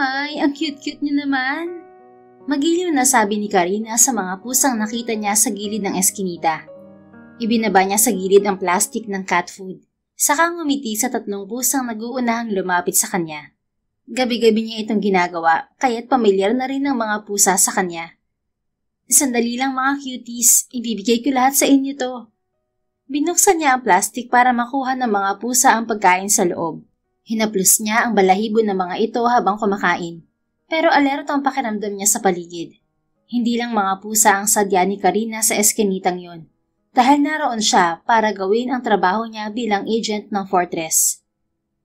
May, ang cute-cute niyo naman. Magiliw na sabi ni Karina sa mga pusang nakita niya sa gilid ng eskinita. Ibinaba niya sa gilid ang plastic ng cat food. Saka ngumiti sa 3 pusang nag-uunahang lumapit sa kanya. Gabi-gabi niya itong ginagawa, kaya't pamilyar na rin ang mga pusa sa kanya. Sandali lang mga cuties, ibibigay ko lahat sa inyo to. Binuksan niya ang plastic para makuha ng mga pusa ang pagkain sa loob. Hinaplos niya ang balahibo ng mga ito habang kumakain. Pero alerto ang pakiramdam niya sa paligid. Hindi lang mga pusa ang sadya ni Karina sa eskinitang yon. Dahil naroon siya para gawin ang trabaho niya bilang agent ng Fortress.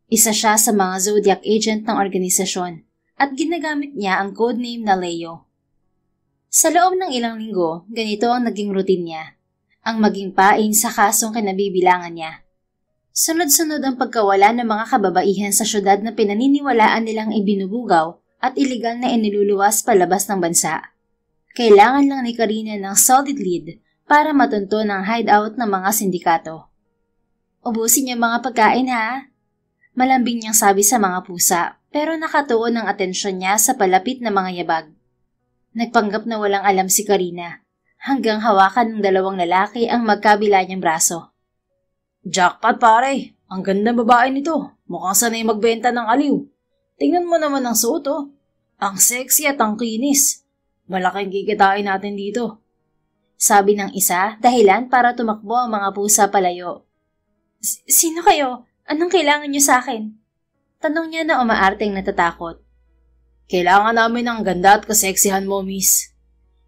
Isa siya sa mga Zodiac agent ng organisasyon at ginagamit niya ang codename na Leo. Sa loob ng ilang linggo, ganito ang naging routine niya. Ang maging pain sa kasong kinabibilangan niya. Sunod-sunod ang pagkawala ng mga kababaihan sa syudad na pinaniniwalaan nilang ibinubugaw at iligal na iniluluwas palabas ng bansa. Kailangan lang ni Karina ng solid lead para matunto ng hideout ng mga sindikato. Ubusin niyo mga pagkain ha? Malambing niyang sabi sa mga pusa pero nakatuon ang atensyon niya sa palapit na mga yabag. Nagpanggap na walang alam si Karina hanggang hawakan ng 2 lalaki ang magkabila niyang braso. Jackpot pare! Ang ganda babae nito. Mukhang sanay magbenta ng aliw. Tingnan mo naman ang suot oh. Ang sexy at ang kinis. Malaking kikitain natin dito. Sabi ng isa, dahilan para tumakbo ang mga pusa palayo. Sino kayo? Anong kailangan niyo sa akin? Tanong niya na umaarteng natatakot. Kailangan namin ng ganda at kaseksihan mo, miss.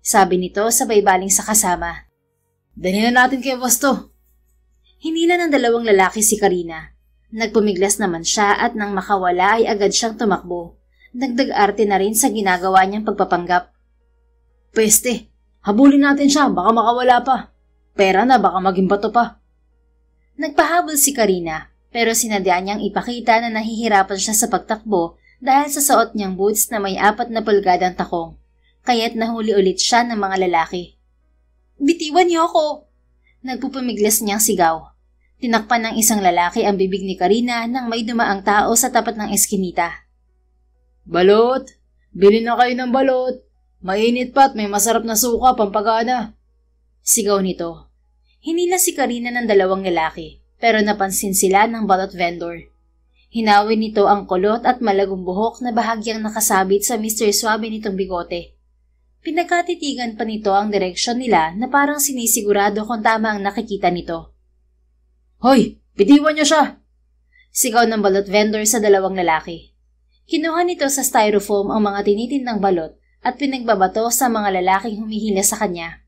Sabi nito sabay baling sa kasama. Dali na natin kay boss to. Hinila ng 2 lalaki si Karina. Nagpumiglas naman siya at nang makawala ay agad siyang tumakbo. Dagdag arte na rin sa ginagawa niyang pagpapanggap. Peste! Habulin natin siya, baka makawala pa. Pera na, baka maging bato pa. Nagpahabol si Karina, pero sinadya niyang ipakita na nahihirapan siya sa pagtakbo dahil sa suot niyang boots na may 4 na pulgadang takong. Kaya't nahuli ulit siya ng mga lalaki. Bitiwan niyo ako! Nagpupumiglas niyang sigaw. Tinakpan ng isang lalaki ang bibig ni Karina nang may dumaang tao sa tapat ng eskinita. Balot! Bili na kayo ng balot! Mainit pa at may masarap na suka, pampagana. Sigaw nito. Hinila si Karina ng 2 lalaki, pero napansin sila ng balot vendor. Hinawin nito ang kulot at malagong buhok na bahagyang nakasabit sa Mr. Suabe nitong bigote. Pinagkatitigan pa nito ang direksyon nila na parang sinisigurado kung tama ang nakikita nito. Hoy! Bitiwan niyo siya! Sigaw ng balot vendor sa 2 lalaki. Kinuha nito sa styrofoam ang mga tinitindang balot at pinagbabato sa mga lalaking humihila sa kanya.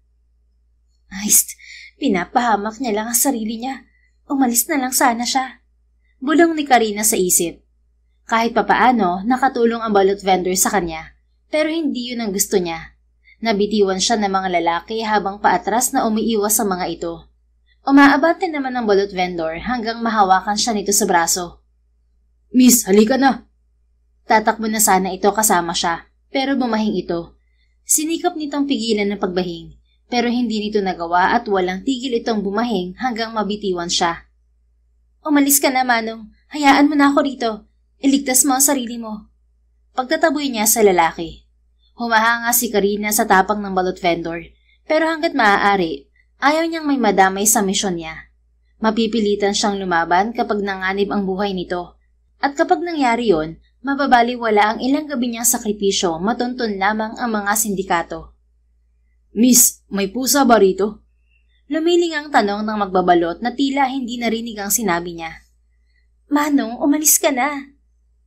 Ayst, pinapahamak niya lang ang sarili niya. Umalis na lang sana siya. Bulong ni Karina sa isip. Kahit papaano, nakatulong ang balot vendor sa kanya, pero hindi yun ang gusto niya. Nabitiwan siya ng mga lalaki habang paatras na umiiwas sa mga ito. Umaabante naman ang balot vendor hanggang mahawakan siya nito sa braso. Miss, halika na! Tatakbo na sana ito kasama siya. Pero bumahing ito. Sinikap nitong pigilan ng pagbahing, pero hindi nito nagawa at walang tigil itong bumahing hanggang mabitiwan siya. Umalis ka na, Manong. Hayaan mo na ako rito. Iligtas mo ang sarili mo. Pagtataboy niya sa lalaki. Humahanga si Karina sa tapang ng balot vendor, pero hanggat maaari, ayaw niyang may madamay sa misyon niya. Mapipilitan siyang lumaban kapag nanganib ang buhay nito. At kapag nangyari yon, mababaliwala ang ilang gabi niyang sakripisyo, matuntun lamang ang mga sindikato. Miss, may pusa ba rito? Lumiling ang tanong ng magbabalot na tila hindi narinig ang sinabi niya. Manong, umalis ka na.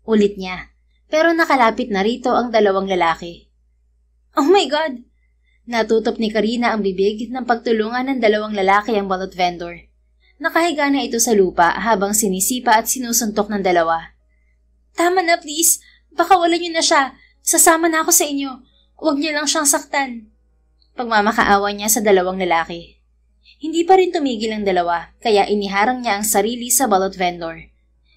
Ulit niya, pero nakalapit na rito ang 2 lalaki. Oh my God! Natutop ni Karina ang bibig ng pagtulungan ng 2 lalaki ang balot vendor. Nakahiga na ito sa lupa habang sinisipa at sinusuntok ng 2. Tama na please, baka wala niyo na siya. Sasama na ako sa inyo. Huwag niyo lang siyang saktan. Pagmamakaawa niya sa 2 lalaki. Hindi pa rin tumigil ang 2, kaya iniharang niya ang sarili sa balot vendor.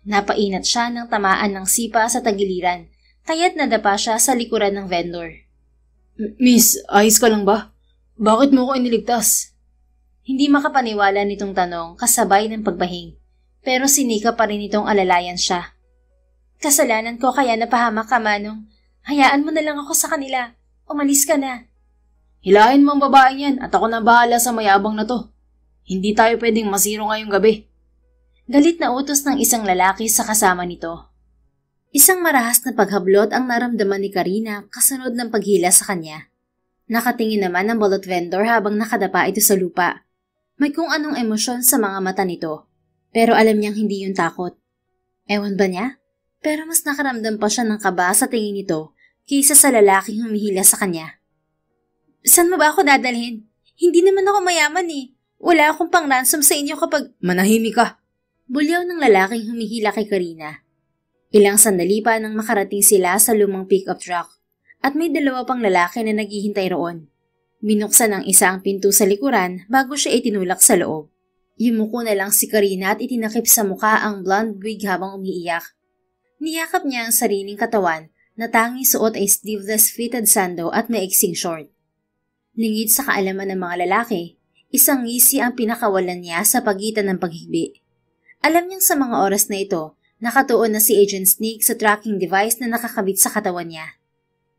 Napainat siya ng tamaan ng sipa sa tagiliran, kaya't nadapa siya sa likuran ng vendor. Miss, ayos ka lang ba? Bakit mo ko iniligtas? Hindi makapaniwala nitong tanong kasabay ng pagbahing, pero sinika pa rin itong alalayan siya. Kasalanan ko kaya napahamak ka, Manong. Hayaan mo na lang ako sa kanila. Umalis ka na. Hilahin mo ang babaeng yan at ako na bahala sa mayabang na to. Hindi tayo pwedeng masiro ngayong gabi. Galit na utos ng isang lalaki sa kasama nito. Isang marahas na paghablot ang naramdaman ni Karina kasunod ng paghila sa kanya. Nakatingin naman ang balot vendor habang nakadapa ito sa lupa. May kung anong emosyon sa mga mata nito, pero alam niyang hindi yun takot. Ewan ba niya? Pero mas nakaramdam pa siya ng kaba sa tingin nito kaysa sa lalaking humihila sa kanya. Saan mo ba ako dadalhin? Hindi naman ako mayaman eh. Wala akong pang-ransom sa inyo kapag... Manahimik ka! Bulyaw ng lalaking humihila kay Karina. Ilang sandali pa nang makarating sila sa lumang pick-up truck at may dalawa pang lalaki na naghihintay roon. Binuksan ng isa ang pinto sa likuran bago siya itinulak sa loob. Yumuko na lang si Karina at itinakip sa mukha ang blonde wig habang umiiyak. Niyakap niya ang sariling katawan na tanging suot ay sleeveless fitted sando at maiksing short. Lingid sa kaalaman ng mga lalaki, isang ngisi ang pinakawalan niya sa pagitan ng paghigbi. Alam niyang sa mga oras na ito, nakatuon na si Agent Snake sa tracking device na nakakabit sa katawan niya.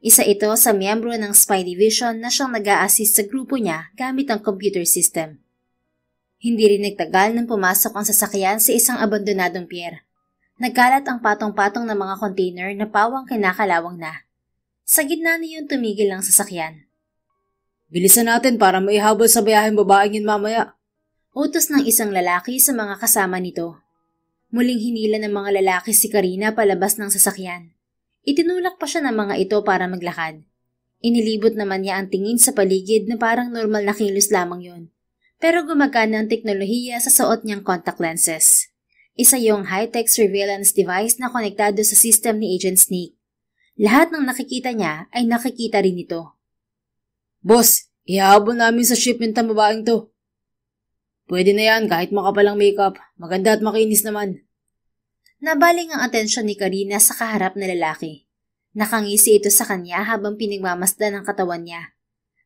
Isa ito sa miyembro ng Spy Division na siyang nag-a-assist sa grupo niya gamit ang computer system. Hindi rin nagtagal nang pumasok ang sasakyan sa isang abandonadong pier. Nagkalat ang patong-patong ng mga container na pawang kinakalawang na. Sa gitna niyon tumigil ang sasakyan. Bilisan natin para maihabol sa bayaheng babaeng yun mamaya. Utos ng isang lalaki sa mga kasama nito. Muling hinila ng mga lalaki si Karina palabas ng sasakyan. Itinulak pa siya ng mga ito para maglakad. Inilibot naman niya ang tingin sa paligid na parang normal na kilos lamang yun. Pero gumagana ang teknolohiya sa suot niyang contact lenses. Isa yung high-tech surveillance device na konektado sa system ni Agent Snake. Lahat ng nakikita niya ay nakikita rin ito. Boss, ihahabol namin sa shipment ang babaeng to. Pwede na yan kahit makapalang makeup. Maganda at makinis naman. Nabaling ang atensyon ni Karina sa kaharap na lalaki. Nakangisi ito sa kanya habang pinagmamasdan ang katawan niya.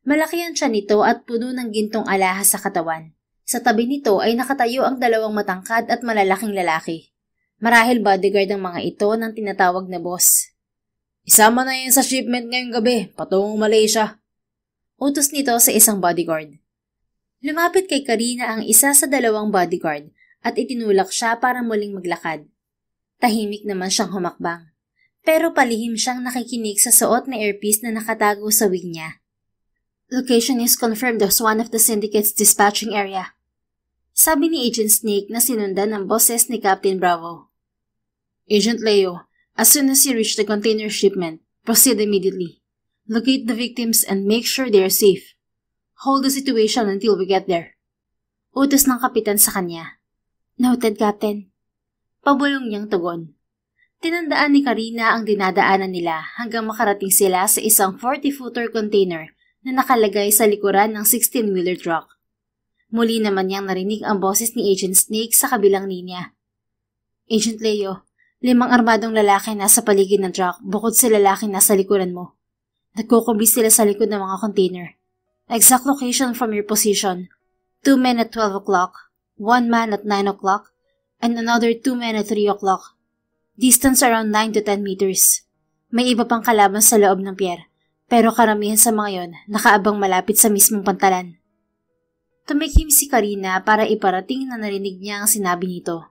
Malaki ang tiyan nito at puno ng gintong alahas sa katawan. Sa tabi nito ay nakatayo ang dalawang matangkad at malalaking lalaki. Marahil bodyguard ang mga ito ng tinatawag na boss. Isama na yan sa shipment ngayong gabi, patungong Malaysia. Utos nito sa isang bodyguard. Lumapit kay Karina ang isa sa dalawang bodyguard at itinulak siya para muling maglakad. Tahimik naman siyang humakbang. Pero palihim siyang nakikinig sa suot na earpiece na nakatago sa wig niya. Location is confirmed as one of the syndicate's dispatching area. Sabi ni Agent Snake na sinundan ng boses ni Captain Bravo. Agent Leo, as soon as you reach the container shipment, proceed immediately. Locate the victims and make sure they are safe. Hold the situation until we get there. Utos ng kapitan sa kanya. Noted, Captain. Pabulong niyang tugon. Tinandaan ni Karina ang dinadaanan nila hanggang makarating sila sa isang 40-footer container na nakalagay sa likuran ng 16-wheeler truck. Muli naman niyang narinig ang boses ni Agent Snake sa kabilang linya. Agent Leo, 5 armadong lalaki nasa paligid ng truck bukod sa lalaki nasa likuran mo. Nagkukubli sila sa likod ng mga container. Exact location from your position. 2 men at 12 o'clock, 1 man at 9 o'clock, and another 2 men at 3 o'clock. Distance around 9 to 10 meters. May iba pang kalaban sa loob ng pier, pero karamihan sa mga yon nakaabang malapit sa mismong pantalan. Tumikim si Karina para iparating na narinig niya ang sinabi nito.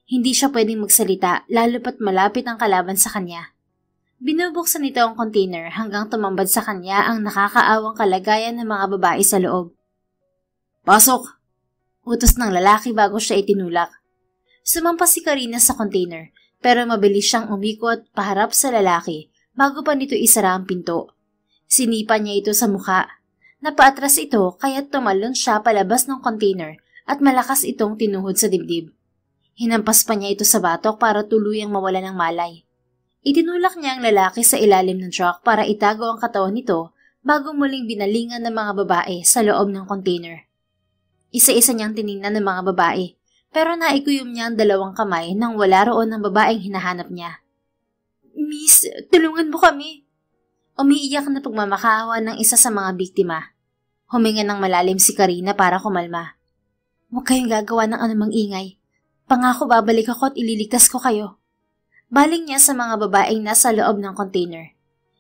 Hindi siya pwedeng magsalita lalo pat malapit ang kalaban sa kanya. Binubuksan nito ang container hanggang tumambad sa kanya ang nakakaawang kalagayan ng mga babae sa loob. Pasok! Utos ng lalaki bago siya itinulak. Sumampas si Karina sa container pero mabilis siyang umikot paharap sa lalaki bago pa nito isara ang pinto. Sinipa niya ito sa mukha. Napaatras ito kaya't tumalon siya palabas ng container at malakas itong tinuhod sa dibdib. Hinampas pa niya ito sa batok para tuluyang mawala ng malay. Itinulak niya ang lalaki sa ilalim ng truck para itago ang katawan nito bago muling binalingan ng mga babae sa loob ng container. Isa-isa niyang tiningnan ng mga babae pero naikuyom niya ang 2 kamay nang wala roon ang babaeng hinahanap niya. Miss, tulungan mo kami. Umiiyak na pagmamakaawa ng isa sa mga biktima. Huminga ng malalim si Karina para kumalma. Huwag kayong gagawa ng anumang ingay. Pangako babalik ako at ililigtas ko kayo. Baling niya sa mga babaeng nasa loob ng container.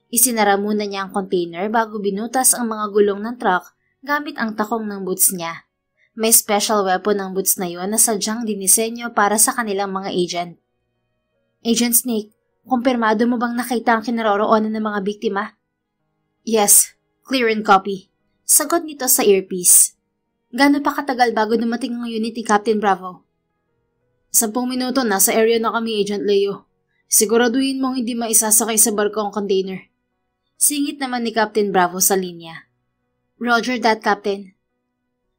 Isinara muna niya ang container bago binutas ang mga gulong ng truck gamit ang takong ng boots niya. May special weapon ang boots na yon na sadyang dinisenyo para sa kanilang mga agent. Agent Snake, kumpirmado mo bang nakita ang kinaroroonan ng mga biktima? Yes, clear and copy. Sagot nito sa earpiece. Gaano pa katagal bago dumating ang unit ni Captain Bravo? 10 minuto, nasa area na kami, Agent Leo. Siguraduhin mong hindi maisasakay sa barko ang container. Singit naman ni Captain Bravo sa linya. Roger that, Captain.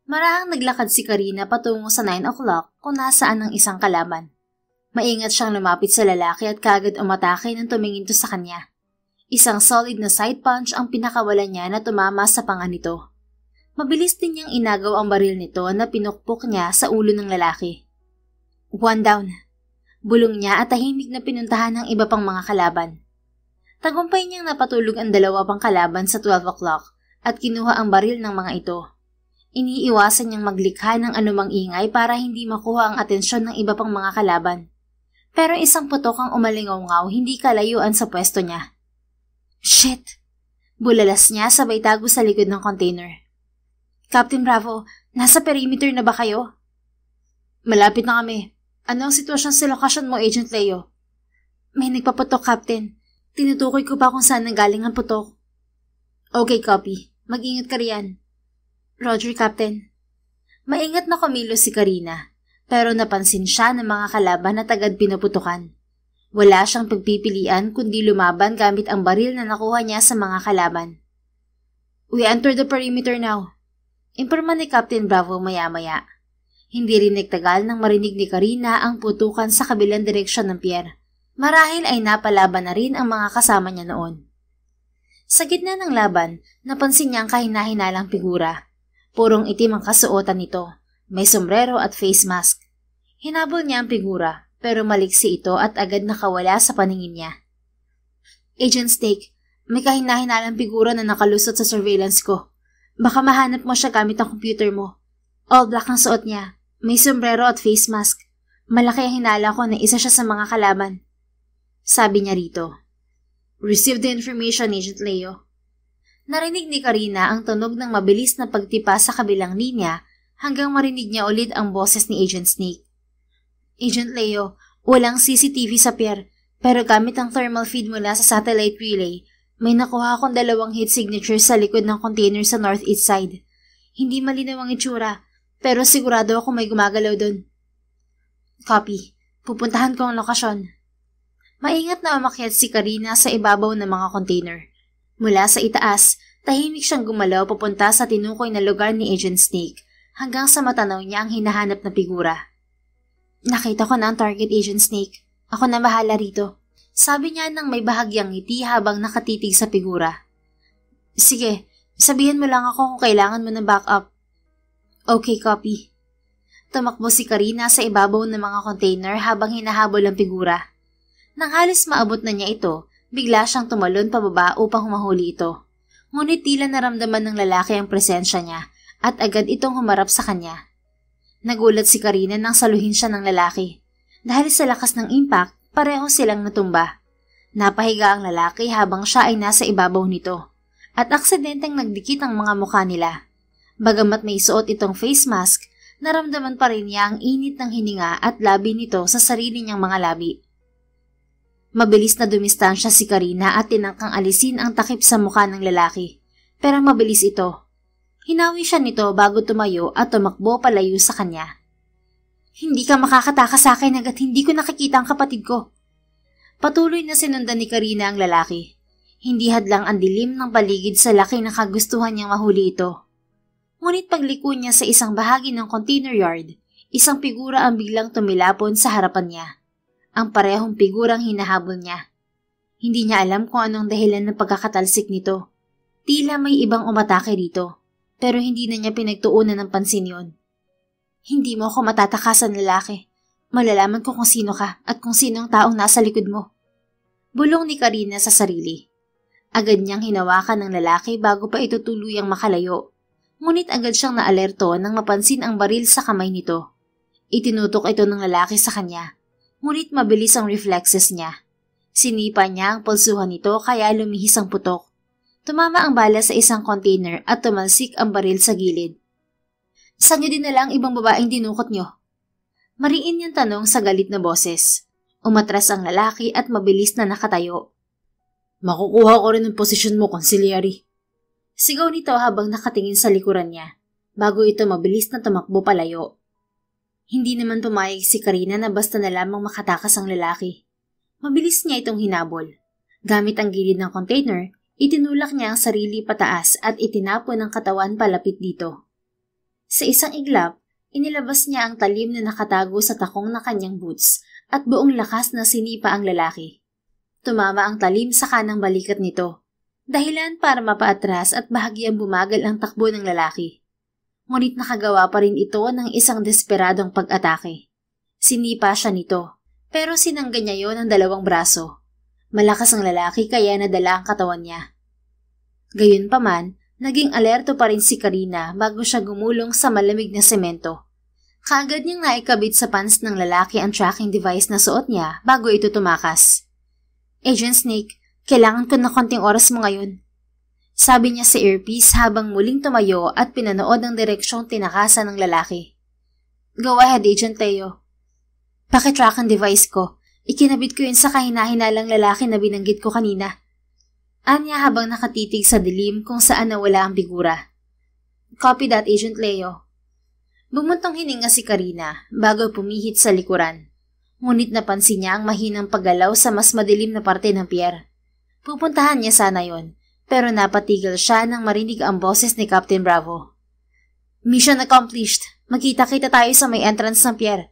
Marahang naglakad si Karina patungo sa 9 o'clock kung nasaan ang isang kalaban. Maingat siyang lumapit sa lalaki at kaagad umatake nang tumingin to sa kanya. Isang solid na side punch ang pinakawalan niya na tumama sa panga nito. Mabilis din niyang inagaw ang baril nito na pinukpok niya sa ulo ng lalaki. 1 down. Bulong niya at tahimik na pinuntahan ng iba pang mga kalaban. Tagumpay niyang napatulog ang 2 pang kalaban sa 12 o'clock at kinuha ang baril ng mga ito. Iniiwasan niyang maglikha ng anumang ingay para hindi makuha ang atensyon ng iba pang mga kalaban. Pero isang putok ang umalingaw-ngaw hindi kalayuan sa pwesto niya. Shit! Bulalas niya sabay tago sa likod ng container. Captain Bravo, nasa perimeter na ba kayo? Malapit na kami. Ano ang sitwasyon sa lokasyon mo, Agent Leo? May nagpaputok, Captain. Tinutukoy ko pa kung saan nanggaling ang putok. Okay, copy. Mag-ingat ka riyan. Roger, Captain. Maingat na kumilos si Karina, pero napansin siya ng mga kalaban na tagad pinuputukan. Wala siyang pagpipilian kundi lumaban gamit ang baril na nakuha niya sa mga kalaban. We enter the perimeter now. Imporma ni Captain Bravo maya-maya. Hindi rin nagtagal nang marinig ni Karina ang putukan sa kabilang direksyon ng pier. Marahil ay napalaban na rin ang mga kasama niya noon. Sa gitna ng laban, napansin niya ang kahina-hinalang figura. Purong itim ang kasuotan nito. May sombrero at face mask. Hinabol niya ang figura, pero maliksi ito at agad nakawala sa paningin niya. Agent Snake, may kahina-hinalang figura na nakalusot sa surveillance ko. Baka mahanap mo siya gamit ang computer mo. All black ang suot niya. May sombrero at face mask. Malaki ang hinala ko na isa siya sa mga kalaban. Sabi niya rito. Receive the information, Agent Leo. Narinig ni Karina ang tunog ng mabilis na pagtipa sa kabilang linya hanggang marinig niya ulit ang boses ni Agent Snake. Agent Leo, walang CCTV sa pier, pero gamit ang thermal feed mula sa satellite relay, may nakuha akong 2 heat signatures sa likod ng container sa northeast side. Hindi malinaw ang itsura, pero sigurado ako may gumagalaw doon. Copy. Pupuntahan ko ang lokasyon. Maingat na umakyat si Karina sa ibabaw ng mga container. Mula sa itaas, tahimik siyang gumalaw papunta sa tinukoy na lugar ni Agent Snake hanggang sa matanaw niya ang hinahanap na figura. Nakita ko na ang target, Agent Snake. Ako na bahala rito. Sabi niya nang may bahagyang ngiti habang nakatitig sa figura. Sige, sabihin mo lang ako kung kailangan mo ng backup. Okay, copy. Tumakbo si Karina sa ibabaw ng mga container habang hinahabol ang figura. Nang halos maabot na niya ito, bigla siyang tumalon pababa upang humahuli ito. Ngunit tila naramdaman ng lalaki ang presensya niya at agad itong humarap sa kanya. Nagulat si Karina nang saluhin siya ng lalaki. Dahil sa lakas ng impact, pareho silang natumba. Napahiga ang lalaki habang siya ay nasa ibabaw nito at aksidenteng nagdikit ang mga mukha nila. Bagamat may suot itong face mask, naramdaman pa rin niya ang init ng hininga at labi nito sa sarili niyang mga labi. Mabilis na dumistansya si Karina at tinangkang alisin ang takip sa mukha ng lalaki. Pero mabilis ito. Hinawi siya nito bago tumayo at tumakbo palayo sa kanya. Hindi ka makakatakas sa akin hanggat hindi ko nakikita ang kapatid ko. Patuloy na sinundan ni Karina ang lalaki. Hindi hadlang ang dilim ng paligid sa laki na kagustuhan niyang mahuli ito. Ngunit pagliko niya sa isang bahagi ng container yard, isang figura ang biglang tumilapon sa harapan niya. Ang parehong figurang hinahabol niya. Hindi niya alam kung anong dahilan ng pagkakatalsik nito. Tila may ibang umatake rito, pero hindi na niya pinagtuunan ng pansin yon. Hindi mo ako matatakasan, lalaki. Malalaman ko kung sino ka at kung sino ang taong nasa likod mo. Bulong ni Karina sa sarili. Agad niyang hinawakan ng lalaki bago pa ito tuluyang makalayo. Ngunit agad siyang naalerto nang mapansin ang baril sa kamay nito. Itinutok ito ng lalaki sa kanya. Ngunit mabilis ang reflexes niya. Sinipa niya ang pulsuhan nito kaya lumihis ang putok. Tumama ang bala sa isang container at tumalsik ang baril sa gilid. Saan niyo dinala ang ibang babaeng dinukot niyo? Mariin niyang tanong sa galit na boses. Umatras ang lalaki at mabilis na nakatayo. Makukuha ko rin ang posisyon mo, consigliere. Sigaw nito habang nakatingin sa likuran niya, bago ito mabilis na tumakbo palayo. Hindi naman pumayag si Karina na basta na lamang makatakas ang lalaki. Mabilis niya itong hinabol. Gamit ang gilid ng container, itinulak niya ang sarili pataas at itinapon ang katawan palapit dito. Sa isang iglap, inilabas niya ang talim na nakatago sa takong na kanyang boots at buong lakas na sinipa ang lalaki. Tumama ang talim sa kanang balikat nito, dahilan para mapaatras at bahagyang bumagal ang takbo ng lalaki. Ngunit nakagawa pa rin ito ng isang desperadong pag-atake. Sinipa siya nito, pero sinangga niya yon ng dalawang braso. Malakas ang lalaki kaya nadala ang katawan niya. Gayunpaman, naging alerto pa rin si Karina bago siya gumulong sa malamig na semento. Kaagad niyang naikabit sa pants ng lalaki ang tracking device na suot niya bago ito tumakas. Agent Snake, kailangan ko na konting oras mo ngayon. Sabi niya sa earpiece habang muling tumayo at pinanood ang direksyong tinakasan ng lalaki. Go ahead, Agent Leo. Pakitrack ang device ko. Ikinabit ko yun sa kahina-hinalang lalaki na binanggit ko kanina. Anya habang nakatitig sa dilim kung saan nawala ang bigura. Copy that, Agent Leo. Bumuntong hininga si Karina bago pumihit sa likuran. Ngunit napansin niya ang mahinang paggalaw sa mas madilim na parte ng pier. Pupuntahan niya sana yon, pero napatigil siya nang marinig ang boses ni Captain Bravo. Mission accomplished. Magkita-kita tayo sa may entrance ng pier.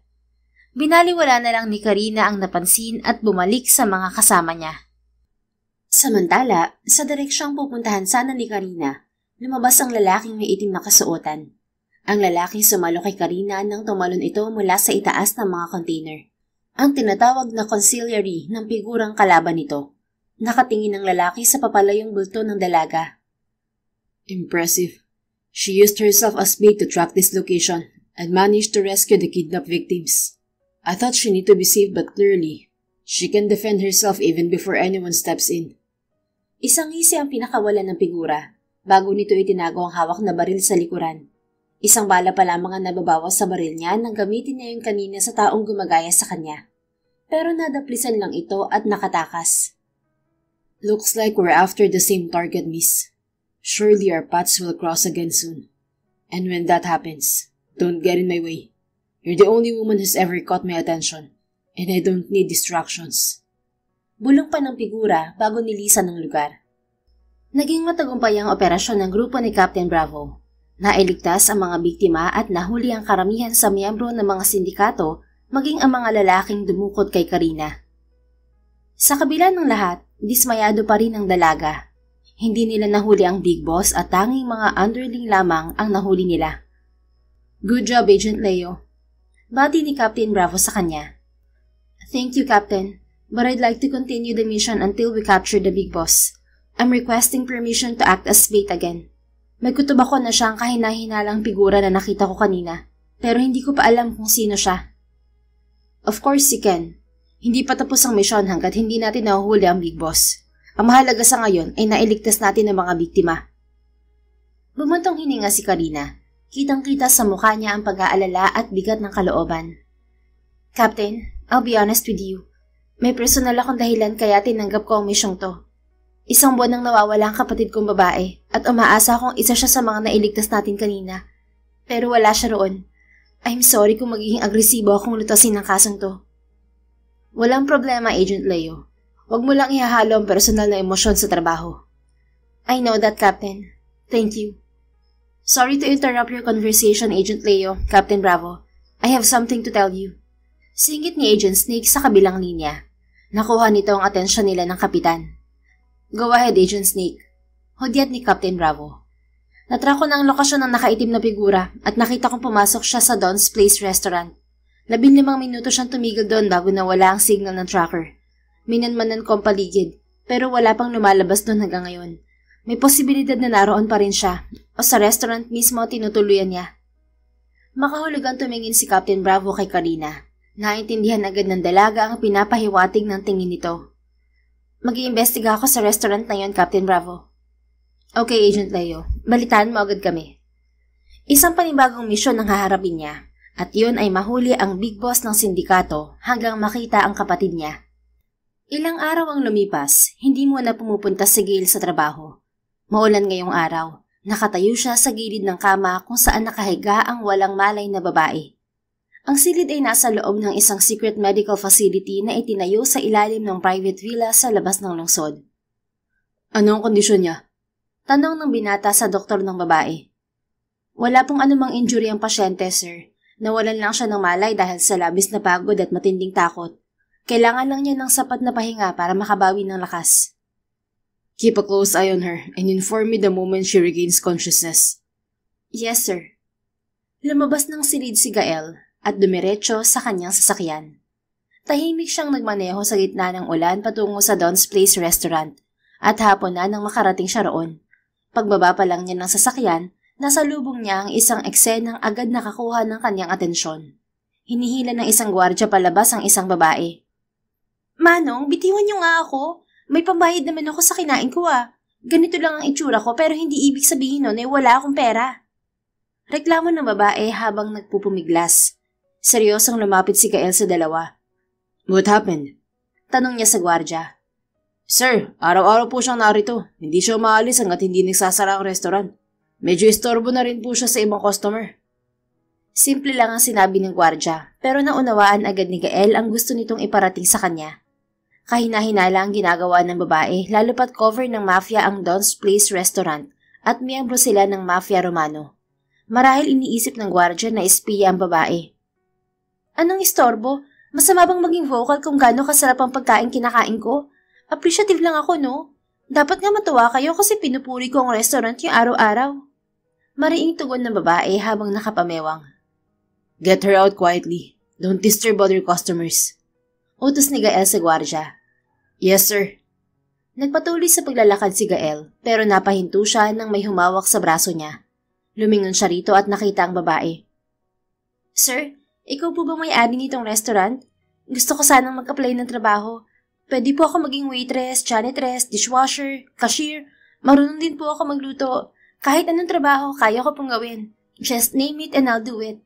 Binaliwala na lang ni Karina ang napansin at bumalik sa mga kasama niya. Samantala, sa direksyong pupuntahan sana ni Karina, lumabas ang lalaking may itim na kasuotan. Ang lalaking sumalo kay Karina nang tumalon ito mula sa itaas ng mga container. Ang tinatawag na consigliere ng figurang kalaban nito. Nakatingin ang lalaki sa papalayong bulto ng dalaga. Impressive. She used herself as bait to track this location and managed to rescue the kidnapped victims. I thought she needed to be saved, but clearly, she can defend herself even before anyone steps in. Isang ngisi ang pinakawalan ng figura bago nito itinago ang hawak na baril sa likuran. Isang bala pa lamang ang nababawas sa baril niya nang gamitin niya yung kanina sa taong gumagaya sa kanya. Pero nadaplisan lang ito at nakatakas. Looks like we're after the same target, miss. Surely our paths will cross again soon. And when that happens, don't get in my way. You're the only woman who's ever caught my attention, and I don't need distractions. Bulong pa ng figura bago nilisan ng lugar. Naging matagumpay ang operasyon ng grupo ni Captain Bravo. Nailigtas ang mga biktima at nahuli ang karamihan sa miyembro ng mga sindikato, maging ang mga lalaking dumukot kay Karina. Sa kabila ng lahat, dismayado pa rin ang dalaga. Hindi nila nahuli ang Big Boss at tanging mga underling lamang ang nahuli nila. Good job, Agent Leo. Bati ni Captain Bravo sa kanya. Thank you, Captain. But I'd like to continue the mission until we capture the Big Boss. I'm requesting permission to act as bait again. May kutob ako na siyang kahina-hinalang figura na nakita ko kanina, pero hindi ko pa alam kung sino siya. Of course, you can. Hindi pa tapos ang mission hanggat hindi natin nahuhuli ang Big Boss. Ang mahalaga sa ngayon ay nailigtas natin ang mga biktima. Bumuntong hininga si Karina. Kitang-kita sa mukha niya ang pag-aalala at bigat ng kalooban. Captain, I'll be honest with you. May personal akong dahilan kaya tinanggap ko ang misyong to. Isang buwan nang nawawala ang kapatid kong babae at umaasa akong isa siya sa mga nailigtas natin kanina. Pero wala siya roon. I'm sorry kung magiging agresibo akong lutasin ng kasong to. Walang problema, Agent Leo. Huwag mo lang ihahalo ang personal na emosyon sa trabaho. I know that, Captain. Thank you. Sorry to interrupt your conversation, Agent Leo, Captain Bravo. I have something to tell you. Singit ni Agent Snake sa kabilang linya. Nakuha nito ang atensyon nila ng kapitan. Go ahead, Agent Snake. Hudyat ni Captain Bravo. Natrack ko na ang lokasyon ng nakaitim na figura at nakita kong pumasok siya sa Don's Place Restaurant. 15 minuto siyang tumigil doon bago nawala ang signal ng tracker. Minanmanan ko ang paligid, pero wala pang lumalabas doon hanggang ngayon. May posibilidad na naroon pa rin siya o sa restaurant mismo tinutuluyan niya. Makahulugang tumingin si Captain Bravo kay Karina. Naintindihan agad ng dalaga ang pinapahiwatig ng tingin nito. Mag-iimbestiga ako sa restaurant na yon, Captain Bravo. Okay, Agent Leo. Balitaan mo agad kami. Isang panibagong misyon ang haharapin niya, at yun ay mahuli ang big boss ng sindikato hanggang makita ang kapatid niya. Ilang araw ang lumipas, hindi mo na pumupunta si Gail sa trabaho. Maulan ngayong araw, nakatayo siya sa gilid ng kama kung saan nakahiga ang walang malay na babae. Ang silid ay nasa loob ng isang secret medical facility na itinayo sa ilalim ng private villa sa labas ng lungsod. Ano ang kondisyon niya? Tanong ng binata sa doktor ng babae. Wala pong anumang injury ang pasyente, sir. Nawalan lang siya ng malay dahil sa labis na pagod at matinding takot. Kailangan lang niya ng sapat na pahinga para makabawi ng lakas. Keep a close eye on her and inform me the moment she regains consciousness. Yes, sir. Lumabas ng silid si Gael at dumiretso sa kanyang sasakyan. Tahimik siyang nagmaneho sa gitna ng ulan patungo sa Don's Place restaurant at hapon na nang makarating siya roon. Pagbaba pa lang niya ng sasakyan, nasa lubong niya ang isang eksenang agad nakakuha ng kanyang atensyon. Hinihila ng isang gwardya palabas ang isang babae. Manong, bitiwan niyo nga ako. May pambayad naman ako sa kinain ko Ganito lang ang itsura ko pero hindi ibig sabihin nun wala akong pera. Reklamo ng babae habang nagpupumiglas. Seryosong lumapit si Gael sa dalawa. What happened? Tanong niya sa gwardya. Sir, araw-araw po siyang narito. Hindi siya umaalis hanggat hindi nagsasara ang restaurant. Medyo istorbo na rin po siya sa ibang customer. Simple lang ang sinabi ng gwardya, pero naunawaan agad ni Gael ang gusto nitong iparating sa kanya. Kahina-hinala ang ginagawa ng babae, lalo pat cover ng mafia ang Don's Place restaurant at miyembro sila ng Mafia Romano. Marahil iniisip ng gwardya na espiya ang babae. Anong istorbo? Masama bang maging vocal kung gaano kasarap ang pagkain kinakain ko? Appreciative lang ako, no? Dapat nga matuwa kayo kasi pinupuri ko ang restaurant yung araw-araw. Mariing tugon ng babae habang nakapamewang. Get her out quietly. Don't disturb other customers. Utos ni Gael sa gwardya. Yes, sir. Nagpatuloy sa paglalakad si Gael pero napahinto siya nang may humawak sa braso niya. Lumingon siya rito at nakita ang babae. Sir, ikaw po ba may-ari nitong restaurant? Gusto ko sanang mag-apply ng trabaho. Pwede po ako maging waitress, janitress, dishwasher, cashier. Marunong din po ako magluto. Kahit anong trabaho, kaya ko pong gawin. Just name it and I'll do it.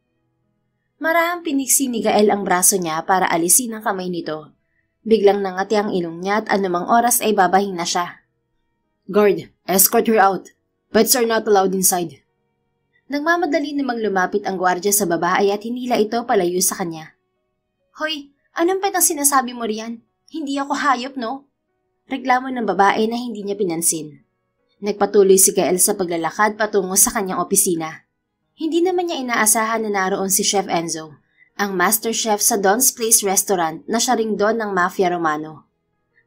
Marahang piniksi ni Gael ang braso niya para alisin ang kamay nito. Biglang nangati ang ilong niya at anumang oras ay babahing na siya. Guard, escort her out. Pets are not allowed inside. Nagmamadali namang lumapit ang gwardya sa babae at hinila ito palayo sa kanya. Hoy, anong pet ang sinasabi mo riyan? Hindi ako hayop, no? Reklamo ng babae na hindi niya pinansin. Nagpatuloy si Gael sa paglalakad patungo sa kanyang opisina. Hindi naman niya inaasahan na naroon si Chef Enzo, ang master chef sa Don's Place restaurant na siya ring don ng Mafia Romano.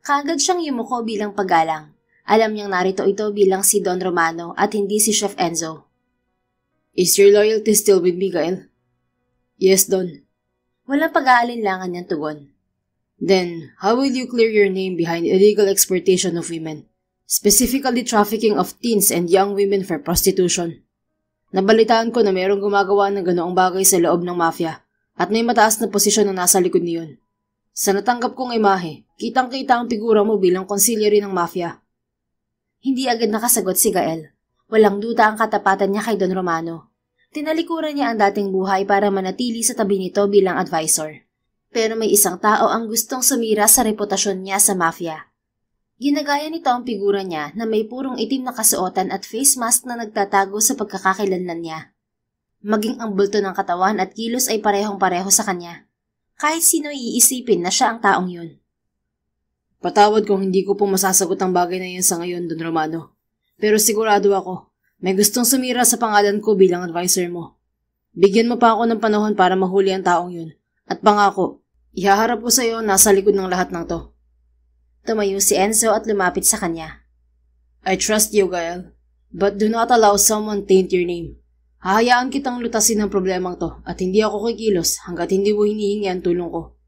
Kaagad siyang yumuko bilang paggalang. Alam niyang narito ito bilang si Don Romano at hindi si Chef Enzo. Is your loyalty still with me, Gael? Yes, Don. Walang pag-aalinlangan niyang tugon. Then, how will you clear your name behind illegal exploitation of women? Specifically trafficking of teens and young women for prostitution. Nabalitaan ko na mayroong gumagawa ng ganoong bagay sa loob ng mafia at may mataas na posisyon na nasa likod niyon. Sa natanggap kong imahe, kitang-kita ang figura mo bilang consigliere ng mafia. Hindi agad nakasagot si Gael. Walang duda ang katapatan niya kay Don Romano. Tinalikuran niya ang dating buhay para manatili sa tabi nito bilang advisor. Pero may isang tao ang gustong sumira sa reputasyon niya sa mafia. Ginagaya nito ang figura niya na may purong itim na kasuotan at face mask na nagtatago sa pagkakakilanlan niya. Maging ang bulto ng katawan at kilos ay parehong-pareho sa kanya. Kahit sino iisipin na siya ang taong yun. Patawad kung hindi ko po masasagot ang bagay na yan sa ngayon, Don Romano. Pero sigurado ako, may gustong sumira sa pangalan ko bilang advisor mo. Bigyan mo pa ako ng panahon para mahuli ang taong yun. At pangako, ihaharap ko sa iyo nasa likod ng lahat ng to. Tumayo si Enzo at lumapit sa kanya. I trust you, Gael. But do not allow someone taint your name. Hahayaan kitang lutasin ang problemang to at hindi ako kikilos hanggat hindi mo hinihingi ang tulong ko.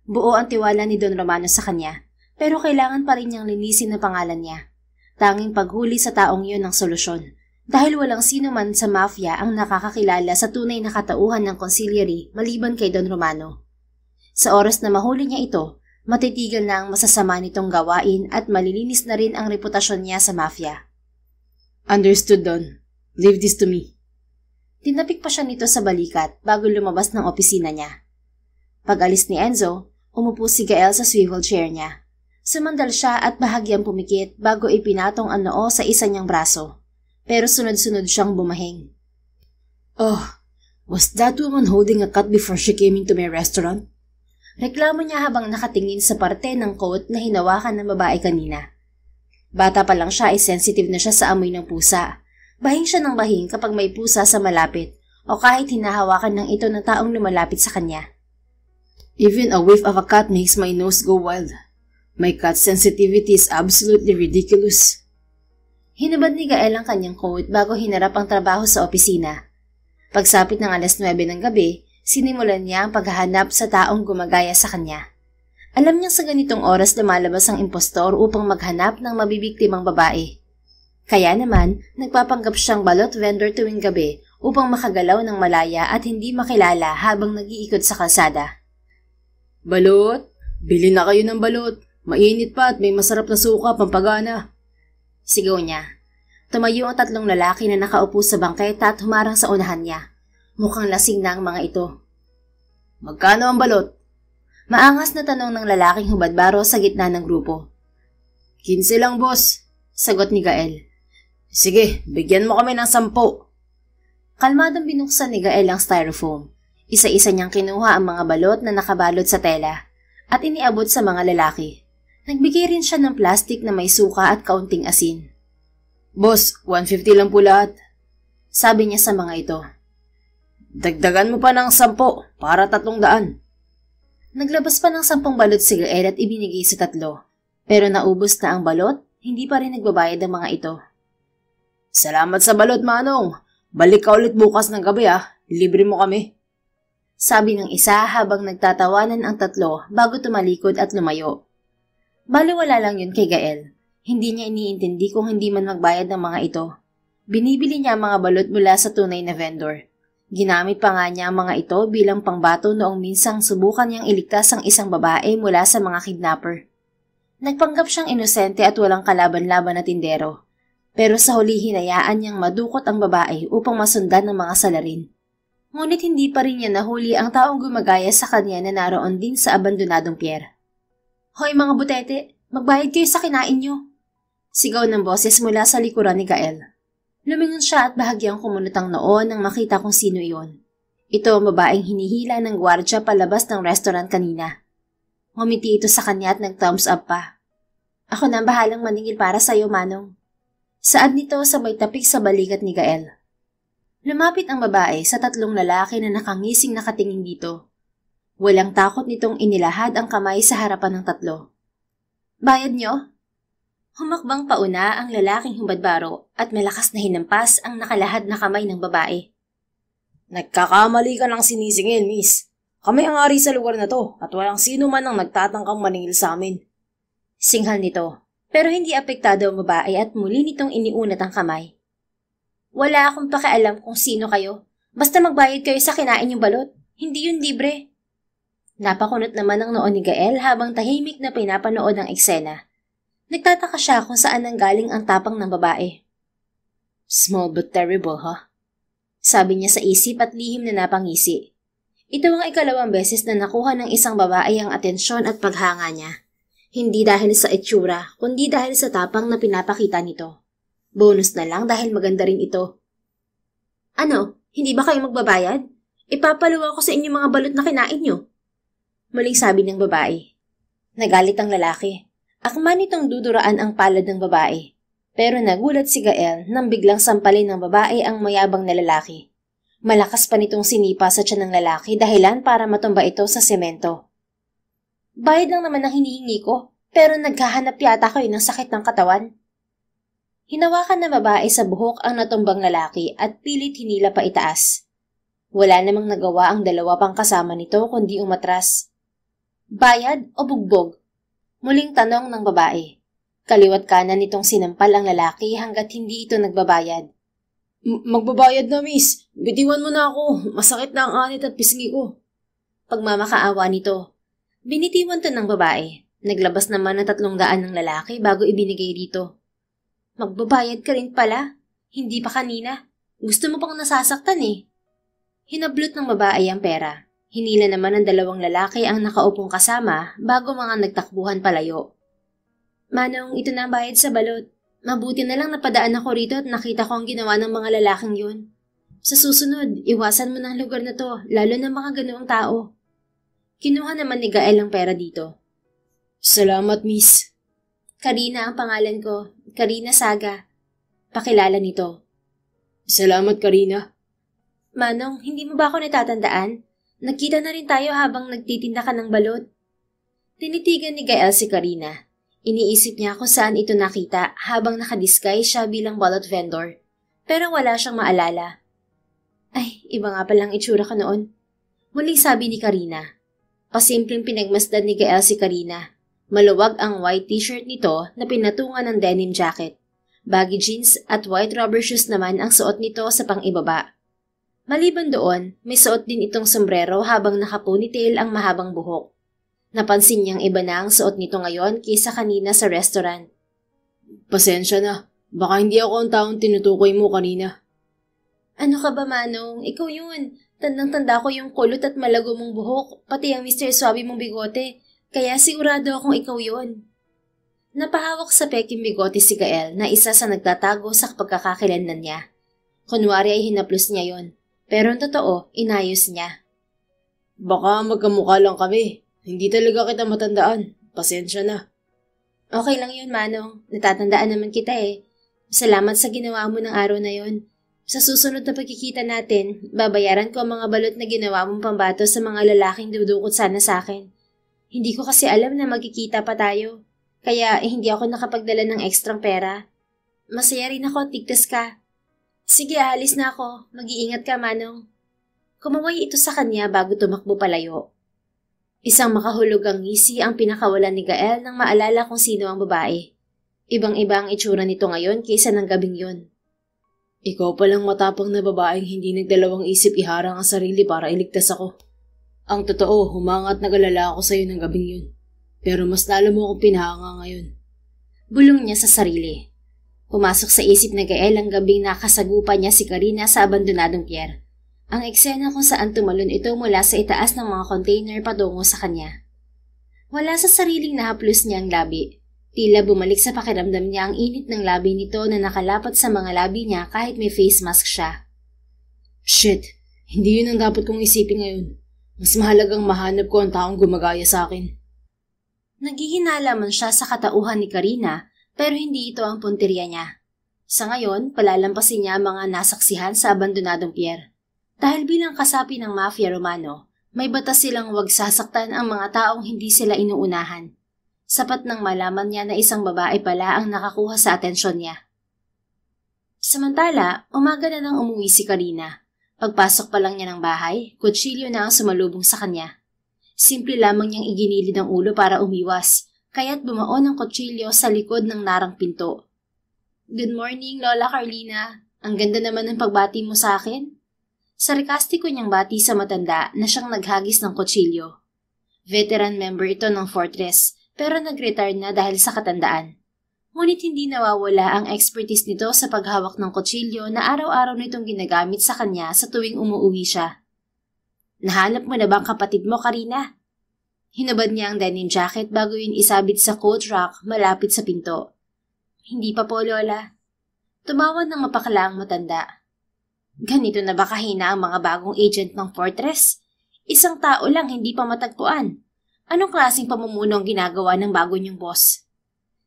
Buo ang tiwala ni Don Romano sa kanya, pero kailangan pa rin niyang linisin ang pangalan niya. Tanging paghuli sa taong yun ang solusyon, dahil walang sino man sa mafia ang nakakakilala sa tunay na katauhan ng consigliere maliban kay Don Romano. Sa oras na mahuli niya ito, Matitigil na ang masasama nitong gawain at malilinis na rin ang reputasyon niya sa mafia. Understood, Don. Leave this to me. Tinapik pa siya nito sa balikat bago lumabas ng opisina niya. Pag-alis ni Enzo, umupo si Gael sa swivel chair niya. Sumandal siya at bahagyang pumikit bago ipinatong ang noo sa isa niyang braso. Pero sunod-sunod siyang bumahing. Oh, was that woman holding a cut before she came into my restaurant? Reklamo niya habang nakatingin sa parte ng coat na hinawakan ng babae kanina. Bata pa lang siya ay sensitive na siya sa amoy ng pusa. Bahing siya ng bahing kapag may pusa sa malapit o kahit hinahawakan ng ito ng taong lumalapit sa kanya. Even a whiff of a cat makes my nose go wild. My cat sensitivity is absolutely ridiculous. Hinubad ni Gael ang kanyang coat bago hinarap ang trabaho sa opisina. Pagsapit ng 9:00 ng gabi, sinimulan niya ang paghahanap sa taong gumagaya sa kanya. Alam niyang sa ganitong oras lumalabas ang impostor upang maghanap ng mabibiktimang babae. Kaya naman, nagpapanggap siyang balot vendor tuwing gabi upang makagalaw ng malaya at hindi makilala habang nag-iikot sa kalsada. Balot? Bili na kayo ng balot. Mainit pa at may masarap na suka pampagana. Sigaw niya. Tumayo ang 3 lalaki na nakaupo sa bangketa at humarang sa unahan niya. Mukhang lasing na ang mga ito. Magkano ang balot? Maangas na tanong ng lalaking hubadbaro sa gitna ng grupo. 15 lang, boss. Sagot ni Gael. Sige, bigyan mo kami ng 10. Kalmadong binuksan ni Gael ang styrofoam. Isa-isa niyang kinuha ang mga balot na nakabalot sa tela at iniabot sa mga lalaki. Nagbigay rin siya ng plastik na may suka at kaunting asin. Boss, 150 lang po lahat. Sabi niya sa mga ito. Dagdagan mo pa ng 10 para 300. Naglabas pa ng 10 balot si Gael at ibinigay sa 3. Pero naubos na ang balot, hindi pa rin nagbabayad ang mga ito. Salamat sa balot, Manong. Balik ka ulit bukas ng gabi Libre mo kami. Sabi ng isa habang nagtatawanan ang 3 bago tumalikod at lumayo. Baliwala lang yun kay Gael. Hindi niya iniintindi kung hindi man magbayad ng mga ito. Binibili niya ang mga balot mula sa tunay na vendor. Ginamit pa nga niya ang mga ito bilang pangbato noong minsang subukan niyang iligtas ang isang babae mula sa mga kidnapper. Nagpanggap siyang inosente at walang kalaban-laban na tindero. Pero sa huli hinayaan niyang madukot ang babae upang masundan ng mga salarin. Ngunit hindi pa rin niya nahuli ang taong gumagaya sa kanya na naroon din sa abandonadong pier. Hoy mga butete, magbayad kayo sa kinain niyo. Sigaw ng boses mula sa likuran ni Gael. Lumingon siya at bahagyang kumunot ang noo nang makita kung sino iyon. Ito ang babaeng hinihila ng gwardya palabas ng restaurant kanina. Ngumiti ito sa kanya at nag-thumbs up pa. Ako na ang bahalang maningil para sa iyo, Manong. Saad nito sabay tapik sa balikat ni Gael. Lumapit ang babae sa 3 lalaki na nakangising nakatingin dito. Walang takot nitong inilahad ang kamay sa harapan ng 3. Bayad niyo? Humakbang pauna ang lalaking humbadbaro at malakas na hinampas ang nakalahad na kamay ng babae. Nagkakamali ka ng sinisingil, miss. Kami ang ari sa lugar na to at walang sino man ang nagtatangkang maningil sa amin. Singhal nito, pero hindi apektado ang babae at muli nitong iniunat ang kamay. Wala akong pakialam kung sino kayo. Basta magbayad kayo sa kinain yung balot. Hindi yun libre. Napakunot naman ang noo ni Gael habang tahimik na pinapanood ang eksena. Nagtataka siya kung saan nanggaling ang tapang ng babae. Small but terrible, huh? Sabi niya sa isip at lihim na napangisi. Ito ang 2nd beses na nakuha ng isang babae ang atensyon at paghanga niya. Hindi dahil sa itsura, kundi dahil sa tapang na pinapakita nito. Bonus na lang dahil maganda rin ito. Ano? Hindi ba kayo magbabayad? Ipapaluwa ko sa inyo mga balot na kinain nyo. Muling sabi ng babae. Nagalit ang lalaki. Akma nitong duduraan ang palad ng babae. Pero nagulat si Gael nang biglang sampalin ng babae ang mayabang na lalaki. Malakas pa nitong sinipa sa tiyan ng lalaki dahilan para matumba ito sa semento. Bayad lang naman ang hinihingi ko, pero naghahanap yata kayo ng sakit ng katawan. Hinawakan ng babae sa buhok ang natumbang lalaki at pilit hinila pa itaas. Wala namang nagawa ang 2 pang kasama nito kundi umatras. Bayad o bugbog? Muling tanong ng babae. Kaliwat kanan nitong sinampal ang lalaki hanggat hindi ito nagbabayad. Magbabayad na, miss. Bitiwan mo na ako. Masakit na ang anit at pisngi ko. Pagmamakaawa nito. Binitiwan to ng babae. Naglabas naman ng 300 ng lalaki bago ibinigay dito. Magbabayad ka rin pala. Hindi pa kanina. Gusto mo pang nasasaktan eh. Hinablot ng babae ang pera. Hinila naman ng 2 lalaki ang nakaupong kasama bago mga nagtakbuhan palayo. Manong, ito na ang bayad sa balot. Mabuti na lang napadaan ako rito at nakita ko ang ginawa ng mga lalaking yun. Sa susunod, iwasan mo ng lugar na to, lalo na mga ganoong tao. Kinuha naman ni Gael ang pera dito. Salamat, miss. Karina ang pangalan ko. Karina Saga. Pakilala nito. Salamat, Karina. Manong, hindi mo ba ako natatandaan? Nagkita na rin tayo habang nagtitinda ka ng balot. Tinitigan ni Gael si Karina. Iniisip niya kung saan ito nakita habang nakadisguise siya bilang balot vendor. Pero wala siyang maalala. Ay, iba nga palang itsura ka noon. Muling sabi ni Karina. Pasimpleng pinagmasdan ni Gael si Karina. Maluwag ang white t-shirt nito na pinatungan ng denim jacket. Baggy jeans at white rubber shoes naman ang suot nito sa pang-ibaba. Maliban doon, may suot din itong sombrero habang nakaponytail ang mahabang buhok. Napansin niyang iba na ang suot nito ngayon kaysa kanina sa restaurant. Pasensya na. Baka hindi ako ang taong tinutukoy mo kanina. Ano ka ba, Manong? Ikaw yun. Tandang-tanda ko yung kulot at malago mong buhok, pati ang Mr. Swabe mong bigote. Kaya sigurado akong ikaw yun. Napahawak sa peking bigote si Gael na isa sa nagtatago sa pagkakakilanlan niya. Kunwari ay hinaplos niya yon. Pero ang totoo, inayos niya. Baka magkamukha lang kami. Hindi talaga kita matandaan. Pasensya na. Okay lang yun, Manong. Natatandaan naman kita eh. Salamat sa ginawa mo ng araw na yon. Sa susunod na pagkikita natin, babayaran ko ang mga balot na ginawa mong pambato sa mga lalaking dudukot sana sa akin. Hindi ko kasi alam na magkikita pa tayo. Kaya hindi ako nakapagdala ng ekstrang pera. Masaya rin ako at tigtas ka. Sige, alis na ako. Mag-iingat ka, Manong. Kumaway ito sa kanya bago tumakbo palayo. Isang makahulugang ngisi ang pinakawalan ni Gael nang maalala kung sino ang babae. Ibang-iba ang itsura nito ngayon kaysa ng gabing yun. Ikaw palang matapang na babaeng hindi nagdalawang isip iharang ang sarili para iligtas ako. Ang totoo, humangat nagalala ako sa'yo ng gabing yun. Pero mas lalo mo akong pinahanga ngayon. Bulong niya sa sarili. Pumasok sa isip na Gael ang gabing nakasagupa niya si Karina sa abandonadong pier. Ang eksena kung saan tumalon ito mula sa itaas ng mga container patungo sa kanya. Wala sa sariling nahaplos niya ang labi. Tila bumalik sa pakiramdam niya ang init ng labi nito na nakalapat sa mga labi niya kahit may face mask siya. Shit, hindi yun ang dapat kong isipin ngayon. Mas mahalagang mahanap ko ang taong gumagaya sa akin. Naghihinala man siya sa katauhan ni Karina pero hindi ito ang punteriya niya. Sa ngayon, palalampasin niya ang mga nasaksihan sa abandonadong pier. Dahil bilang kasapi ng Mafia Romano, may batas silang huwag sasaktan ang mga taong hindi sila inuunahan. Sapat nang malaman niya na isang babae pala ang nakakuha sa atensyon niya. Samantala, umaga na nang umuwi si Karina. Pagpasok pa lang niya ng bahay, kutsilyo na ang sumalubong sa kanya. Simple lamang niyang iginilid ang ulo para umiwas, kaya't bumaon ang kutsilyo sa likod ng narang pinto. Good morning, Lola Carlina. Ang ganda naman ng pagbati mo sa akin. Sarkastiko niyang bati sa matanda na siyang naghagis ng kutsilyo. Veteran member ito ng Fortress, pero nag-retire na dahil sa katandaan. Ngunit hindi nawawala ang expertise nito sa paghawak ng kutsilyo na araw-araw nitong ginagamit sa kanya sa tuwing umuuwi siya. Nahanap mo na ba ang kapatid mo, Karina? Hinubad niya ang denim jacket bago yun isabit sa coat rack malapit sa pinto. Hindi pa po, Lola. Tumawad ng mapakala ang matanda. Ganito na ba kahina ang mga bagong agent ng Fortress? Isang tao lang hindi pa matagpuan. Anong klaseng pamumuno ang ginagawa ng bago niyong boss?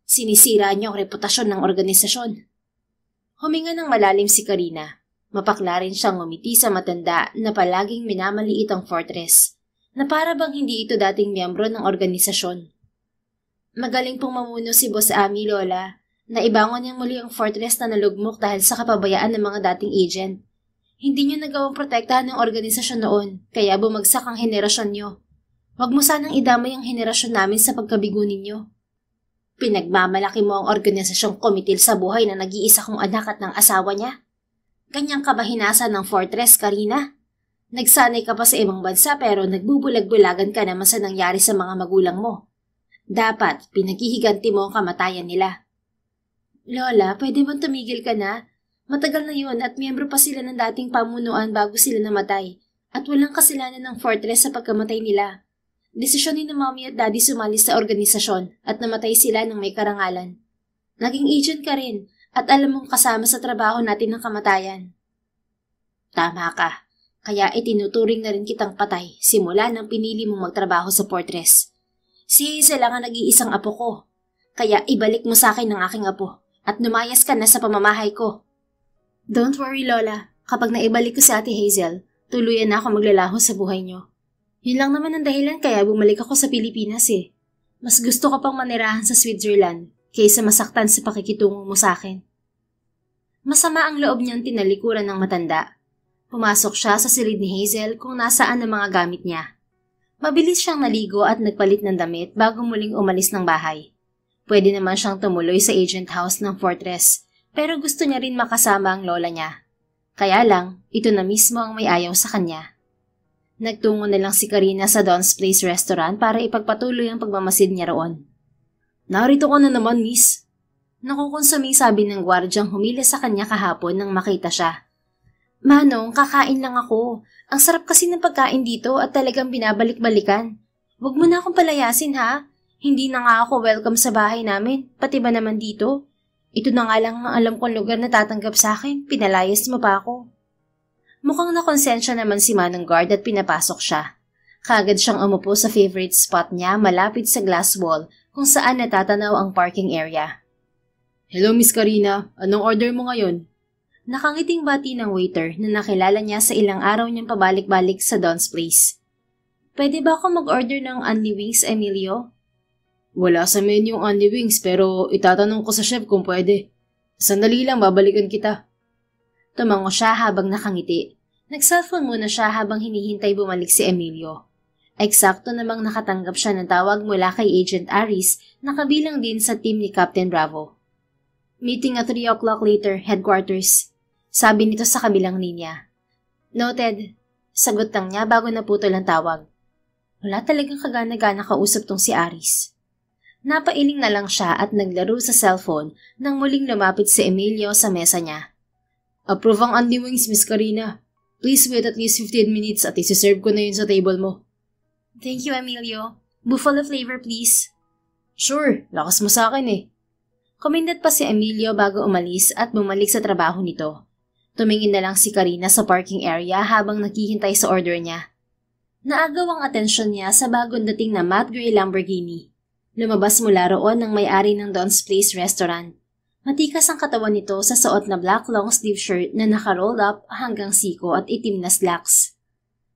Sinisira niyo ang reputasyon ng organisasyon. Huminga ng malalim si Karina. Mapakla rin siyang ngumiti sa matanda na palaging minamaliit ang Fortress, na para bang hindi ito dating miyembro ng organisasyon. Magaling pong mamuno si Boss Ami, Lola. Naibangon niyang muli ang Fortress na nalugmok dahil sa kapabayaan ng mga dating agent. Hindi niyo nagawang protektahan ng organisasyon noon, kaya bumagsak ang henerasyon niyo. Huwag mo sanang idamay ang henerasyon namin sa pagkabigo ninyo. Pinagmamalaki mo ang organisasyong komitil sa buhay na nag-iisa kong anak at ng asawa niya. Ganyang kabahinasan ng Fortress, Karina. Nagsanay ka pa sa ibang bansa pero nagbubulag-bulagan ka naman sa nangyari sa mga magulang mo. Dapat pinaghihiganti mo ang kamatayan nila. Lola, pwede bang tumigil ka na? Matagal na yun at miyembro pa sila ng dating pamunuan bago sila namatay. At walang kasalanan ng Fortress sa pagkamatay nila. Desisyon ni Mommy at Daddy sumali sa organisasyon at namatay sila ng may karangalan. Naging agent ka rin at alam mong kasama sa trabaho natin ng kamatayan. Tama ka. Kaya itinuturing na rin kitang patay simula nang pinili mong magtrabaho sa Fortress. Si Hazel lang ang nag-iisang apo ko. Kaya ibalik mo sa akin ang aking apo at lumayas ka na sa pamamahay ko. Don't worry, Lola. Kapag naibalik ko si Ate Hazel, tuluyan na ako maglalaho sa buhay niyo. Yun lang naman ang dahilan kaya bumalik ako sa Pilipinas eh. Mas gusto ko pang manirahan sa Switzerland kaysa masaktan sa pakikitungo mo sa akin. Masama ang loob niyang tinalikuran ng matanda. Pumasok siya sa silid ni Hazel kung nasaan ang mga gamit niya. Mabilis siyang naligo at nagpalit ng damit bago muling umalis ng bahay. Pwede naman siyang tumuloy sa agent house ng Fortress pero gusto niya rin makasama ang lola niya. Kaya lang, ito na mismo ang may ayaw sa kanya. Nagtungo na lang si Karina sa Don's Place Restaurant para ipagpatuloy ang pagmamasid niya roon. Narito ka na naman, miss. Nakukonsumi sabi ng gwardyang humila sa kanya kahapon nang makita siya. Manong, kakain lang ako. Ang sarap kasi ng pagkain dito at talagang binabalik-balikan. Huwag mo na akong palayasin ha. Hindi na nga ako welcome sa bahay namin, pati ba naman dito? Ito na nga lang ang alam kong lugar na tatanggap sa akin, pinalayas mo pa ako. Mukhang nakonsensya naman si Manong Guard at pinapasok siya. Kaagad siyang umupo sa favorite spot niya malapit sa glass wall kung saan natatanaw ang parking area. Hello Miss Karina, anong order mo ngayon? Nakangiting bati ng waiter na nakilala niya sa ilang araw niyang pabalik-balik sa Don's Place. Pwede ba ako mag-order ng Only Wings, Emilio? Wala sa menu yung Only Wings pero itatanong ko sa chef kung pwede. Sandali lang, babalikan kita. Tumango siya habang nakangiti. Nag-cellphone muna siya habang hinihintay bumalik si Emilio. Eksakto namang nakatanggap siya ng tawag mula kay Agent Aris na kabilang din sa team ni Captain Bravo. Meeting at 3 o'clock later, headquarters. Sabi nito sa kabilang linya. Noted. Sagot lang niya bago naputol ang tawag. Wala talagang kagana-gana kausap tong si Aris. Napailing na lang siya at naglaro sa cellphone nang muling lumapit si Emilio sa mesa niya. Approve ang Only Wings, Miss Karina. Please wait at least 15 minutes at isi-serve ko na yun sa table mo. Thank you, Emilio. Buffalo flavor, please. Sure, lakas mo sa akin eh. Kumindat pa si Emilio bago umalis at bumalik sa trabaho nito. Tumingin na lang si Karina sa parking area habang naghihintay sa order niya. Naagaw ang atensyon niya sa bagong dating na matte gray Lamborghini. Lumabas mula roon ng may-ari ng Don's Place Restaurant. Matikas ang katawan nito sa suot na black long sleeve shirt na naka-roll up hanggang siko at itim na slacks.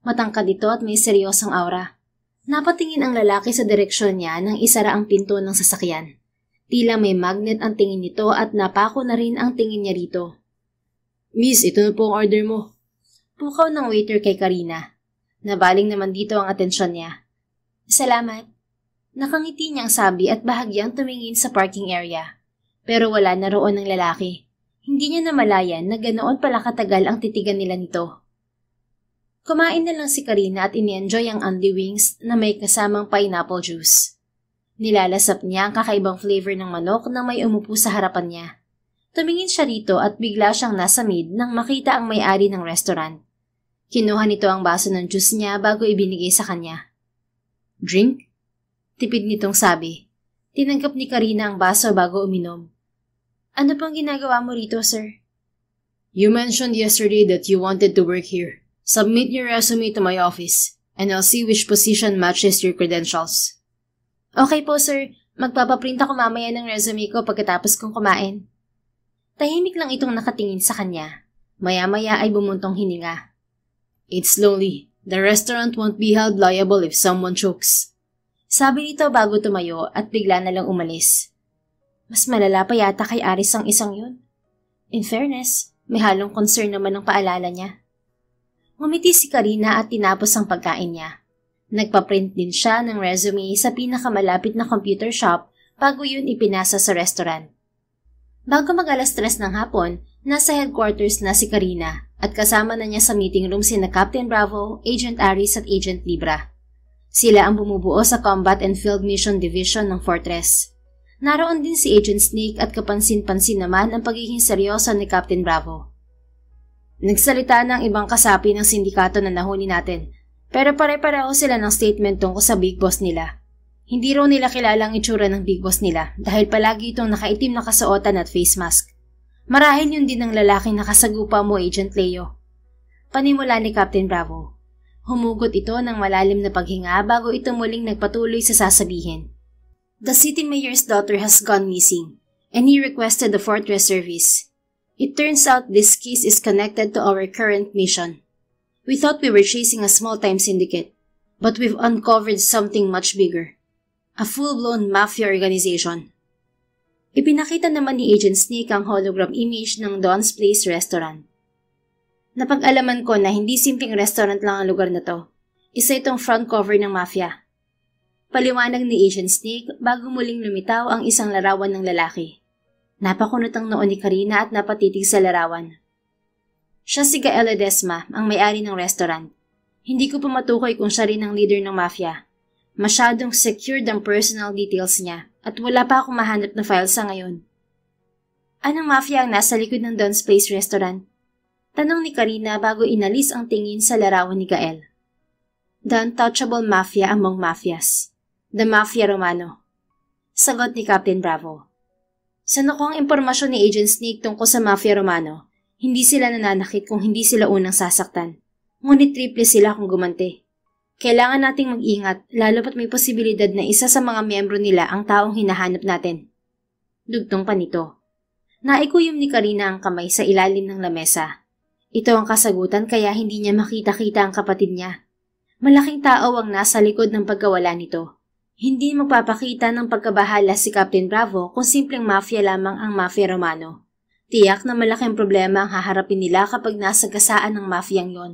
Matangkad ito at may seryosong aura. Napatingin ang lalaki sa direksyon niya nang isara ang pinto ng sasakyan. Tila may magnet ang tingin nito at napako na rin ang tingin niya rito. Miss, ito na po ang order mo. Pukaw ng waiter kay Karina. Nabaling naman dito ang atensyon niya. Salamat. Nakangiti niyang sabi at bahagyang tumingin sa parking area. Pero wala na roon ng lalaki. Hindi niya namalayan na ganoon pala katagal ang titigan nila nito. Kumain na lang si Karina at ini-enjoy ang Only Wings na may kasamang pineapple juice. Nilalasap niya ang kakaibang flavor ng manok nang may umupo sa harapan niya. Tumingin siya rito at bigla siyang nasa mid nang makita ang may-ari ng restaurant. Kinuha nito ang baso ng juice niya bago ibinigay sa kanya. Drink? Tipid nitong sabi. Tinanggap ni Karina ang baso bago uminom. Ano pang ginagawa mo rito, sir? You mentioned yesterday that you wanted to work here. Submit your resume to my office, and I'll see which position matches your credentials. Okay po, sir. Magpapaprint ako mamaya ng resume ko pagkatapos kong kumain. Tahimik lang itong nakatingin sa kanya. Maya-maya ay bumuntong hininga. It's lonely. The restaurant won't be held liable if someone chokes. Sabi nito bago tumayo at bigla na lang umalis. Mas malala pa yata kay Aris ang isang yun. In fairness, may halong concern naman ang paalala niya. Ngumiti si Karina at tinapos ang pagkain niya. Nagpa-print din siya ng resume sa pinakamalapit na computer shop bago yun ipinasa sa restaurant. Bago mag-3 ng hapon, Nasa headquarters na si Karina at kasama na niya sa meeting room sina Captain Bravo, Agent Aris at Agent Libra. Sila ang bumubuo sa Combat and Field Mission Division ng Fortress. Naroon din si Agent Snake at kapansin-pansin naman ang pagiging seryoso ni Captain Bravo. Nagsalita ng ibang kasapi ng sindikato na nahuli natin, pero pare-pareho sila ng statement tungkol sa Big Boss nila. Hindi raw nila kilala ang itsura ng Big Boss nila dahil palagi itong nakaitim na kasuotan at face mask. Marahil yun din ang lalaking nakasagupa mo, Agent Leo. Panimula ni Captain Bravo. Humugot ito ng malalim na paghinga bago ito muling nagpatuloy sa sasabihin. The city mayor's daughter has gone missing, and he requested the Fortress service. It turns out this case is connected to our current mission. We thought we were chasing a small-time syndicate, but we've uncovered something much bigger. A full-blown mafia organization. Ipinakita naman ni Agent Snake ang hologram image ng Don's Place Restaurant. Napag-alaman ko na hindi simpleng restaurant lang ang lugar na to. Isa itong front cover ng mafia. Paliwanag ni Agent Snake bago muling lumitaw ang isang larawan ng lalaki. Napakunot ang noo ni Karina at napatitig sa larawan. Siya si Gael Ledesma, ang may-ari ng restaurant. Hindi ko pa matukoy kung siya rin ang leader ng mafia. Masyadong secured ang personal details niya at wala pa akong mahanap na file sa ngayon. Anong mafia ang nasa likod ng Don's Place Restaurant? Tanong ni Karina bago inalis ang tingin sa larawan ni Gael. The untouchable mafia among mafias. The Mafia Romano. Sagot ni Captain Bravo. Sa nakuhang impormasyon ni Agent Snake tungkol sa Mafia Romano, hindi sila nananakit kung hindi sila unang sasaktan. Ngunit triple sila kung gumanti. Kailangan nating mag-ingat lalo pat may posibilidad na isa sa mga miyembro nila ang taong hinahanap natin. Dugtong pa nito. Naikuyom ni Karina ang kamay sa ilalim ng lamesa. Ito ang kasagutan kaya hindi niya makita-kita ang kapatid niya. Malaking tao ang nasa likod ng pagkawala nito. Hindi magpapakita ng pagkabahala si Captain Bravo kung simpleng mafia lamang ang Mafia Romano. Tiyak na malaking problema ang haharapin nila kapag nasagasaan ng mafiyang yon.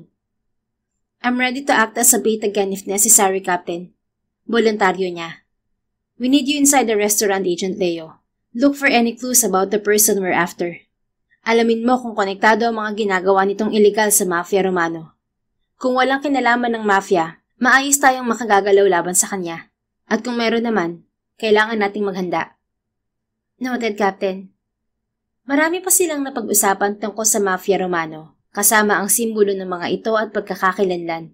I'm ready to act as a bait again if necessary, Captain. Voluntaryo niya. We need you inside the restaurant, Agent Leo. Look for any clues about the person we're after. Alamin mo kung konektado ang mga ginagawa nitong illegal sa Mafia Romano. Kung walang kinalaman ng mafia, maayos tayong makagagalaw laban sa kanya. At kung meron naman, kailangan nating maghanda. Noted, Captain. Marami pa silang napag-usapan tungkol sa Mafia Romano. Kasama ang simbolo ng mga ito at pagkakakilanlan.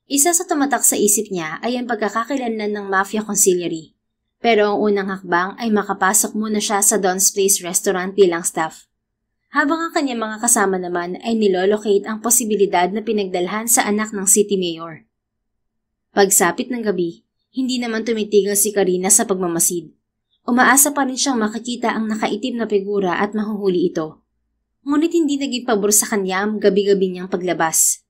Isa sa tumatak sa isip niya ay ang pagkakakilanlan ng Mafia Conciliary. Pero ang unang hakbang ay makapasok muna siya sa Don's Place Restaurant bilang staff. Habang ang kanyang mga kasama naman ay nilolocate ang posibilidad na pinagdalhan sa anak ng city mayor. Pagsapit ng gabi, hindi naman tumitigil si Karina sa pagmamasid. Umaasa pa rin siyang makikita ang nakaitim na figura at mahuhuli ito. Ngunit hindi naging pabor sa kanya ang gabi-gabi niyang paglabas.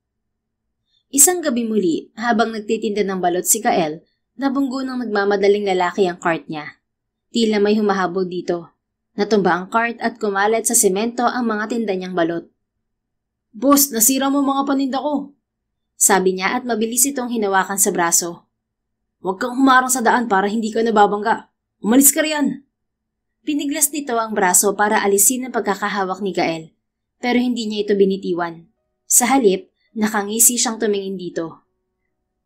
Isang gabi muli, habang nagtitinda ng balot si Gael, nabunggo ng nagmamadaling lalaki ang cart niya. Tila may humahabol dito. Natumba ang cart at kumalat sa semento ang mga tinda niyang balot. Boss, nasira mo mga paninda ko! Sabi niya at mabilis itong hinawakan sa braso. Huwag kang humarang sa daan para hindi ka nababangga. Umalis ka riyan! Piniglas nito ang braso para alisin ang pagkakahawak ni Gael, pero hindi niya ito binitiwan. Sa halip, nakangisi siyang tumingin dito.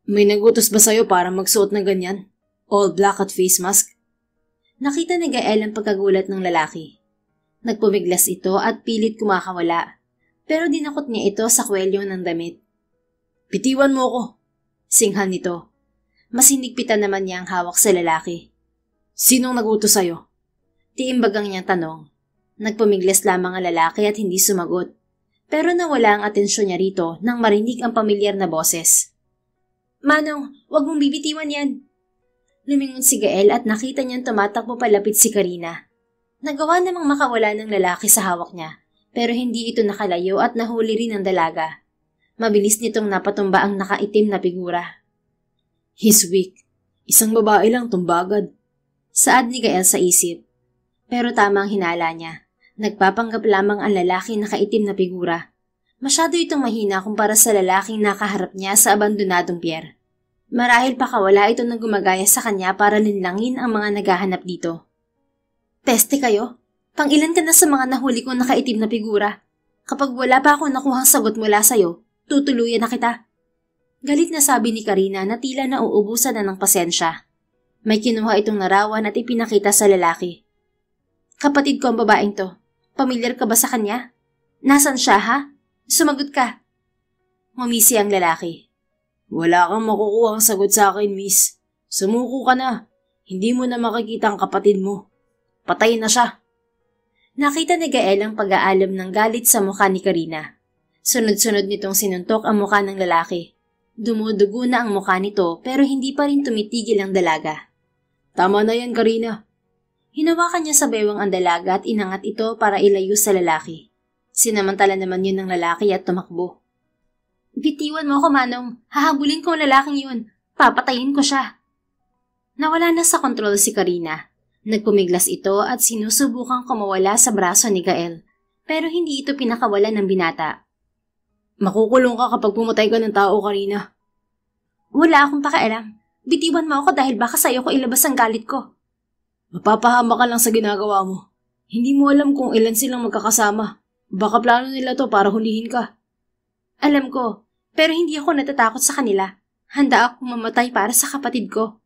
May nagutos ba sa'yo para magsuot ng ganyan? All black at face mask? Nakita ni Gael ang pagkagulat ng lalaki. Nagpumiglas ito at pilit kumakawala, pero dinakot niya ito sa kwelyo ng damit. Bitiwan mo ko! Singhal nito. Mas hinigpitan naman niya ang hawak sa lalaki. Sinong nagutos sa'yo? Tiimbagang niyang tanong. Nagpumiglas lamang ang lalaki at hindi sumagot. Pero nawala ang atensyon niya rito nang marinig ang pamilyar na boses. Manong, wag mong bibitiwan yan! Lumingon si Gael at nakita niyang tumatakbo palapit si Karina. Nagawa namang makawala ng lalaki sa hawak niya, pero hindi ito nakalayo at nahuli rin ng dalaga. Mabilis nitong napatumba ang nakaitim na figura. He's weak. Isang babae lang tumbagad. Saad ni Gael sa isip. Pero tama ang hinala niya. Nagpapanggap lamang ang lalaki nakaitim na figura. Masyado itong mahina kumpara sa lalaking nakaharap niya sa abandonadong pier. Marahil pakawala ito ng gumagaya sa kanya para linlangin ang mga naghahanap dito. Peste kayo? Pang-ilan ka na sa mga nahuli kong nakaitim na figura? Kapag wala pa akong nakuhang sagot mula sa'yo, tutuluyan na kita. Galit na sabi ni Karina na tila nauubusan na ng pasensya. May kinuha itong larawan at ipinakita sa lalaki. Kapatid ko ang babaeng to. Pamilyar ka ba sa kanya? Nasaan siya, ha? Sumagot ka. Ngumisi ang lalaki. Wala kang makukuha ang sagot sa akin, miss. Sumuko ka na. Hindi mo na makikita ang kapatid mo. Patay na siya. Nakita ni Gael ang pag-aalam ng galit sa mukha ni Karina. Sunod-sunod nitong sinuntok ang mukha ng lalaki. Dumudugo na ang mukha nito pero hindi pa rin tumitigil ang dalaga. Tama na yan, Karina. Hinawakan niya sa bewang ang dalaga at inangat ito para ilayo sa lalaki. Sinamantala naman yun ng lalaki at tumakbo. Bitiwan mo ako, Manong. Hahabulin ko ang lalaking yun. Papatayin ko siya. Nawala na sa kontrol si Karina. Nagpumiglas ito at sinusubukang kumawala sa braso ni Gael. Pero hindi ito pinakawalan ng binata. Makukulong ka kapag pumatay ka ng tao, Karina. Wala akong pakialam. Bitiwan mo ako dahil baka sa'yo ko ilabas ang galit ko. Mapapahama ka lang sa ginagawa mo. Hindi mo alam kung ilan silang magkakasama. Baka plano nila to para hulihin ka. Alam ko, pero hindi ako natatakot sa kanila. Handa akong mamatay para sa kapatid ko.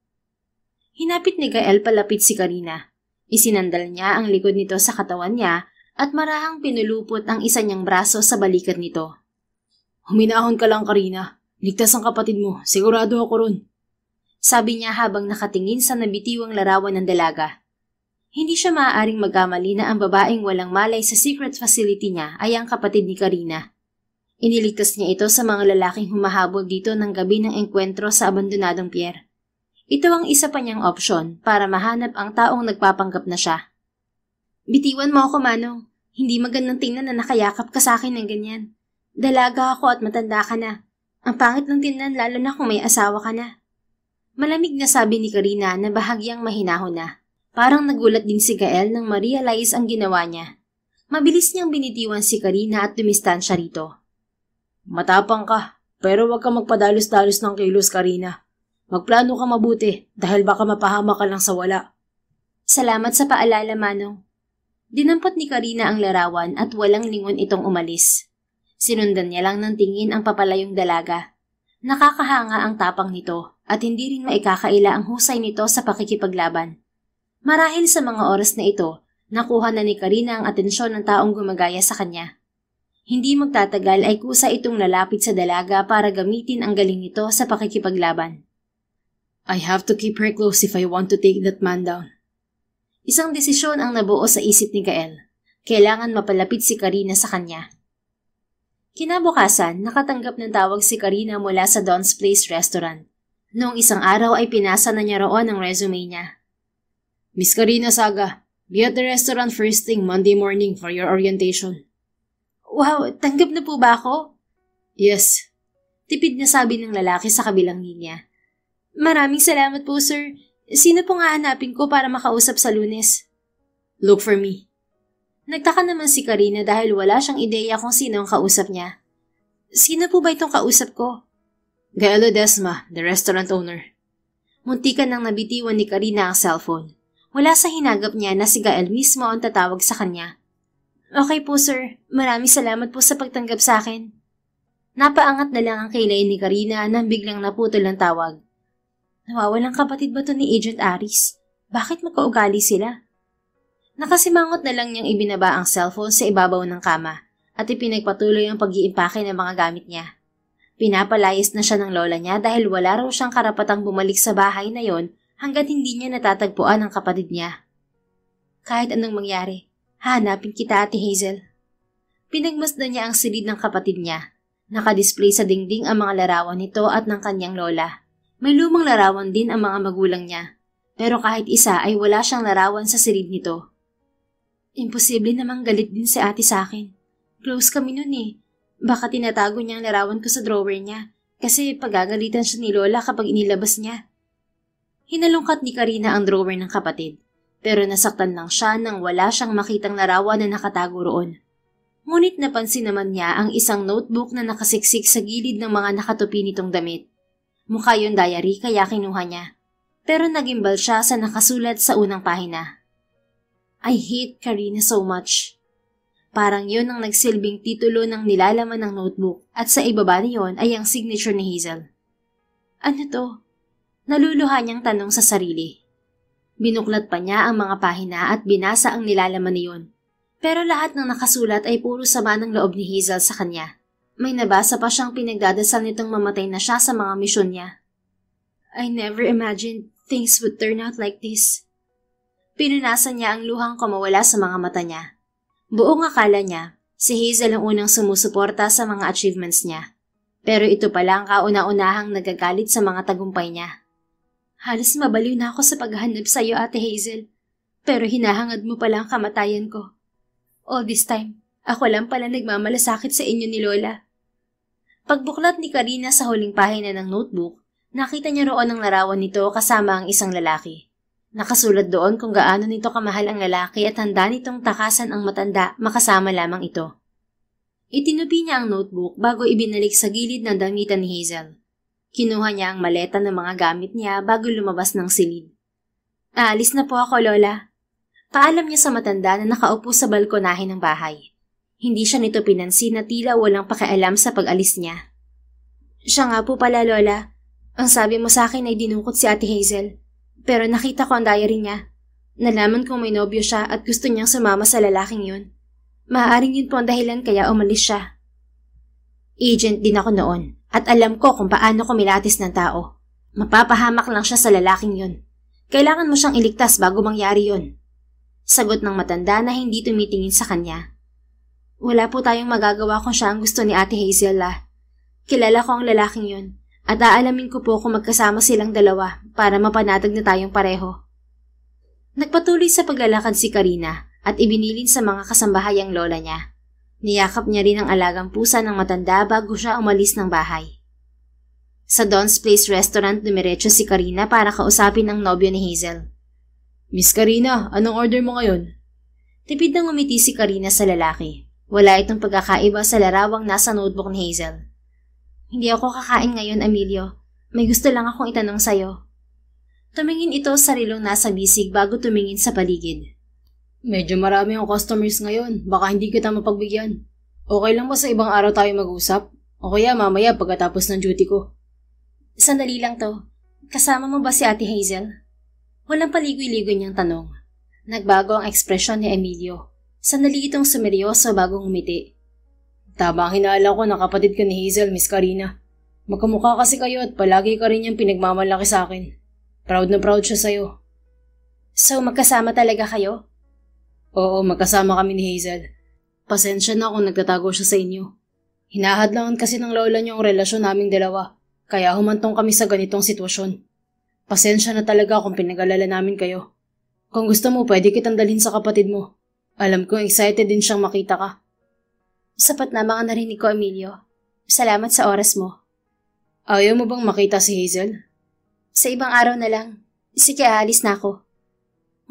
Hinapit ni Gael palapit si Karina. Isinandal niya ang likod nito sa katawan niya at marahang pinulupot ang isa niyang braso sa balikat nito. Huminahon ka lang, Karina. Ligtas ang kapatid mo. Sigurado ako ron. Sabi niya habang nakatingin sa nabitiwang larawan ng dalaga. Hindi siya maaaring magkamali na ang babaeng walang malay sa secret facility niya ay ang kapatid ni Karina. Iniligtas niya ito sa mga lalaking humahabol dito ng gabi ng engkwentro sa abandonadong pier. Ito ang isa pa niyang opsyon para mahanap ang taong nagpapanggap na siya. Bitiwan mo ako, Manong. Hindi magandang tingnan na nakayakap ka sa akin ng ganyan. Dalaga ako at matanda ka na. Ang pangit ng tingnan lalo na kung may asawa ka na. Malamig na sabi ni Karina na bahagyang mahinahon na. Parang nagulat din si Gael nang ma-realize ang ginawa niya. Mabilis niyang binitiwan si Karina at dumistansya rito. Matapang ka, pero huwag ka magpadalos-dalos ng kilos, Karina. Magplano ka mabuti dahil baka mapahama ka lang sa wala. Salamat sa paalala, Manong. Dinampot ni Karina ang larawan at walang lingon itong umalis. Sinundan niya lang ng tingin ang papalayong dalaga. Nakakahanga ang tapang nito at hindi rin maikakaila ang husay nito sa pakikipaglaban. Marahil sa mga oras na ito, nakuha na ni Karina ang atensyon ng taong gumagaya sa kanya. Hindi magtatagal ay kusa itong lalapit sa dalaga para gamitin ang galing nito sa pakikipaglaban. I have to keep her close if I want to take that man down. Isang desisyon ang nabuo sa isip ni Gael. Kailangan mapalapit si Karina sa kanya. Kinabukasan, nakatanggap ng tawag si Karina mula sa Don's Place Restaurant. Noong isang araw ay pinasa na niya roon ang resume niya. Miss Karina Saga, be at the restaurant first thing Monday morning for your orientation. Wow, tanggap na po ba ako? Yes. Tipid na sabi ng lalaki sa kabilang linya. Maraming salamat po, sir. Sino pong hahanapin ko para makausap sa Lunes? Look for me. Nagtaka naman si Karina dahil wala siyang ideya kung sino ang kausap niya. Sino po ba itong kausap ko? Gael Ledesma, the restaurant owner. Muntikan nang nabitiwan ni Karina ang cellphone. Wala sa hinagap niya na si Gael mismo ang tatawag sa kanya. Okay po, sir. Maraming salamat po sa pagtanggap sa akin. Napaangat na lang ang kilay ni Karina nang biglang naputol ang tawag. Nawawalang kapatid ba to ni Agent Aris? Bakit magkaugali sila? Nakasimangot na lang niyang ibinaba ang cellphone sa ibabaw ng kama at ipinagpatuloy ang pag-iimpake ng mga gamit niya. Pinapalayas na siya ng lola niya dahil wala raw siyang karapatang bumalik sa bahay na yon hanggat hindi niya natatagpuan ang kapatid niya. Kahit anong mangyari, hahanapin kita, Ate Hazel. Pinagmasdan niya ang silid ng kapatid niya. Nakadisplay sa dingding ang mga larawan nito at ng kanyang lola. May lumang larawan din ang mga magulang niya, pero kahit isa ay wala siyang larawan sa silid nito. Imposible namang galit din si ate sa akin. Close kami nun eh. Baka tinatago niya ang larawan ko sa drawer niya kasi pagagalitan siya ni Lola kapag inilabas niya. Hinalungkat ni Karina ang drawer ng kapatid, pero nasaktan lang siya nang wala siyang makitang larawan na nakatago roon. Ngunit napansin naman niya ang isang notebook na nakasiksik sa gilid ng mga nakatupi nitong damit. Mukha yung diary kaya kinuha niya, pero nagimbal siya sa nakasulat sa unang pahina. I hate Karina so much. Parang yun ang nagsilbing titulo ng nilalaman ng notebook at sa ibaba niyon ay ang signature ni Hazel. Ano to? Naluluha niyang tanong sa sarili. Binuklat pa niya ang mga pahina at binasa ang nilalaman niyon. Pero lahat ng nakasulat ay puro sama ng loob ni Hazel sa kanya. May nabasa pa siyang pinagdadasal nitong mamatay na siya sa mga misyon niya. I never imagined things would turn out like this. Pinunasan niya ang luhang kumawala sa mga mata niya. Buong akala niya, si Hazel ang unang sumusuporta sa mga achievements niya. Pero ito pala ang kauna-unahang nagagalit sa mga tagumpay niya. Halos mabaliw na ako sa paghahanap sa iyo, Ate Hazel. Pero hinahangad mo pala ang kamatayan ko. All this time, ako lang pala nagmamalasakit sa inyo ni Lola. Pagbuklat ni Karina sa huling pahina ng notebook, nakita niya roon ang larawan nito kasama ang isang lalaki. Nakasulat doon kung gaano nito kamahal ang lalaki at handa nitong takasan ang matanda makasama lamang ito. Itinupi niya ang notebook bago ibinalik sa gilid ng damitan ni Hazel. Kinuha niya ang maleta ng mga gamit niya bago lumabas ng silid. Aalis na po ako, Lola. Paalam niya sa matanda na nakaupo sa balkonahe ng bahay. Hindi siya nito pinansin na tila walang pakialam sa pag-alis niya. Siya nga po pala, Lola. Ang sabi mo sa akin ay dinukot si Ate Hazel. Pero nakita ko ang diary niya. Nalaman kong may nobyo siya at gusto niyang sumama sa lalaking yun. Maaaring yun po ang dahilan kaya umalis siya. Agent din ako noon at alam ko kung paano kumilatis ng tao. Mapapahamak lang siya sa lalaking yun. Kailangan mo siyang iligtas bago mangyari yun. Sagot ng matanda na hindi tumitingin sa kanya. Wala po tayong magagawa kung siya ang gusto ni Ate Hazel. Kilala ko ang lalaking yun. At aalamin ko po kung magkasama silang dalawa para mapanatag na tayong pareho. Nagpatuloy sa paglalakad si Karina at ibinilin sa mga kasambahayang lola niya. Niyakap niya rin ang alagang pusa ng matanda bago siya umalis ng bahay. Sa Don's Place Restaurant dumiretso si Karina para kausapin ang nobyo ni Hazel. Miss Karina, anong order mo ngayon? Tipid nang umiti si Karina sa lalaki. Wala itong pagkakaiba sa larawang nasa notebook ni Hazel. Hindi ako kakain ngayon, Emilio. May gusto lang akong itanong sa'yo. Tumingin ito sa rilong nasa bisig bago tumingin sa paligid. Medyo marami ang customers ngayon. Baka hindi kita mapagbigyan. Okay lang ba sa ibang araw tayo mag-usap? O kaya mamaya pagkatapos ng duty ko? Sandali lang to. Kasama mo ba si Ate Hazel? Walang paligoy-ligoy niyang tanong. Nagbago ang ekspresyon ni Emilio. Sandali itong sumeryoso bago ngumiti. Tama ang hinala ko na kapatid ka ni Hazel, Miss Karina. Magkamukha kasi kayo at palagi ka rin niyang pinagmamalaki sa akin. Proud na proud siya sa'yo. So magkasama talaga kayo? Oo, magkasama kami ni Hazel. Pasensya na kung nagtatago siya sa inyo. Hinahadlangan kasi ng lola niyo ang relasyon naming dalawa, kaya humantong kami sa ganitong sitwasyon. Pasensya na talaga kung pinag-alala namin kayo. Kung gusto mo, pwede kitang dalhin sa kapatid mo. Alam ko excited din siyang makita ka. Sapat na mga narinig ko, Emilio. Salamat sa oras mo. Ayaw mo bang makita si Hazel? Sa ibang araw na lang. Sige, aalis na ako.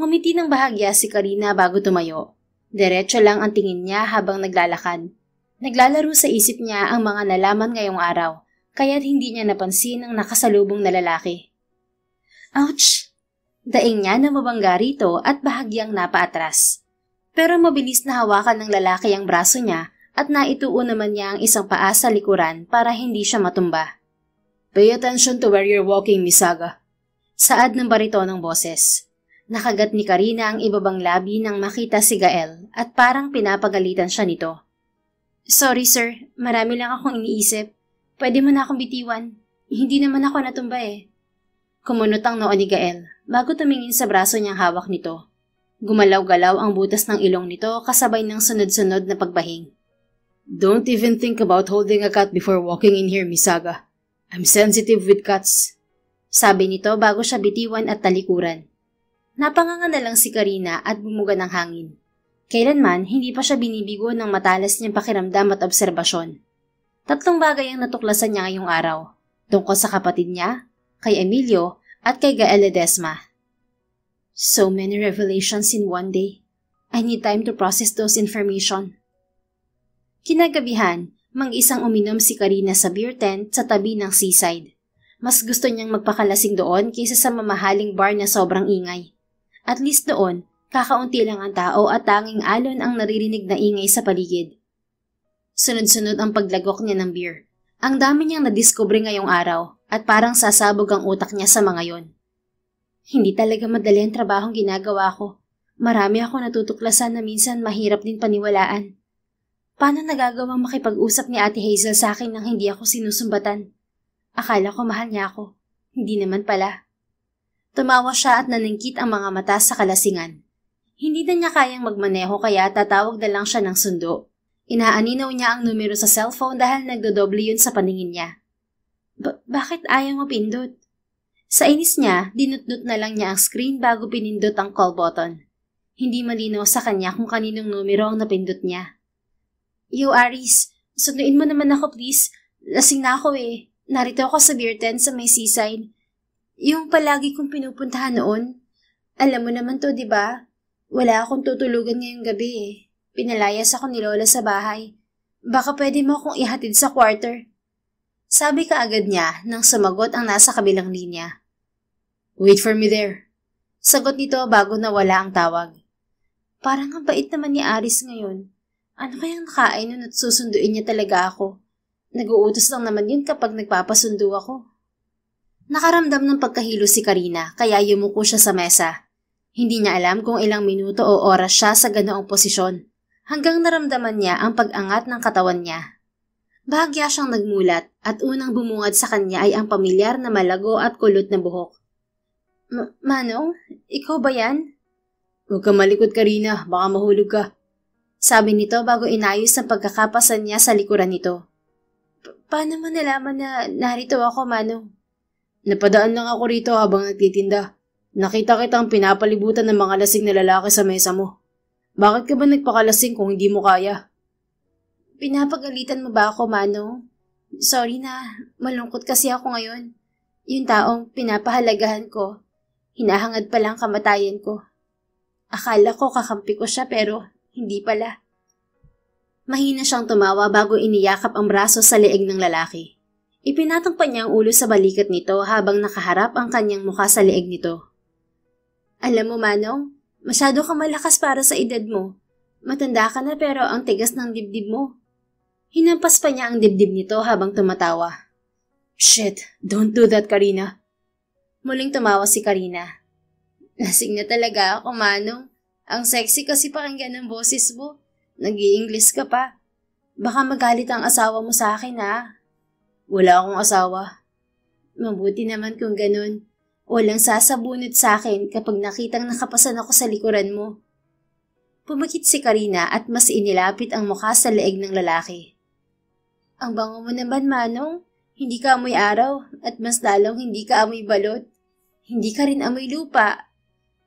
Ngumiti ng bahagya si Karina bago tumayo. Diretso lang ang tingin niya habang naglalakad. Naglalaro sa isip niya ang mga nalaman ngayong araw, kaya't hindi niya napansin ang nakasalubong na lalaki. Ouch! Daing niya na mabangga rito at bahagyang napaatras. Pero mabilis na hawakan ng lalaki ang braso niya at naituon naman niya ang isang paa sa likuran para hindi siya matumba. Pay attention to where you're walking, Miss Saga. Saad ng baritonong boses. Nakagat ni Karina ang ibabang labi nang makita si Gael at parang pinapagalitan siya nito. Sorry sir, marami lang akong iniisip. Pwede mo na akong bitiwan. Hindi naman ako natumba eh. Kumunot ang noo ni Gael bago tumingin sa braso niyang hawak nito. Gumalaw-galaw ang butas ng ilong nito kasabay ng sunod-sunod na pagbahing. Don't even think about holding a cat before walking in here, Miss Saga. I'm sensitive with cats. Sabi nito bago siya bitiwan at talikuran. Napanganga na lang si Karina at bumuga ng hangin. Kailanman, hindi pa siya binibigo ng matalas niyang pakiramdam at obserbasyon. 3 bagay ang natuklasan niya ngayong araw. Tungkol sa kapatid niya, kay Emilio, at kay Gael Ledesma. So many revelations in one day. I need time to process those information. Kinagabihan, mang-isang uminom si Karina sa beer tent sa tabi ng seaside. Mas gusto niyang magpakalasing doon kaysa sa mamahaling bar na sobrang ingay. At least doon, Kakaunti lang ang tao at tanging alon ang naririnig na ingay sa paligid. Sunod-sunod ang paglagok niya ng beer. Ang dami niyang nadiskubre ngayong araw at parang sasabog ang utak niya sa mga yon. Hindi talaga madali ang trabahong ginagawa ko. Marami ako natutuklasan na minsan mahirap din paniwalaan. Paano nagagawang makipag-usap ni Ate Hazel sa akin nang hindi ako sinusumbatan? Akala ko mahal niya ako. Hindi naman pala. Tumawa siya at naningkit ang mga mata sa kalasingan. Hindi na niya kayang magmaneho kaya tatawag na lang siya ng sundo. Inaaninaw niya ang numero sa cellphone dahil nagdodoble yun sa paningin niya. Bakit ayaw mo pindot? Sa inis niya, dinutdut na lang niya ang screen bago pinindot ang call button. Hindi malinaw sa kanya kung kaninong numero ang napindot niya. Yo Aris, sunduin mo naman ako please. Lasing na ako eh. Narito ako sa beer tent sa may seaside. Yung palagi kong pinupuntahan noon. Alam mo naman to, di ba? Wala akong tutulugan ngayong gabi eh. Pinalayas ako ni Lola sa bahay. Baka pwede mo akong ihatid sa quarter. Sabi kaagad niya nang sumagot ang nasa kabilang linya. Wait for me there. Sagot nito bago nawala ang tawag. Parang ang bait naman ni Aris ngayon. Ano kayang nakain nun at susunduin niya talaga ako? Nag-uutos lang naman yun kapag nagpapasundo ako. Nakaramdam ng pagkahilo si Karina kaya yumuko siya sa mesa. Hindi niya alam kung ilang minuto o oras siya sa ganoong posisyon, hanggang naramdaman niya ang pag-angat ng katawan niya. Bahagya siyang nagmulat at unang bumungad sa kanya ay ang pamilyar na malago at kulot na buhok. Manong, ikaw ba yan? Huwag ka malikot, Karina, baka mahulog ka. Sabi nito bago inayos ang pagkakapasan niya sa likuran nito. Paano mo nalaman na narito ako, Manong? Napadaan lang ako rito habang nagtitinda. Nakita kitang pinapalibutan ng mga lasing na lalaki sa mesa mo. Bakit ka ba nagpakalasing kung hindi mo kaya? Pinapagalitan mo ba ako, Manong? Sorry na, malungkot kasi ako ngayon. Yung taong pinapahalagahan ko, hinahangad pa lang kamatayan ko. Akala ko kakampi ko siya pero hindi pala. Mahina siyang tumawa bago iniyakap ang braso sa leeg ng lalaki. Ipinatong pa niya ang ulo sa balikat nito habang nakaharap ang kanyang mukha sa leeg nito. Alam mo, Manong, masyado kang malakas para sa edad mo. Matanda ka na pero ang tigas ng dibdib mo. Hinampas pa niya ang dibdib nito habang tumatawa. Shit, don't do that, Karina. Muling tumawa si Karina. Lasing na talaga ako, Manong. Ang sexy kasi pakinggan ng boses mo. Nag-i-English ka pa. Baka magalit ang asawa mo sa akin, ha? Wala akong asawa. Mabuti naman kung ganun. Walang sasabunod sa akin kapag nakitang nakapasan ako sa likuran mo. Pumakit si Karina at mas inilapit ang mukha sa leeg ng lalaki. Ang bango mo naman, Manong. Hindi ka amoy araw at mas lalong hindi ka amoy balot. Hindi ka rin amoy lupa.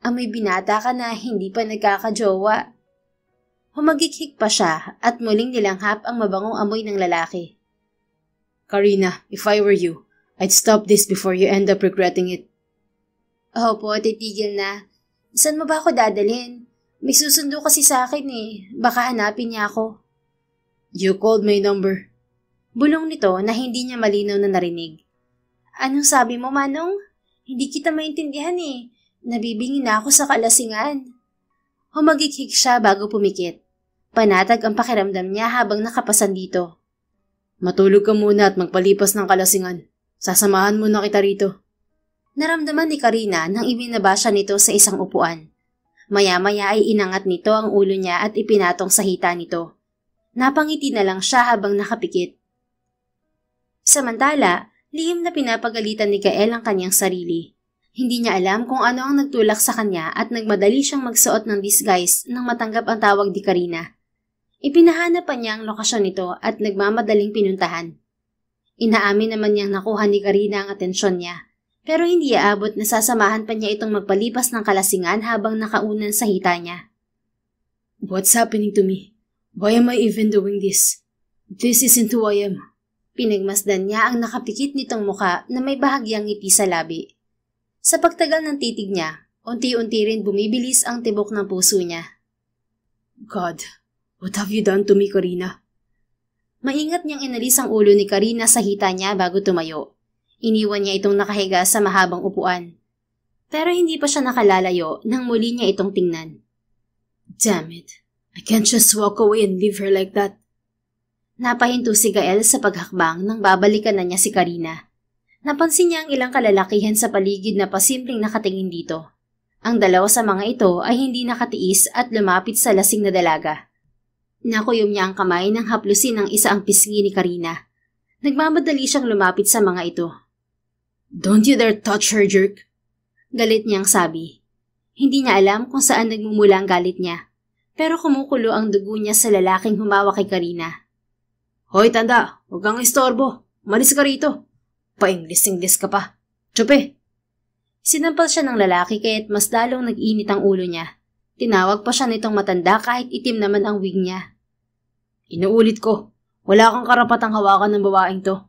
Amoy binata ka na hindi pa nagkakajowa. Humagikhik pa siya at muling nilanghap ang mabangong amoy ng lalaki. Karina, if I were you, I'd stop this before you end up regretting it. Po, titigil na. Saan mo ba ako dadalhin? May susundo kasi sa akin eh. Baka hanapin niya ako. You called my number. Bulong nito na hindi niya malinaw na narinig. Anong sabi mo, Manong? Hindi kita maintindihan eh. Nabibingi na ako sa kalasingan. Humagikhik siya bago pumikit. Panatag ang pakiramdam niya habang nakapasan dito. Matulog ka muna at magpalipas ng kalasingan. Sasamahan mo na kita rito. Naramdaman ni Karina nang ibinaba siya nito sa isang upuan. Maya-maya ay inangat nito ang ulo niya at ipinatong sa hita nito. Napangiti na lang siya habang nakapikit. Samantala, lihim na pinapagalitan ni Gael ang kanyang sarili. Hindi niya alam kung ano ang nagtulak sa kanya at nagmadali siyang magsuot ng disguise nang matanggap ang tawag ni Karina. Ipinahanap pa niya ang lokasyon nito at nagmamadaling pinuntahan. Inaamin naman niyang nakuha ni Karina ang atensyon niya. Pero hindi aabot na sasamahan pa niya itong magpalipas ng kalasingan habang nakaunan sa hita niya. What's happening to me? Why am I even doing this? This isn't who I am. Pinagmasdan niya ang nakapikit nitong mukha na may bahagyang ngiti sa labi. Sa pagtagal ng titig niya, unti-unti rin bumibilis ang tibok ng puso niya. God, what have you done to me, Karina? Maingat niyang inalis ang ulo ni Karina sa hita niya bago tumayo. Iniwan niya itong nakahiga sa mahabang upuan. Pero hindi pa siya nakalalayo nang muli niya itong tingnan. Damn it. I can't just walk away and leave her like that. Napahinto si Gael sa paghakbang nang babalikan na niya si Karina. Napansin niya ang ilang kalalakihan sa paligid na pasimpleng nakatingin dito. Ang dalawa sa mga ito ay hindi nakatiis at lumapit sa lasing na dalaga. Nakuyom niya ang kamay nang haplusin ng isa ang pisngi ni Karina. Nagmamadali siyang lumapit sa mga ito. Don't you dare touch her, jerk! Galit niyang sabi. Hindi niya alam kung saan nagmumula ang galit niya, pero kumukulo ang dugo niya sa lalaking humawak kay Karina. Hoy, tanda! Huwag kang istorbo! Malis ka rito! Pa-Ingles-Ingles ka pa! Tsupe! Sinampal siya ng lalaki kaya't mas lalong nag-init ang ulo niya. Tinawag pa siya nitong matanda kahit itim naman ang wig niya. Inuulit ko, wala kang karapatang hawakan ng babaeng to.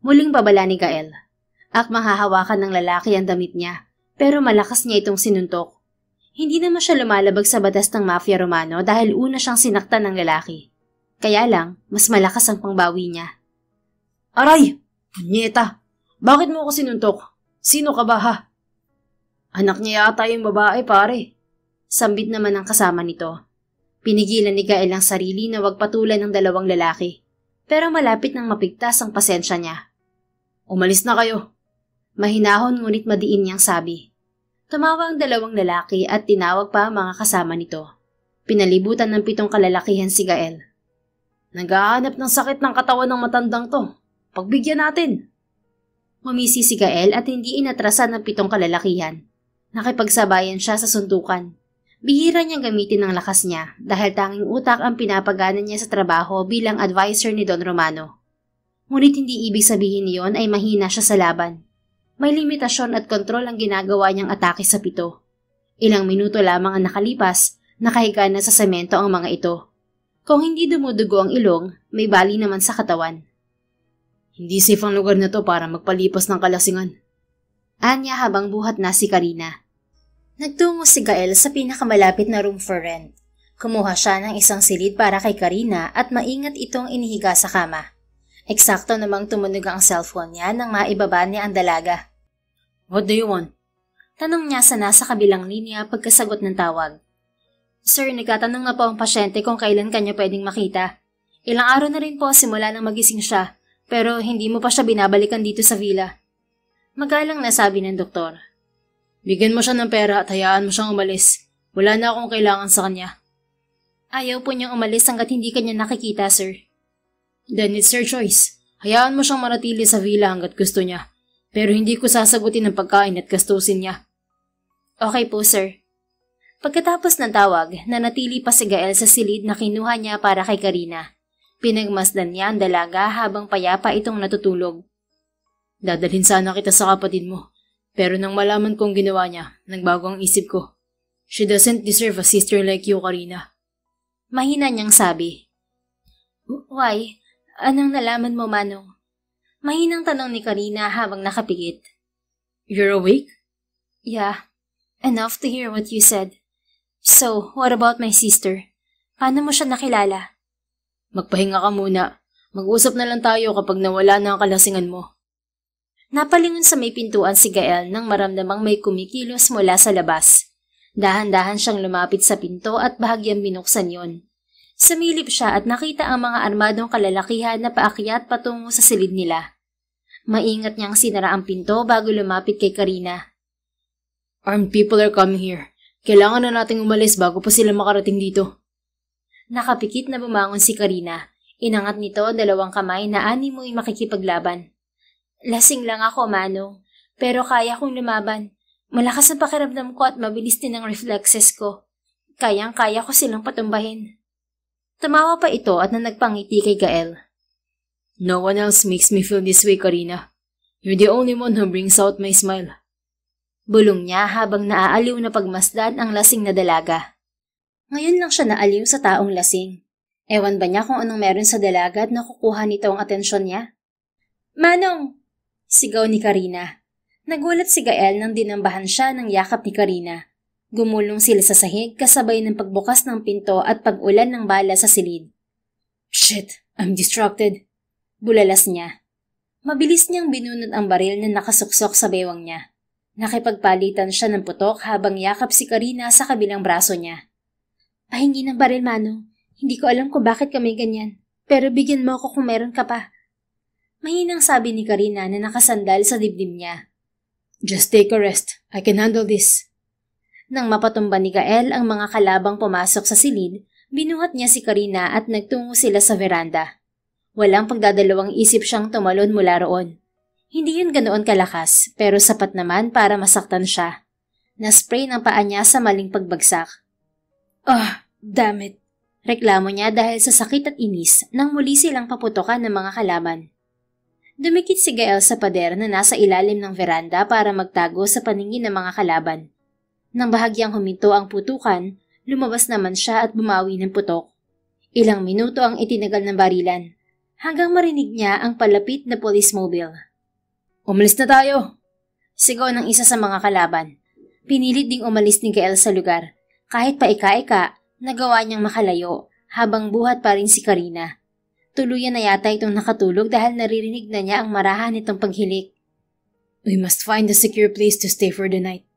Muling babala ni Gael. Akmang hahawakan ng lalaki ang damit niya, pero malakas niya itong sinuntok. Hindi naman siya lumalabag sa batas ng Mafia Romano dahil una siyang sinaktan ng lalaki. Kaya lang, mas malakas ang pangbawi niya. Aray! Punyeta! Bakit mo ako sinuntok? Sino ka ba ha? Anak niya yata yung babae, pare. Sambit naman ang kasama nito. Pinigilan ni Gael ang sarili na wag patulan ng dalawang lalaki, pero malapit nang mapigtas ang pasensya niya. Umalis na kayo. Mahinahon ngunit madiin niyang sabi. Tumawa ang dalawang lalaki at tinawag pa ang mga kasama nito. Pinalibutan ng 7 kalalakihan si Gael. Naghahanap ng sakit ng katawan ng matandang to. Pagbigyan natin. Humisi si Gael at hindi inatrasan ng 7 kalalakihan. Nakipagsabayan siya sa suntukan. Bihira niyang gamitin ang lakas niya dahil tanging utak ang pinapagana niya sa trabaho bilang advisor ni Don Romano. Ngunit hindi ibig sabihin niyon ay mahina siya sa laban. May limitasyon at kontrol ang ginagawa niyang atake sa 7. Ilang minuto lamang ang nakalipas, nakahiga na sa semento ang mga ito. Kung hindi dumudugo ang ilong, may bali naman sa katawan. Hindi safe ang lugar na to para magpalipas ng kalasingan. Anya habang buhat na si Karina. Nagtungo si Gael sa pinakamalapit na room for rent. Kumuha siya ng isang silid para kay Karina at maingat itong inihiga sa kama. Eksakto namang tumunog ang cellphone niya nang maibaba niya ang dalaga. What do you want? Tanong niya sa nasa kabilang linya pagkasagot ng tawag. Sir, nagtatanong na po ang pasyente kung kailan kanya pwedeng makita. Ilang araw na rin po simula nang magising siya, pero hindi mo pa siya binabalikan dito sa villa. Magalang na sabi ng doktor. Bigyan mo siya ng pera at hayaan mo siyang umalis. Wala na akong kailangan sa kanya. Ayaw po niyang umalis hanggat hindi kanya nakikita, sir. Then it's your choice. Hayaan mo siyang manatili sa villa hanggat gusto niya. Pero hindi ko sasagutin ang pagkain at gastusin niya. Okay po, sir. Pagkatapos ng tawag, nanatili pa si Gael sa silid na kinuha niya para kay Karina. Pinagmasdan niya ang dalaga habang payapa itong natutulog. Dadalhin sana kita sa kapatid mo. Pero nang malaman kong ginawa niya, nagbago ang isip ko. She doesn't deserve a sister like you, Karina. Mahina niyang sabi. Why? Anong nalaman mo, Manong? Mahinang tanong ni Karina habang nakapikit. You're awake? Yeah. Enough to hear what you said. So, what about my sister? Paano mo siya nakilala? Magpahinga ka muna. Mag-usap na lang tayo kapag nawala na ang kalasingan mo. Napalingon sa may pintuan si Gael nang maramdamang may kumikilos mula sa labas. Dahan-dahan siyang lumapit sa pinto at bahagyang binuksan yon. Sumilip siya at nakita ang mga armadong kalalakihan na paakyat patungo sa silid nila. Maingat niyang sinara ang pinto bago lumapit kay Karina. Armed people are coming here. Kailangan na nating umalis bago pa sila makarating dito. Nakapikit na bumangon si Karina. Inangat nito ang 2 kamay na animoy makikipaglaban. Lasing lang ako, Manong, pero kaya kong lumaban. Malakas ang pakiramdam ko at mabilis din ang reflexes ko. Kayang-kaya ko silang patumbahin. Tumawa pa ito at nagpangiti kay Gael. No one else makes me feel this way, Karina. You're the only one who brings out my smile. Bulong niya habang naaaliw na pagmasdan ang lasing na dalaga. Ngayon lang siya naaliw sa taong lasing. Ewan ba niya kung anong meron sa dalaga at nakukuha nito ang atensyon niya? Manong! Sigaw ni Karina. Nagulat si Gael nang dinambahan siya ng yakap ni Karina. Gumulong sila sa sahig kasabay ng pagbukas ng pinto at pag-ulan ng bala sa silid. Shit! I'm distracted. Bulalas niya. Mabilis niyang binunot ang baril na nakasuksok sa bewang niya. Nakipagpalitan siya ng putok habang yakap si Karina sa kabilang braso niya. Pahingi ng baril, Manong. Hindi ko alam kung bakit kami ganyan. Pero bigyan mo ako kung meron ka pa. Mahinang sabi ni Karina na nakasandal sa dibdib niya. Just take a rest. I can handle this. Nang mapatumba ni Gael ang mga kalabang pumasok sa silid, binuhat niya si Karina at nagtungo sila sa veranda. Walang pagdadalawang isip siyang tumalon mula roon. Hindi yun ganoon kalakas, pero sapat naman para masaktan siya. Naspray ng paa niya sa maling pagbagsak. Damn it. Reklamo niya dahil sa sakit at inis nang muli silang paputokan ng mga kalaban. Dumikit si Gael sa pader na nasa ilalim ng veranda para magtago sa paningin ng mga kalaban. Nang bahagyang huminto ang putukan, lumabas naman siya at bumawi ng putok. Ilang minuto ang itinagal ng barilan, hanggang marinig niya ang palapit na police mobile. Umalis na tayo! Sigaw ng isa sa mga kalaban. Pinilit ding umalis ni Gael sa lugar. Kahit paika-ika, nagawa niyang makalayo, habang buhat pa rin si Karina. Tuluyan na yata itong nakatulog dahil naririnig na niya ang marahan nitong paghilik. We must find a secure place to stay for the night.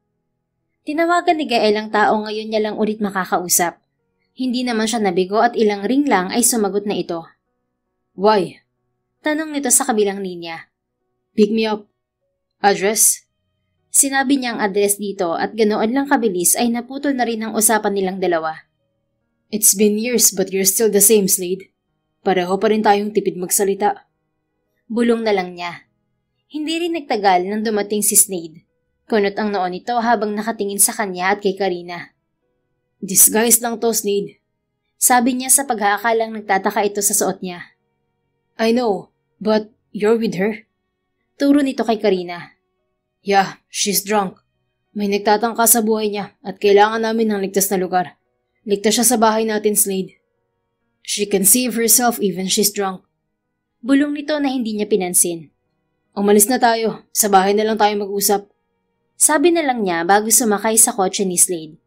Tinawagan ni Gael ang tao ngayon niya lang ulit makakausap. Hindi naman siya nabigo at ilang ring lang ay sumagot na ito. Why? Tanong nito sa kabilang linya. Pick me up. Address? Sinabi niya ang address dito at ganoon lang kabilis ay naputol na rin ang usapan nilang dalawa. It's been years but you're still the same, Slade. Pareho pa rin tayong tipid magsalita. Bulong na lang niya. Hindi rin nagtagal nang dumating si Slade. Kunot ang noon nito habang nakatingin sa kanya at kay Karina. Disguise lang to, Slade. Sabi niya sa paghahakalang nagtataka ito sa suot niya. I know, but you're with her? Turo nito kay Karina. Yeah, she's drunk. May nagtatangka sa buhay niya at kailangan namin ng ligtas na lugar. Ligtas siya sa bahay natin, Slade. She can save herself even she's drunk. Bulong nito na hindi niya pinansin. Umalis na tayo. Sa bahay na lang tayo mag-usap. Sabi na lang niya bago sumakay sa kotse ni Slade.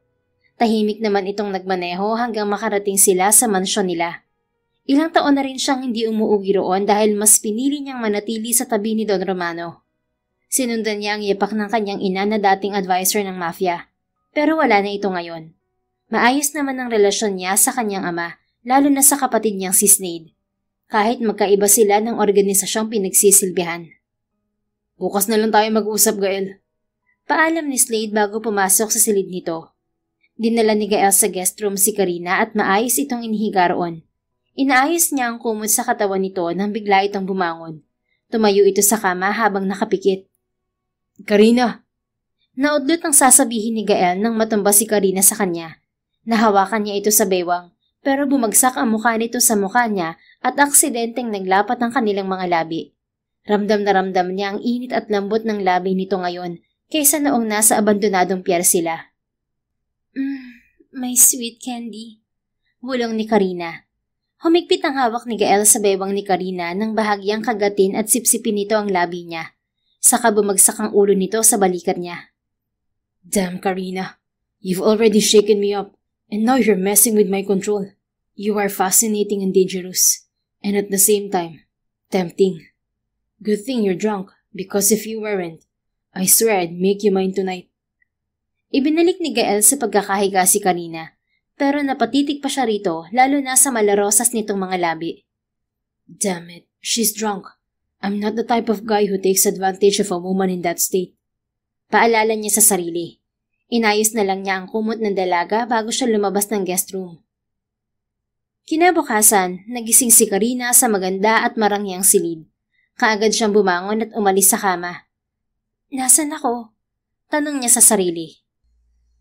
Tahimik naman itong nagmaneho hanggang makarating sila sa mansyon nila. Ilang taon na rin siyang hindi umuuwi roon dahil mas pinili niyang manatili sa tabi ni Don Romano. Sinundan niya ang yapak ng kanyang ina na dating advisor ng mafia. Pero wala na ito ngayon. Maayos naman ang relasyon niya sa kanyang ama, lalo na sa kapatid niyang si Slade. Kahit magkaiba sila ng organisasyong pinagsisilbihan. Bukas na lang tayo mag-usap, Gael. Paalam ni Slade bago pumasok sa silid nito. Dinala ni Gael sa guest room si Karina at maayos itong inihiga roon. Inaayos niya ang kumot sa katawan nito nang bigla itong bumangon. Tumayo ito sa kama habang nakapikit. Karina! Naudlot ang sasabihin ni Gael nang matumba si Karina sa kanya. Nahawakan niya ito sa bewang, pero bumagsak ang mukha nito sa mukha niya at aksidenteng naglapat ang kanilang mga labi. Ramdam na ramdam niya ang init at lambot ng labi nito ngayon kaysa noong nasa abandonadong pier sila. My sweet candy. Bulong ni Karina. Humigpit ang hawak ni Gael sa bewang ni Karina nang bahagyang kagatin at sipsipin nito ang labi niya. Saka bumagsak ang ulo nito sa balikat niya. Damn, Karina. You've already shaken me up, and now you're messing with my control. You are fascinating and dangerous, and at the same time, tempting. Good thing you're drunk, because if you weren't, I swear I'd make you mine tonight. Ibinalik ni Gael sa pagkakahiga si Karina, pero napatitig pa siya rito lalo na sa malarosas nitong mga labi. Damn it, she's drunk. I'm not the type of guy who takes advantage of a woman in that state. Paalala niya sa sarili. Inayos na lang niya ang kumot ng dalaga bago siya lumabas ng guest room. Kinabukasan, nagising si Karina sa maganda at marangyang silid. Kaagad siyang bumangon at umalis sa kama. Nasaan ako? Tanong niya sa sarili.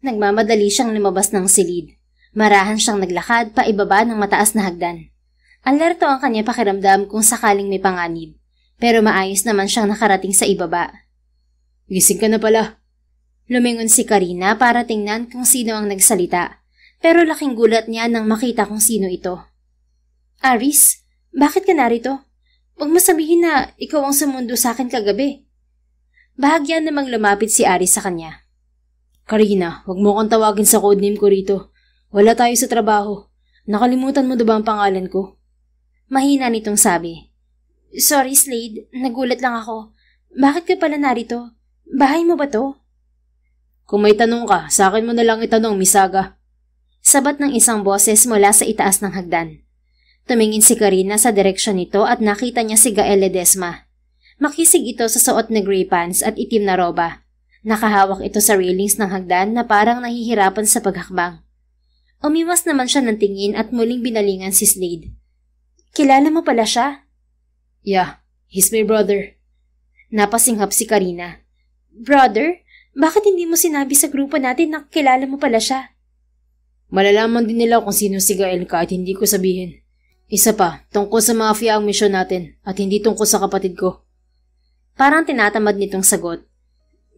Nagmamadali siyang lumabas ng silid. Marahan siyang naglakad pa ibaba ng mataas na hagdan. Alerto ang kanya pakiramdam kung sakaling may panganib. Pero maayos naman siyang nakarating sa ibaba. Gising ka na pala. Lumingon si Karina para tingnan kung sino ang nagsalita. Pero laking gulat niya nang makita kung sino ito. Aris, bakit ka narito? Huwag mo sabihin na ikaw ang sumundo sa akin kagabi. Bahagya namang lumapit si Aris sa kanya. Karina, huwag mo kang tawagin sa codename ko rito. Wala tayo sa trabaho. Nakalimutan mo ba ang pangalan ko? Mahina nitong sabi. Sorry, Slade. Nagulat lang ako. Bakit ka pala narito? Bahay mo ba to? Kung may tanong ka, sa akin mo na lang itanong, Misaga. Sabat ng isang boses mula sa itaas ng hagdan. Tumingin si Karina sa direksyon nito at nakita niya si Gael Ledesma. Makisig ito sa suot na gray pants at itim na roba. Nakahawak ito sa railings ng hagdan na parang nahihirapan sa paghakbang. Umiwas naman siya ng tingin at muling binalingan si Slade. Kilala mo pala siya? Yeah, he's my brother. Napasinghap si Karina. Brother? Bakit hindi mo sinabi sa grupo natin na kilala mo pala siya? Malalaman din nila kung sino si Gael kahit hindi ko sabihin. Isa pa, tungkol sa mafia ang misyon natin at hindi tungkol sa kapatid ko. Parang tinatamad nitong sagot.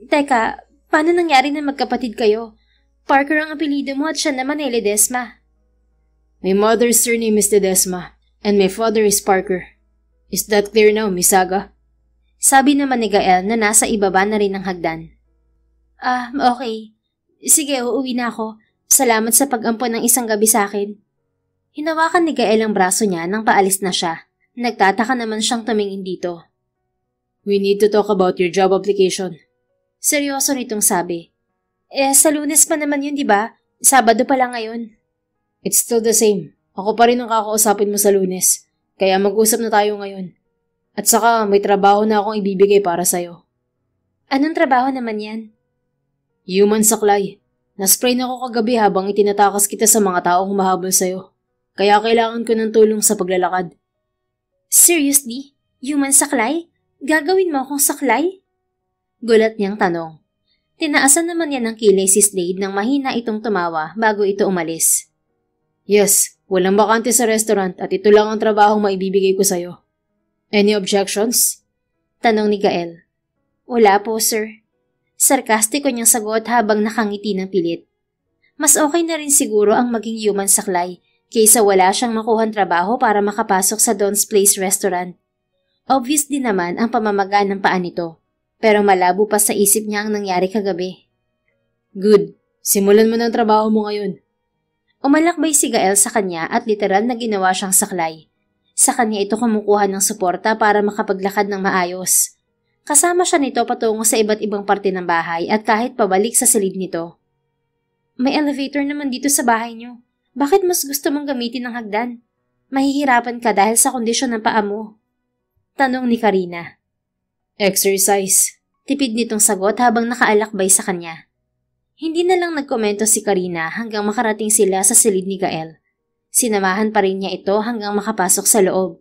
Teka, paano nangyari na magkapatid kayo? Parker ang apelido mo at siya naman ay Ledesma. My mother's surname is Ledesma and my father is Parker. Is that clear now, Miss Saga? Sabi naman ni Gael na nasa ibaba na rin ng hagdan. Okay. Sige, uuwi na ako. Salamat sa pag-ampon ng isang gabi sa akin. Hinawakan ni Gael ang braso niya nang paalis na siya. Nagtataka naman siyang tumingin dito. We need to talk about your job application. Seryoso nitong sabi. Sa Lunes pa naman yun, di ba? Sabado pa lang ngayon. It's still the same. Ako pa rin ang kakausapin mo sa Lunes. Kaya mag-usap na tayo ngayon. At saka may trabaho na akong ibibigay para sa'yo. Anong trabaho naman yan? Human saklay. Naspray na ako kagabi habang itinatakas kita sa mga taong humahabol sa'yo. Kaya kailangan ko ng tulong sa paglalakad. Seriously? Human saklay? Gagawin mo akong saklay? Gulat niyang tanong. Tinaasan naman niya ng kilay si Slade nang mahina itong tumawa bago ito umalis. Yes, walang bakante sa restaurant at ito lang ang trabahong maibibigay ko sa'yo. Any objections? Tanong ni Gael. Wala po, sir. Sarkastiko niyang sagot habang nakangiti ng pilit. Mas okay na rin siguro ang maging human saklay kaysa wala siyang makuhang trabaho para makapasok sa Don's Place restaurant. Obvious din naman ang pamamaga ng paa nito, pero malabo pa sa isip niya ang nangyari kagabi. Good. Simulan mo ng trabaho mo ngayon. Umalakbay si Gael sa kanya at literal na ginawa siyang saklay. Sa kanya ito kumukuha ng suporta para makapaglakad ng maayos. Kasama siya nito patungo sa iba't ibang parte ng bahay at kahit pabalik sa silid nito. May elevator naman dito sa bahay niyo. Bakit mas gusto mong gamitin ng hagdan? Mahihirapan ka dahil sa kondisyon ng paa mo. Tanong ni Karina. Exercise. Tipid nitong sagot habang nakaalakbay sa kanya. Hindi na lang nagkomento si Karina hanggang makarating sila sa silid ni Gael. Sinamahan pa rin niya ito hanggang makapasok sa loob.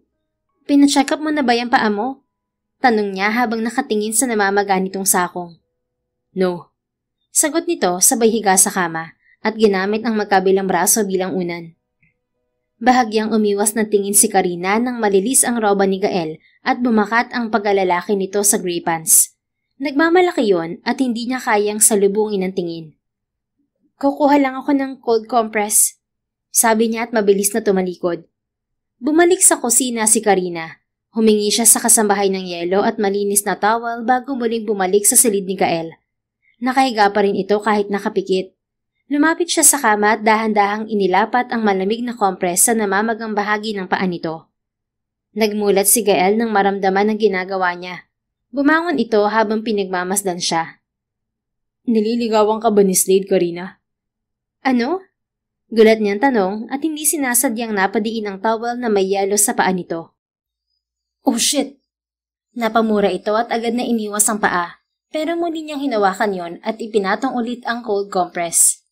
Pina-check up mo na ba yung paa mo? Tanong niya habang nakatingin sa namamaga nitong sakong. No. Sagot nito sabay higa sa kama at ginamit ang magkabilang braso bilang unan. Bahagyang umiwas ng tingin si Karina nang malilis ang roba ni Gael at bumakat ang pagkalalaki nito sa gray pants. Nagmamalaki yon at hindi niya kayang salubungin ang tingin. Kukuha lang ako ng cold compress. Sabi niya at mabilis na tumalikod. Bumalik sa kusina si Karina. Humingi siya sa kasambahay ng yelo at malinis na towel bago muling bumalik sa silid ni Gael. Nakahiga pa rin ito kahit nakapikit. Lumapit siya sa kama at dahan-dahang inilapat ang malamig na compress sa namamagang bahagi ng paa nito. Nagmulat si Gael nang maramdaman ang ginagawa niya. Bumangon ito habang pinagmamasdan siya. Nililigawan ka ba ni Slade, Karina? Ano? Gulat niyang tanong at hindi sinasadyang napadiin ang towel na may yelo sa paa nito. Oh shit! Napamura ito at agad na iniwas ang paa, pero muli niyang hinawakan yon at ipinatong ulit ang cold compress.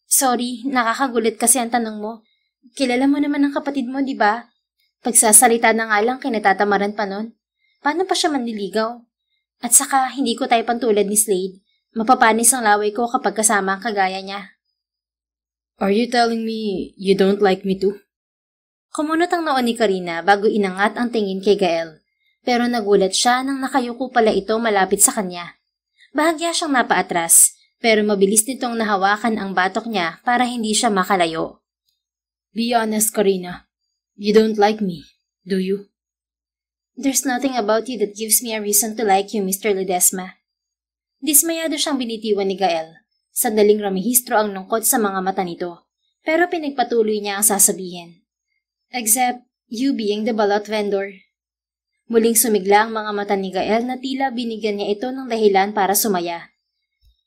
Sorry, nakakagulit kasi ang tanong mo. Kilala mo naman ang kapatid mo, di ba? Pagsasalita na nga lang kinatatamaran pa nun. Paano pa siya manliligaw? At saka, hindi ko tayo pantulad ni Slade. Mapapanis ang laway ko kapag kasama ang kagaya niya. Are you telling me you don't like me too? Kumunot ang noo ni Karina bago inangat ang tingin kay Gael. Pero nagulat siya nang nakayuko pala ito malapit sa kanya. Bahagya siyang napaatras, pero mabilis nitong nahawakan ang batok niya para hindi siya makalayo. Be honest, Karina. You don't like me, do you? There's nothing about you that gives me a reason to like you, Mr. Ledesma. Dismayado siyang binitiwan ni Gael. Sandaling ramihistro ang lungkot sa mga mata nito, pero pinagpatuloy niya ang sasabihin. Except you being the balot vendor. Muling sumigla ang mga mata ni Gael na tila binigyan niya ito ng dahilan para sumaya.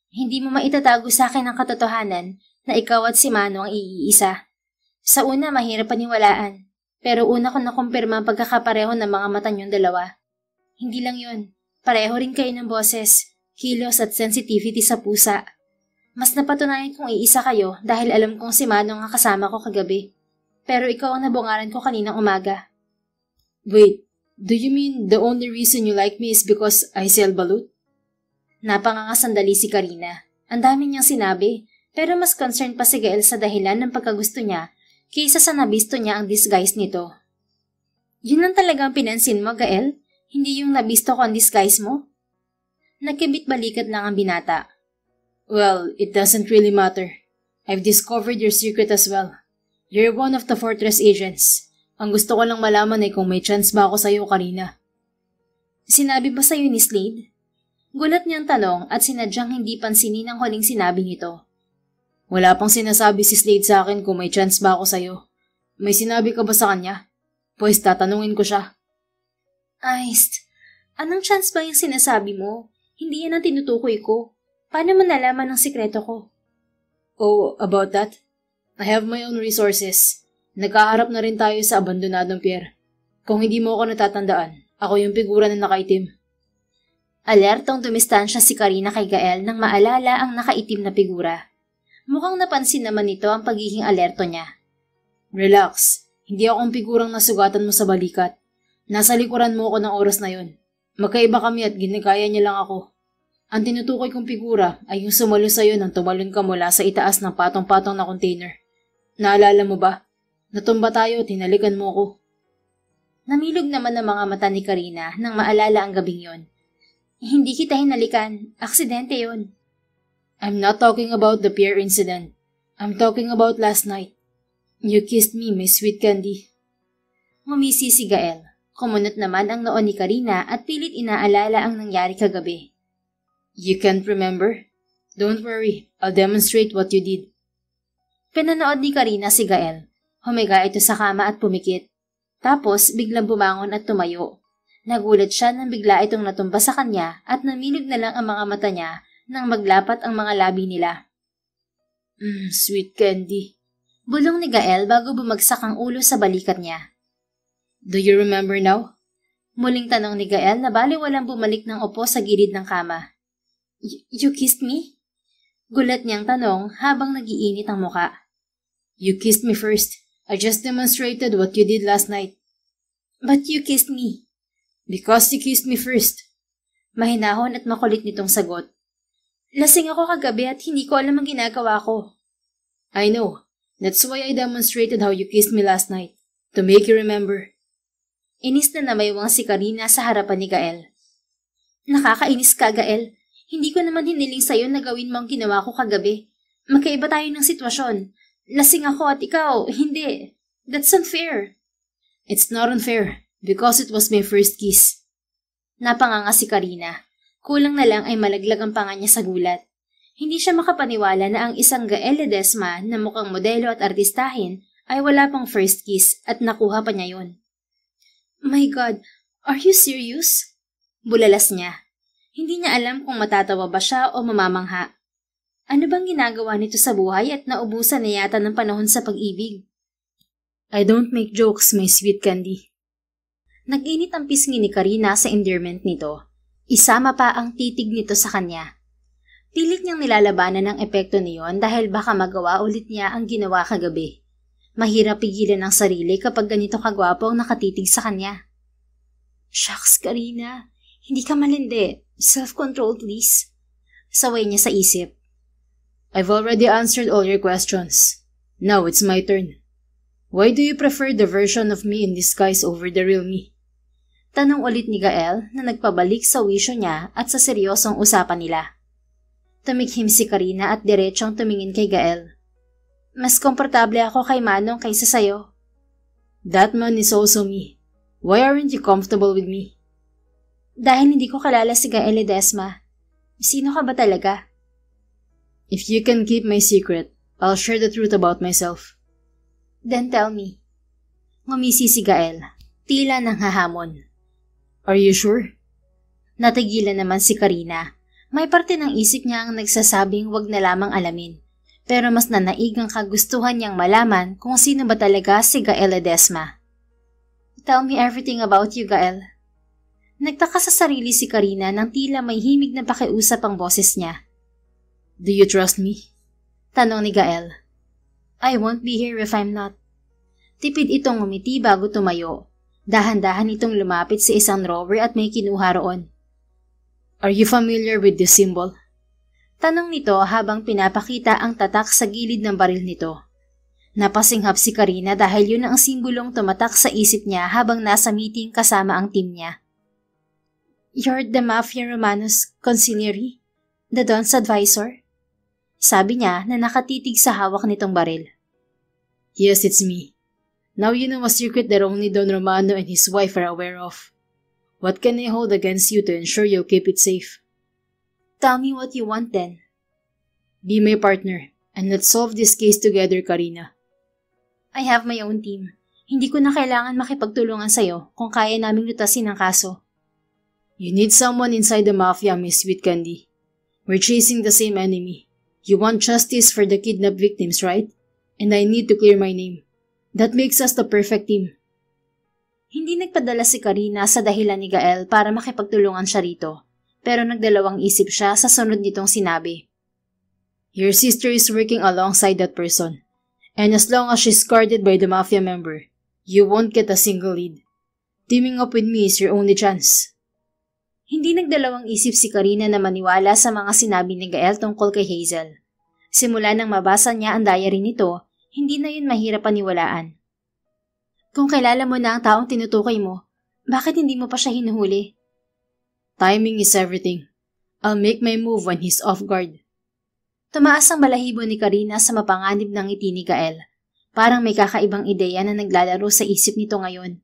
Hindi mo maitatago sa akin ang katotohanan na ikaw at si Manong ang iisa. Sa una, mahirap paniwalaan. Pero una ko nakumpirma ang pagkakapareho ng mga mata niyong dalawa. Hindi lang yun. Pareho rin kayo ng boses, kilos at sensitivity sa pusa. Mas napatunayan kong iisa kayo dahil alam kong si Manong ang kasama ko kagabi. Pero ikaw ang nabungaran ko kaninang umaga. Wait, do you mean the only reason you like me is because I sell balut? Napangangasandali si Karina. Ang dami niyang sinabi, pero mas concerned pa si Gael sa dahilan ng pagkagusto niya kaysa sa nabisto niya ang disguise nito. Yun ang talagang pinansin mo, Gael? Hindi yung nabisto ko ang disguise mo? Nagkibit-balikat lang ang binata. Well, it doesn't really matter. I've discovered your secret as well. You're one of the Fortress agents. Ang gusto ko lang malaman ay kung may chance ba ako sa'yo, Karina. Sinabi ba sa'yo ni Slade? Gulat niyang tanong at sinadyang hindi pansinin ang huling sinabi nito. Wala pang sinasabi si Slade sa akin kung may chance ba ako sa'yo. May sinabi ka ba sa kanya? Pues tatanungin ko siya. Aist, anong chance ba yung sinasabi mo? Hindi yan ang tinutukoy ko. Paano mo nalaman ang sikreto ko? Oh, about that? I have my own resources. Nagkaharap na rin tayo sa abandonadong pier. Kung hindi mo ako natatandaan, ako yung figura na nakaitim. Alertong dumistansya si Karina kay Gael nang maalala ang nakaitim na figura. Mukhang napansin naman nito ang pagiging alerto niya. Relax. Hindi akong figurang nasugatan mo sa balikat. Nasa likuran mo ako ng oras na yon. Magkaiba kami at ginagaya niya lang ako. Ang tinutukoy kong figura ay yung sumalo sa'yo nang tumalon ka mula sa itaas ng patong-patong na container. Naalala mo ba? Natumba tayo at hinalikan mo ako. Namilog naman ang mga mata ni Karina nang maalala ang gabing yon. Hindi kita hinalikan. Aksidente yon. I'm not talking about the pier incident. I'm talking about last night. You kissed me, my sweet candy. Ngumisi si Gael. Kumunot naman ang noon ni Karina at pilit inaalala ang nangyari kagabi. You can't remember? Don't worry, I'll demonstrate what you did. Pinanood ni Karina si Gael. Humiga ito sa kama at pumikit. Tapos biglang bumangon at tumayo. Nagulat siya nang bigla itong natumba sa kanya at namilog na lang ang mga mata niya nang maglapat ang mga labi nila. Sweet candy. Bulong ni Gael bago bumagsak ang ulo sa balikat niya. Do you remember now? Muling tanong ni Gael na baliwalang bumalik ng upo sa gilid ng kama. You kissed me? Gulat niyang tanong habang nagiinit ang muka. You kissed me first. I just demonstrated what you did last night. But you kissed me. Because you kissed me first. Mahinahon at makulit nitong sagot. Lasing ako kagabi at hindi ko alam ang ginagawa ko. I know. That's why I demonstrated how you kissed me last night. To make you remember. Inis na namaywang si Karina sa harapan ni Gael. Nakakainis ka, Gael. Hindi ko naman hiniling sa'yo na gawin mo ang ginawa ko kagabi. Magkaiba tayo ng sitwasyon. Lasing ako at ikaw, hindi. That's unfair. It's not unfair, because it was my first kiss. Napanganga si Karina. Kulang na lang ay malaglag ang panga niya sa gulat. Hindi siya makapaniwala na ang isang Gael Ledesma na mukhang modelo at artistahin ay wala pang first kiss at nakuha pa niya yon. My God, are you serious? Bulalas niya. Hindi niya alam kung matatawa ba siya o mamamangha. Ano bang ginagawa nito sa buhay at naubusan na yata ng panahon sa pag-ibig? I don't make jokes, my sweet candy. Nag-init ang pisngi ni Karina sa endearment nito. Isama pa ang titig nito sa kanya. Pilit niyang nilalabanan ang epekto niyon dahil baka magawa ulit niya ang ginawa kagabi. Mahirap pigilan ang sarili kapag ganito kagwapo ang nakatitig sa kanya. Shucks, Karina. Hindi ka malindi. Self-control, please. Saway niya sa isip. I've already answered all your questions. Now it's my turn. Why do you prefer the version of me in disguise over the real me? Tanong ulit ni Gael na nagpabalik sa wisyo niya at sa seryosong usapan nila. Tumikhim si Karina at diretsong tumingin kay Gael. Mas komportable ako kay Manong kaysa sayo. That man is also me. Why aren't you comfortable with me? Dahil hindi ko kalala si Gael Ledesma. Sino ka ba talaga? If you can keep my secret, I'll share the truth about myself. Then tell me. Ngumisi si Gael. Tila nang hahamon. Are you sure? Natigilan naman si Karina. May parte ng isip niya ang nagsasabing wag na lamang alamin. Pero mas nanaig ang kagustuhan niyang malaman kung sino ba talaga si Gael Ledesma. Tell me everything about you, Gael. Nagtaka sa sarili si Karina nang tila may himig na pakiusap ang boses niya. Do you trust me? Tanong ni Gael. I won't be here if I'm not. Tipid itong ngumiti bago tumayo. Dahan-dahan itong lumapit sa isang drawer at may kinuha roon. Are you familiar with this symbol? Tanong nito habang pinapakita ang tatak sa gilid ng baril nito. Napasinghap si Karina dahil yun ang simbolong tumatak sa isip niya habang nasa meeting kasama ang team niya. You're the Mafia Romanos consigliere? The Don's advisor? Sabi niya na nakatitig sa hawak nitong baril. Yes, it's me. Now you know a secret that only Don Romano and his wife are aware of. What can I hold against you to ensure you'll keep it safe? Tell me what you want then. Be my partner, and let's solve this case together, Karina. I have my own team. Hindi ko na kailangan makipagtulungan sa'yo kung kaya naming lutasin ang kaso. You need someone inside the mafia, Miss Sweet Candy. We're chasing the same enemy. You want justice for the kidnapped victims, right? And I need to clear my name. That makes us the perfect team. Hindi nagpadala si Karina sa dahilan ni Gael para makipagtulungan siya rito. Pero nagdalawang isip siya sa sunod nitong sinabi. Your sister is working alongside that person. And as long as she's guarded by the mafia member, you won't get a single lead. Teaming up with me is your only chance. Hindi nagdalawang isip si Karina na maniwala sa mga sinabi ni Gael tungkol kay Hazel. Simula nang mabasa niya ang diary nito, hindi na yun mahirap paniwalaan. Kung kilala mo na ang taong tinutukoy mo, bakit hindi mo pa siya hinuhuli? Timing is everything. I'll make my move when he's off guard. Tumaas ang balahibo ni Karina sa mapanganib ng ngiti ni Gael. Parang may kakaibang ideya na naglalaro sa isip nito ngayon.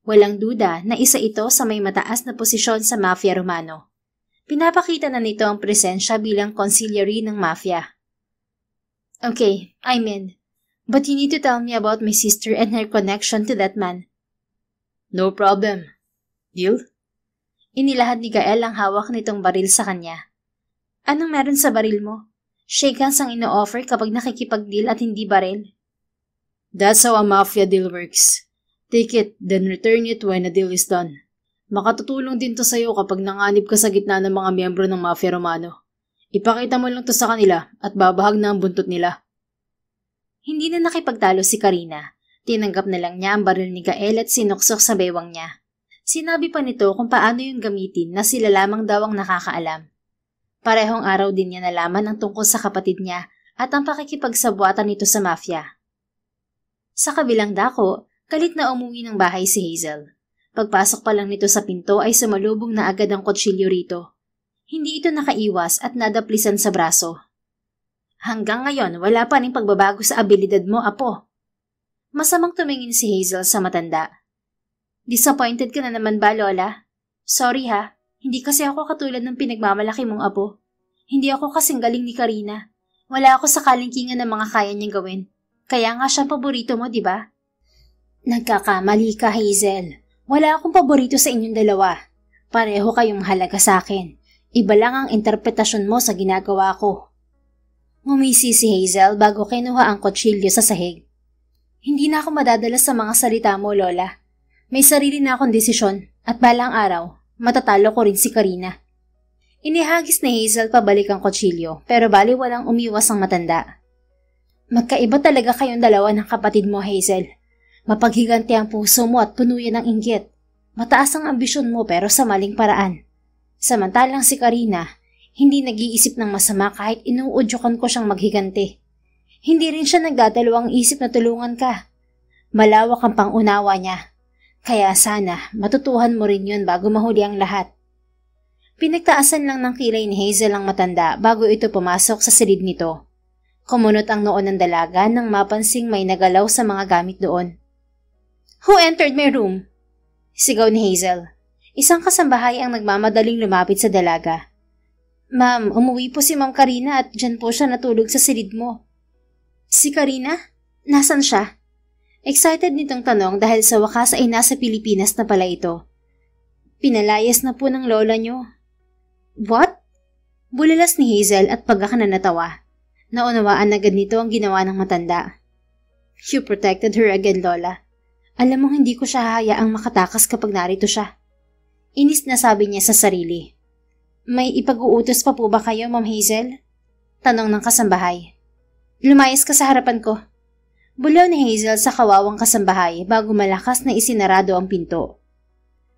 Walang duda na isa ito sa may mataas na posisyon sa Mafia Romano. Pinapakita na nito ang presensya bilang consigliere ng mafia. Okay, I'm in. But you need to tell me about my sister and her connection to that man. No problem. Deal? Inilahad ni Gael ang hawak nitong baril sa kanya. Anong meron sa baril mo? Shake hands ang ino-offer kapag nakikipag-deal at hindi baril. That's how a mafia deal works. Take it, then return it when a deal is done. Makatutulong din to sa'yo kapag nanganib ka sa gitna ng mga miyembro ng Mafia Romano. Ipakita mo lang to sa kanila at babahag na ang buntot nila. Hindi na nakipagtalo si Karina. Tinanggap na lang niya ang baril ni Gael at sinuksok sa bewang niya. Sinabi pa nito kung paano yung gamitin na sila lamang daw ang nakakaalam. Parehong araw din niya nalaman ang tungkol sa kapatid niya at ang pakikipagsabwatan nito sa mafia. Sa kabilang dako, galit na umuwi ng bahay si Hazel. Pagpasok pa lang nito sa pinto ay sumalubong na agad ang kutsilyo rito. Hindi ito nakaiwas at nadaplisan sa braso. Hanggang ngayon, wala pa ring pagbabago sa abilidad mo, apo. Masamang tumingin si Hazel sa matanda. Disappointed ka na naman ba, Lola? Sorry ha, hindi kasi ako katulad ng pinagmamalaki mong apo. Hindi ako kasing galing ni Karina. Wala ako sa kalingkingan ng mga kaya niyang gawin. Kaya nga siya paborito mo, di ba? Nagkakamali ka, Hazel. Wala akong paborito sa inyong dalawa. Pareho kayong halaga sa akin. Iba lang ang interpretasyon mo sa ginagawa ko. Ngumisi si Hazel bago kinuha ang kutsilyo sa sahig. Hindi na ako madadala sa mga salita mo, Lola. May sarili na akong desisyon at balang araw, matatalo ko rin si Karina. Inihagis ni Hazel pabalik ang kutsilyo pero bali walang umiwas ang matanda. Magkaiba talaga kayong dalawa ng kapatid mo, Hazel. Mapaghiganti ang puso mo at puno yan ng inggit. Mataas ang ambisyon mo pero sa maling paraan. Samantalang si Karina, hindi nag-iisip ng masama kahit inuudyokan ko siyang maghiganti. Hindi rin siya nagdadalawang isip na tulungan ka. Malawak ang pangunawa niya. Kaya sana matutuhan mo rin yun bago mahuli ang lahat. Pinagtaasan lang ng kilay ni Hazel ang matanda bago ito pumasok sa silid nito. Kumunot ang noon ng dalaga nang mapansing may nagalaw sa mga gamit doon. Who entered my room? Sigaw ni Hazel. Isang kasambahay ang nagmamadaling lumapit sa dalaga. Ma'am, umuwi po si Ma'am Karina at dyan po siya natulog sa silid mo. Si Karina? Nasaan siya? Excited nitong tanong dahil sa wakas ay nasa Pilipinas na pala ito. Pinalayas na po ng lola niyo. What? Bulalas ni Hazel at pagkaka na natawa. Naunawaan agad nito ang ginawa ng matanda. You protected her again, Lola. Alam mong hindi ko siya hahayaang makatakas kapag narito siya. Inis na sabi niya sa sarili. May ipag-uutos pa po ba kayo, Ma'am Hazel? Tanong ng kasambahay. Lumayas ka sa harapan ko. Bulaw ni Hazel sa kawawang kasambahay bago malakas na isinarado ang pinto.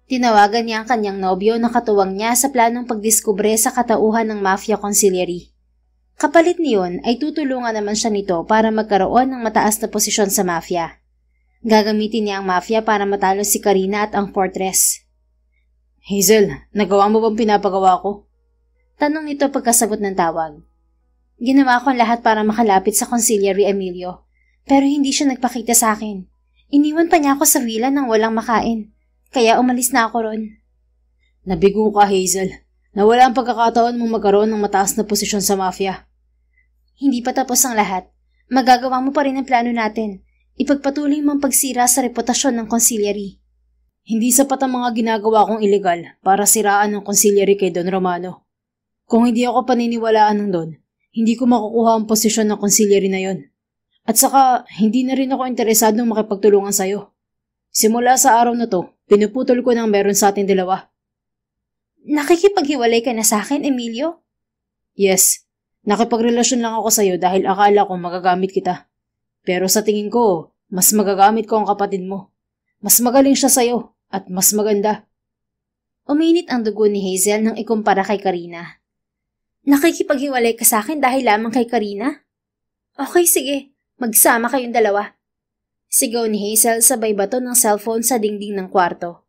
Tinawagan niya ang kanyang nobyo na katuwang niya sa planong pagdiskubre sa katauhan ng Mafia Conciliary. Kapalit niyon ay tutulungan naman siya nito para magkaroon ng mataas na posisyon sa Mafia. Gagamitin niya ang Mafia para matalo si Karina at ang Fortress. Hazel, nagawa mo bang pinapagawa ko? Tanong nito pagkasagot ng tawag. Ginawa ko ang lahat para makalapit sa Conciliary, Emilio. Pero hindi siya nagpakita sa akin. Iniwan pa niya ako sa villa nang walang makain. Kaya umalis na ako ron. Nabigo ka, Hazel. Nawala ang pagkakataon mong magkaroon ng mataas na posisyon sa Mafia. Hindi pa tapos ang lahat. Magagawa mo pa rin ang plano natin. Ipagpatuloy mo ang pagsira sa reputasyon ng Conciliary. Hindi sapat ang mga ginagawa kong ilegal para siraan ng Conciliary kay Don Romano. Kung hindi ako paniniwalaan ng Don, hindi ko makukuha ang posisyon ng Conciliary na yon. At saka, hindi na rin ako interesadong makipagtulungan sa'yo. Simula sa araw na to, pinuputol ko ng meron sa ating dalawa. Nakikipaghiwalay ka na sa akin, Emilio? Yes. Nakipagrelasyon lang ako sa'yo dahil akala ko magagamit kita. Pero sa tingin ko, mas magagamit ko ang kapatid mo. Mas magaling siya sa'yo at mas maganda. Uminit ang dugo ni Hazel nang ikumpara kay Karina. Nakikipaghiwalay ka sa akin dahil lamang kay Karina? Okay, sige. Magsama kayong dalawa. Sigaw ni Hazel sabay bato ng cellphone sa dingding ng kwarto.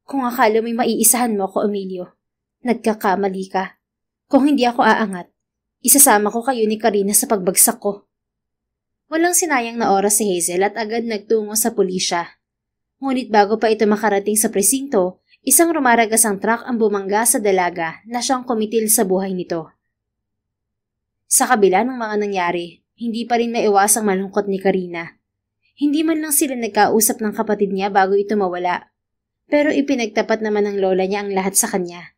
Kung akala mo'y maiisahan mo ako, Emilio, nagkakamali ka. Kung hindi ako aangat, isasama ko kayo ni Karina sa pagbagsak ko. Walang sinayang na oras si Hazel at agad nagtungo sa pulisya. Ngunit bago pa ito makarating sa presinto, isang rumaragasang truck ang bumangga sa dalaga na siyang kumitil sa buhay nito. Sa kabila ng mga nangyari, hindi pa rin maiwasang malungkot ni Karina. Hindi man lang sila nagkausap ng kapatid niya bago ito mawala. Pero ipinagtapat naman ng lola niya ang lahat sa kanya.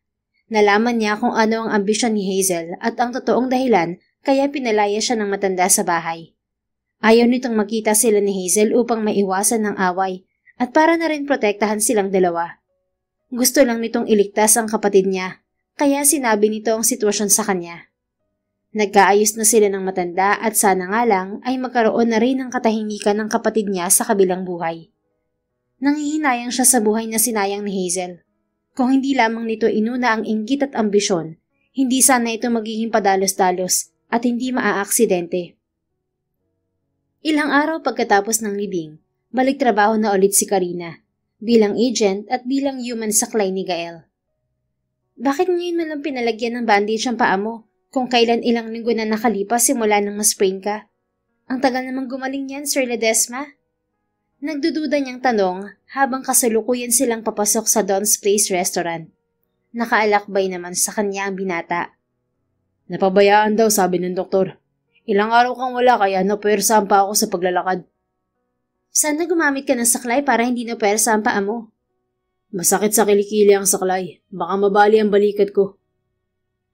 Nalaman niya kung ano ang ambisyon ni Hazel at ang totoong dahilan kaya pinalaya siya ng matanda sa bahay. Ayaw nitong makita sila ni Hazel upang maiwasan ng away at para na rin protektahan silang dalawa. Gusto lang nitong iligtas ang kapatid niya, kaya sinabi nito ang sitwasyon sa kanya. Nagkaayos na sila ng matanda at sana nga lang ay magkaroon na rin ng katahimikan ng kapatid niya sa kabilang buhay. Nanghihinayang siya sa buhay na sinayang ni Hazel. Kung hindi lamang nito inuna ang inggit at ambisyon, hindi sana ito magiging padalos-dalos at hindi maaaksidente. Ilang araw pagkatapos ng libing, balik trabaho na ulit si Karina, bilang agent at bilang human saklay ni Gael. Bakit ngayon mo lang pinalagyan ng bandage ang paa mo? Kung kailan ilang linggo na nakalipas simula nang ma-sprain ka. Ang tagal namang gumaling yan, Sir Ledesma. Nagdududa niyang tanong habang kasalukuyan silang papasok sa Don's Place Restaurant. Nakaalakbay naman sa kanya ang binata. Napabayaan daw, sabi ng doktor. Ilang araw kang wala kaya napuwersahan pa ako sa paglalakad. Sana gumamit ka ng saklay para hindi napuwersahan pa mo. Masakit sa kilikili ang saklay. Baka mabali ang balikat ko.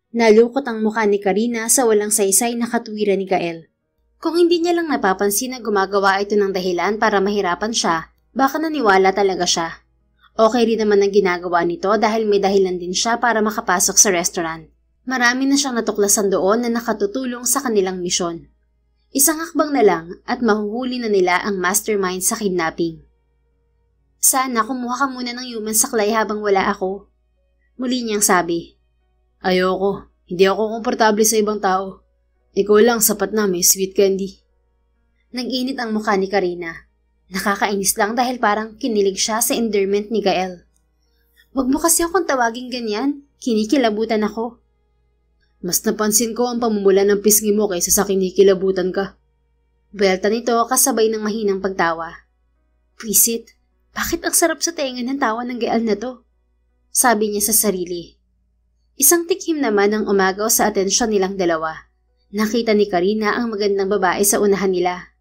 Nalukot ang mukha ni Karina sa walang saysay na katwiran ni Gael. Kung hindi niya lang napapansin na gumagawa ito ng dahilan para mahirapan siya, baka naniwala talaga siya. Okay rin naman ang ginagawa nito dahil may dahilan din siya para makapasok sa restaurant. Marami na siyang natuklasan doon na nakatutulong sa kanilang misyon. Isang hakbang na lang at mahuhuli na nila ang mastermind sa kidnapping. Sana kumuha ka muna ng human saklay habang wala ako. Muli niyang sabi. Ayoko. Hindi ako komportable sa ibang tao. Ikaw lang sapat na may sweet candy. Nag-init ang mukha ni Karina. Nakakainis lang dahil parang kinilig siya sa endearment ni Gael. Wag mo kasi akong tawaging ganyan. Kinikilabutan ako. Mas napansin ko ang pamumula ng pisngi mo kaysa sa kinikilabutan ka. Belta nito kasabay ng mahinang pagtawa. Pwisit, bakit ang sarap sa tenga ng tawa ng Gael na to? Sabi niya sa sarili. Isang tikim naman ang umagaw sa atensyon nilang dalawa. Nakita ni Karina ang magandang babae sa unahan nila.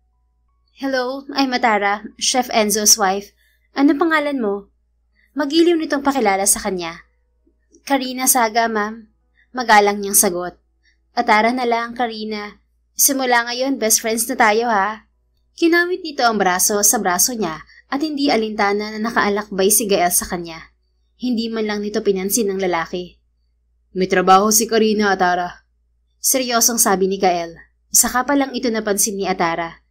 Hello, I'm Atara, Chef Enzo's wife. Ano pangalan mo? Magiliw nitong pakilala sa kanya. Karina Saga, ma'am. Magalang niyang sagot. Atara na lang, Karina. Simula ngayon, best friends na tayo ha. Kinawit nito ang braso sa braso niya at hindi alintana na nakaalakbay si Gael sa kanya. Hindi man lang nito pinansin ng lalaki. May trabaho si Karina, Atara. Seryosong sabi ni Gael. Saka pa lang ito napansin ni Atara.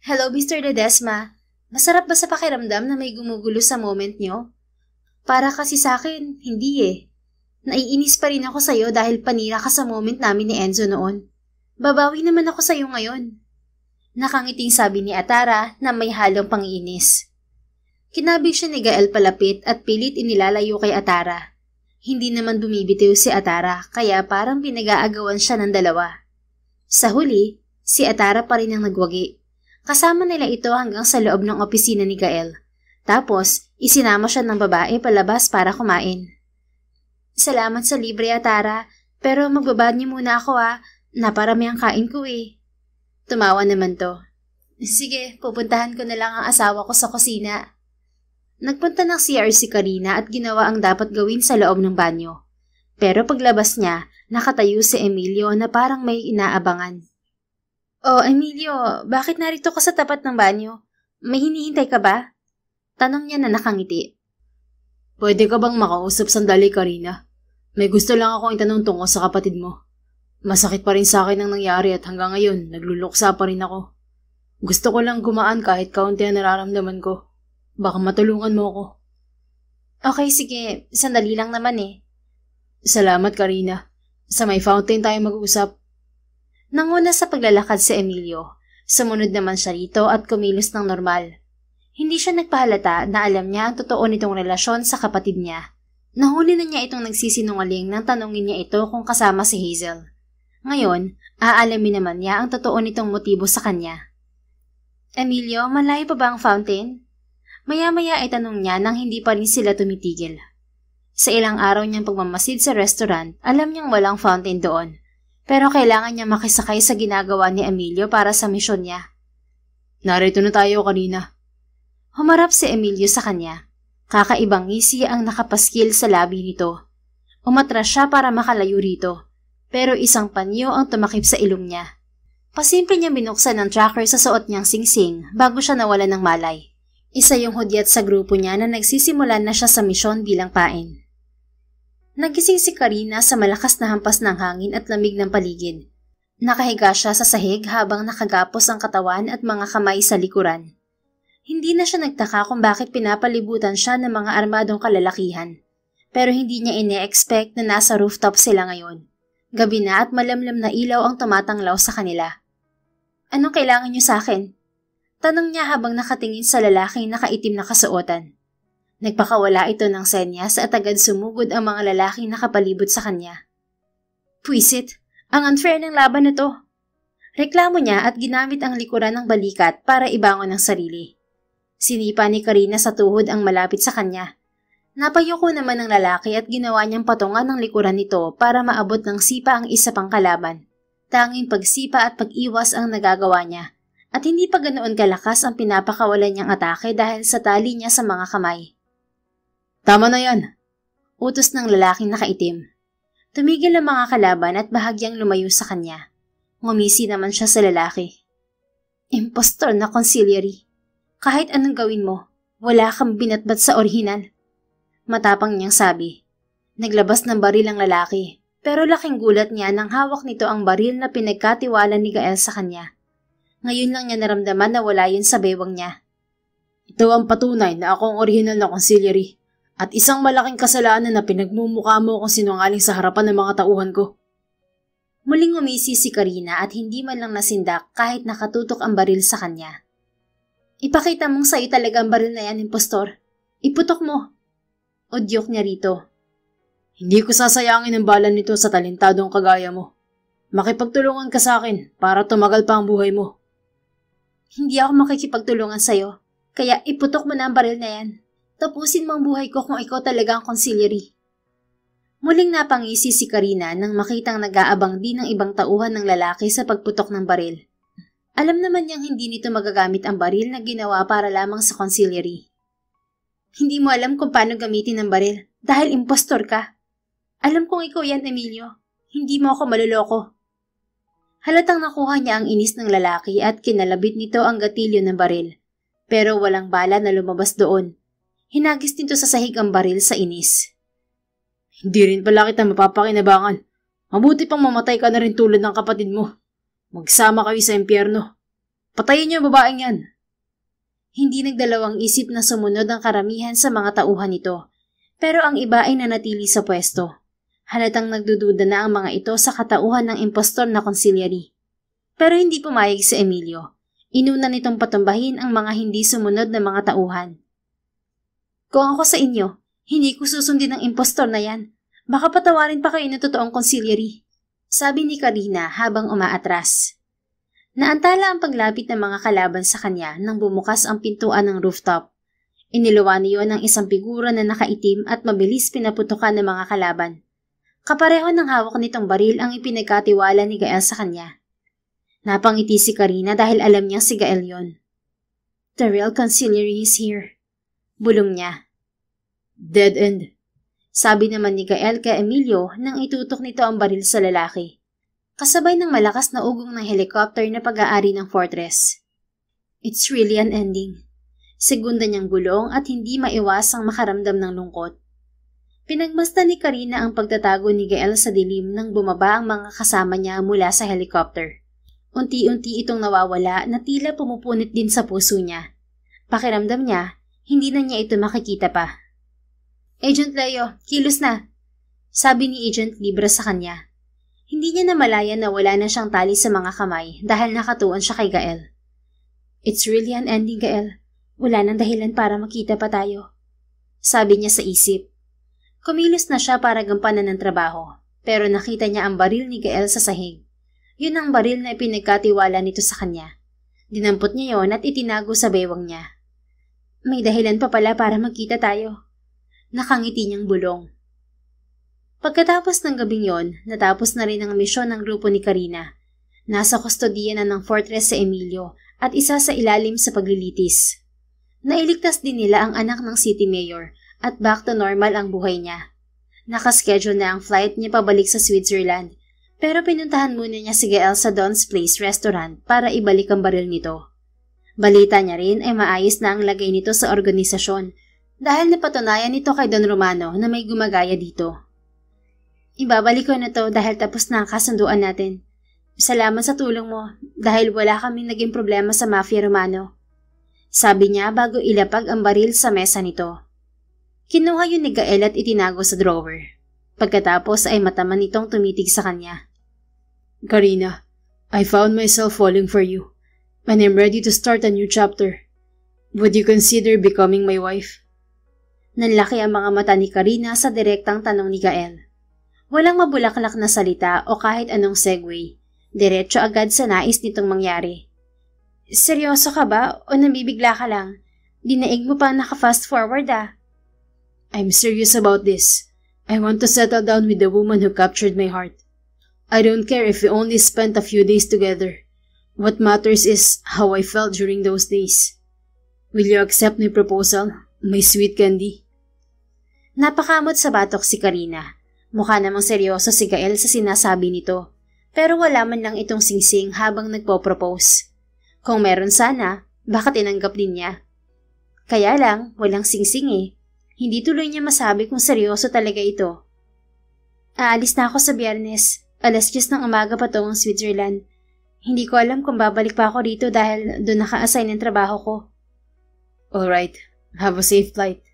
Hello, Mr. Ledesma. Masarap ba sa pakiramdam na may gumugulo sa moment nyo? Para kasi sa akin, hindi eh. Naiinis pa rin ako sa'yo dahil panira ka sa moment namin ni Enzo noon. Babawi naman ako sa'yo ngayon. Nakangiting sabi ni Atara na may halong pangiinis. Kinabig siya ni Gael palapit at pilit inilalayo kay Atara. Hindi naman bumibitiw si Atara kaya parang pinag-aagawan siya ng dalawa. Sa huli, si Atara pa rin ang nagwagi. Kasama nila ito hanggang sa loob ng opisina ni Gael. Tapos, isinama siya ng babae palabas para kumain. Salamat sa libre, Atara, pero magbabad niyo muna ako naparami ang kain ko eh. Tumawa naman to. Sige, pupuntahan ko na lang ang asawa ko sa kusina. Nagpunta ng CR si Karina at ginawa ang dapat gawin sa loob ng banyo. Pero paglabas niya, nakatayo si Emilio na parang may inaabangan. Oh, Emilio, bakit narito ka sa tapat ng banyo? May hinihintay ka ba? Tanong niya na nakangiti. Pwede ka bang makausap sandali, Karina? May gusto lang akong itanong tungkol sa kapatid mo. Masakit pa rin sa akin ang nangyari at hanggang ngayon, nagluluksa pa rin ako. Gusto ko lang gumaan kahit kaunti ang nararamdaman ko. Baka matulungan mo ako. Okay, sige. Sandali lang naman eh. Salamat, Karina. Sa may fountain tayo mag-usap. Nanguna sa paglalakad si Emilio. Sumunod naman siya rito at kumilos ng normal. Hindi siya nagpahalata na alam niya ang totoo nitong relasyon sa kapatid niya. Nahuli na niya itong nagsisinungaling nang tanongin niya ito kung kasama si Hazel. Ngayon, aalamin naman niya ang totoo nitong motibo sa kanya. Emilio, malayo pa ba ang fountain? Maya-maya ay tanong niya nang hindi pa rin sila tumitigil. Sa ilang araw niyang pagmamasid sa restaurant, alam niyang walang fountain doon. Pero kailangan niya makisakay sa ginagawa ni Emilio para sa misyon niya. Narito na tayo, Karina. Humarap si Emilio sa kanya. Kakaibang ngisi ang nakapaskil sa labi nito. Umatras siya para makalayo rito. Pero isang panyo ang tumakip sa ilong niya. Pasimple niya binuksan ang tracker sa suot niyang singsing bago siya nawalan ng malay. Isa yung hudyat sa grupo niya na nagsisimulan na siya sa misyon bilang pain. Nagising si Karina sa malakas na hampas ng hangin at lamig ng paligid. Nakahiga siya sa sahig habang nakagapos ang katawan at mga kamay sa likuran. Hindi na siya nagtaka kung bakit pinapalibutan siya ng mga armadong kalalakihan. Pero hindi niya ine-expect na nasa rooftop sila ngayon. Gabi na at malamlam na ilaw ang tumatanglaw sa kanila. Anong kailangan niyo sa akin? Tanong niya habang nakatingin sa lalaking nakaitim na kasuotan. Nagpakawala ito ng senyas at agad sumugod ang mga lalaking nakapalibot sa kanya. Puwisit, ang unfair ng laban na to. Reklamo niya at ginamit ang likuran ng balikat para ibangon ang sarili. Sinipa ni Karina sa tuhod ang malapit sa kanya. Napayuko naman ng lalaki at ginawa niyang patungan ng likuran nito para maabot ng sipa ang isa pang kalaban. Tanging pagsipa at pag-iwas ang nagagawa niya. At hindi pa ganoon kalakas ang pinapakawalan niyang atake dahil sa tali niya sa mga kamay. Tama na yan! Utos ng lalaking nakaitim. Tumigil ang mga kalaban at bahagyang lumayo sa kanya. Ngumisi naman siya sa lalaki. Impostor na conciliary. Kahit anong gawin mo, wala kang binatbat sa orihinal. Matapang niyang sabi. Naglabas ng baril ang lalaki, pero laking gulat niya nang hawak nito ang baril na pinagkatiwala ni Gael sa kanya. Ngayon lang niya naramdaman na wala yun sa bewang niya. Ito ang patunay na ako ang orihinal na conciliary at isang malaking kasalanan na pinagmumukha mo kung sinungaling sa harapan ng mga tauhan ko. Muling umisi si Karina at hindi man lang nasindak kahit nakatutok ang baril sa kanya. Ipakita mong sa'yo talaga ang baril na yan, impostor. Iputok mo. Udyok niya rito. Hindi ko sasayangin ang bala nito sa talentadong kagaya mo. Makipagtulungan ka sa akin para tumagal pa ang buhay mo. Hindi ako makikipagtulungan sa'yo, kaya iputok mo na ang baril na yan. Tapusin mo ang buhay ko kung ikaw talaga ang conciliary. Muling napangisi si Karina nang makitang nag-aabang din ng ibang tauhan ng lalaki sa pagputok ng baril. Alam naman niyang hindi nito magagamit ang baril na ginawa para lamang sa conciliary. Hindi mo alam kung paano gamitin ang baril dahil impostor ka. Alam kong ikaw yan, Emilio. Hindi mo ako maluloko. Halatang nakuha niya ang inis ng lalaki at kinalabit nito ang gatilyo ng baril. Pero walang bala na lumabas doon. Hinagis nito sa sahig ang baril sa inis. Hindi rin pala kita mapapakinabangan. Mabuti pang mamatay ka na rin tulad ng kapatid mo. Magsama kayo sa impyerno. Patayin niyo ang babaeng yan. Hindi nagdalawang isip na sumunod ang karamihan sa mga tauhan nito. Pero ang iba ay nanatili sa pwesto. Halatang nagdududa na ang mga ito sa katauhan ng impostor na consigliere. Pero hindi pumayag si Emilio. Inuna nitong patumbahin ang mga hindi sumunod na mga tauhan. Kung ako sa inyo, hindi ko susundin ang impostor na yan. Baka patawarin pa kayo ng totoong consigliere, sabi ni Karina habang umaatras. Naantala ang paglapit ng mga kalaban sa kanya nang bumukas ang pintuan ng rooftop. Iniluwa niyo ng isang figura na nakaitim at mabilis pinaputukan ng mga kalaban. Kapareho ng hawak nitong baril ang ipinagkatiwala ni Gael sa kanya. Napangiti si Karina dahil alam niyang si Gael yon. The real consigliere is here. Bulong niya. Dead end. Sabi naman ni Gael kay Emilio nang itutok nito ang baril sa lalaki. Kasabay ng malakas na ugong ng helicopter na pag-aari ng fortress. It's really an ending. Segunda niyang bulong at hindi maiwasang makaramdam ng lungkot. Pinagmasdan ni Karina ang pagtatago ni Gael sa dilim nang bumaba ang mga kasama niya mula sa helicopter. Unti-unti itong nawawala na tila pumupunit din sa puso niya. Pakiramdam niya, hindi na niya ito makikita pa. Agent Leo, kilos na, sabi ni Agent Libra sa kanya. Hindi niya namalayan na wala na siyang tali sa mga kamay dahil nakatuon siya kay Gael. It's really an ending, Gael. Wala nang dahilan para makita pa tayo, sabi niya sa isip. Kumilos na siya para gampanan ng trabaho, pero nakita niya ang baril ni Gael sa sahig. Yun ang baril na ipinagkatiwala nito sa kanya. Dinampot niya yon at itinago sa bewang niya. May dahilan pa pala para magkita tayo. Nakangiti niyang bulong. Pagkatapos ng gabing yon, natapos na rin ang misyon ng grupo ni Karina. Nasa kustodiya na ng fortress si Emilio at isa sa ilalim sa paglilitis. Nailigtas din nila ang anak ng city mayor at back to normal ang buhay niya. Nakaschedule na ang flight niya pabalik sa Switzerland, pero pinuntahan muna niya si Gael sa Don's Place restaurant para ibalik ang baril nito. Balita niya rin ay maayos na ang lagay nito sa organisasyon dahil napatunayan nito kay Don Romano na may gumagaya dito. Ibabalik ko na to dahil tapos na ang kasunduan natin. Salamat sa tulong mo dahil wala kaming naging problema sa Mafia Romano, sabi niya bago ilapag ang baril sa mesa nito. Kinuha yun ni Gael at itinago sa drawer. Pagkatapos ay mataman nitong tumitig sa kanya. Karina, I found myself falling for you, and I'm ready to start a new chapter. Would you consider becoming my wife? Nanlaki ang mga mata ni Karina sa direktang tanong ni Gael. Walang mabulaklak na salita o kahit anong segue. Diretso agad sa nais nitong mangyari. Seryoso ka ba o nabibigla ka lang? Dinaig mo pa naka-fast forward ah. I'm serious about this. I want to settle down with the woman who captured my heart. I don't care if we only spent a few days together. What matters is how I felt during those days. Will you accept my proposal, my sweet candy? Napakamot sa batok si Karina. Mukha namang seryoso si Gael sa sinasabi nito. Pero wala man lang itong singsing habang nagpo-propose. Kung meron sana, baka tinanggap din niya. Kaya lang, walang singsing eh. Hindi tuloy niya masabi kung seryoso talaga ito. Aalis na ako sa Biyernes, 10:00 ng umaga patungong Switzerland. Hindi ko alam kung babalik pa ako dito dahil doon naka-assign ang trabaho ko. Alright, have a safe flight.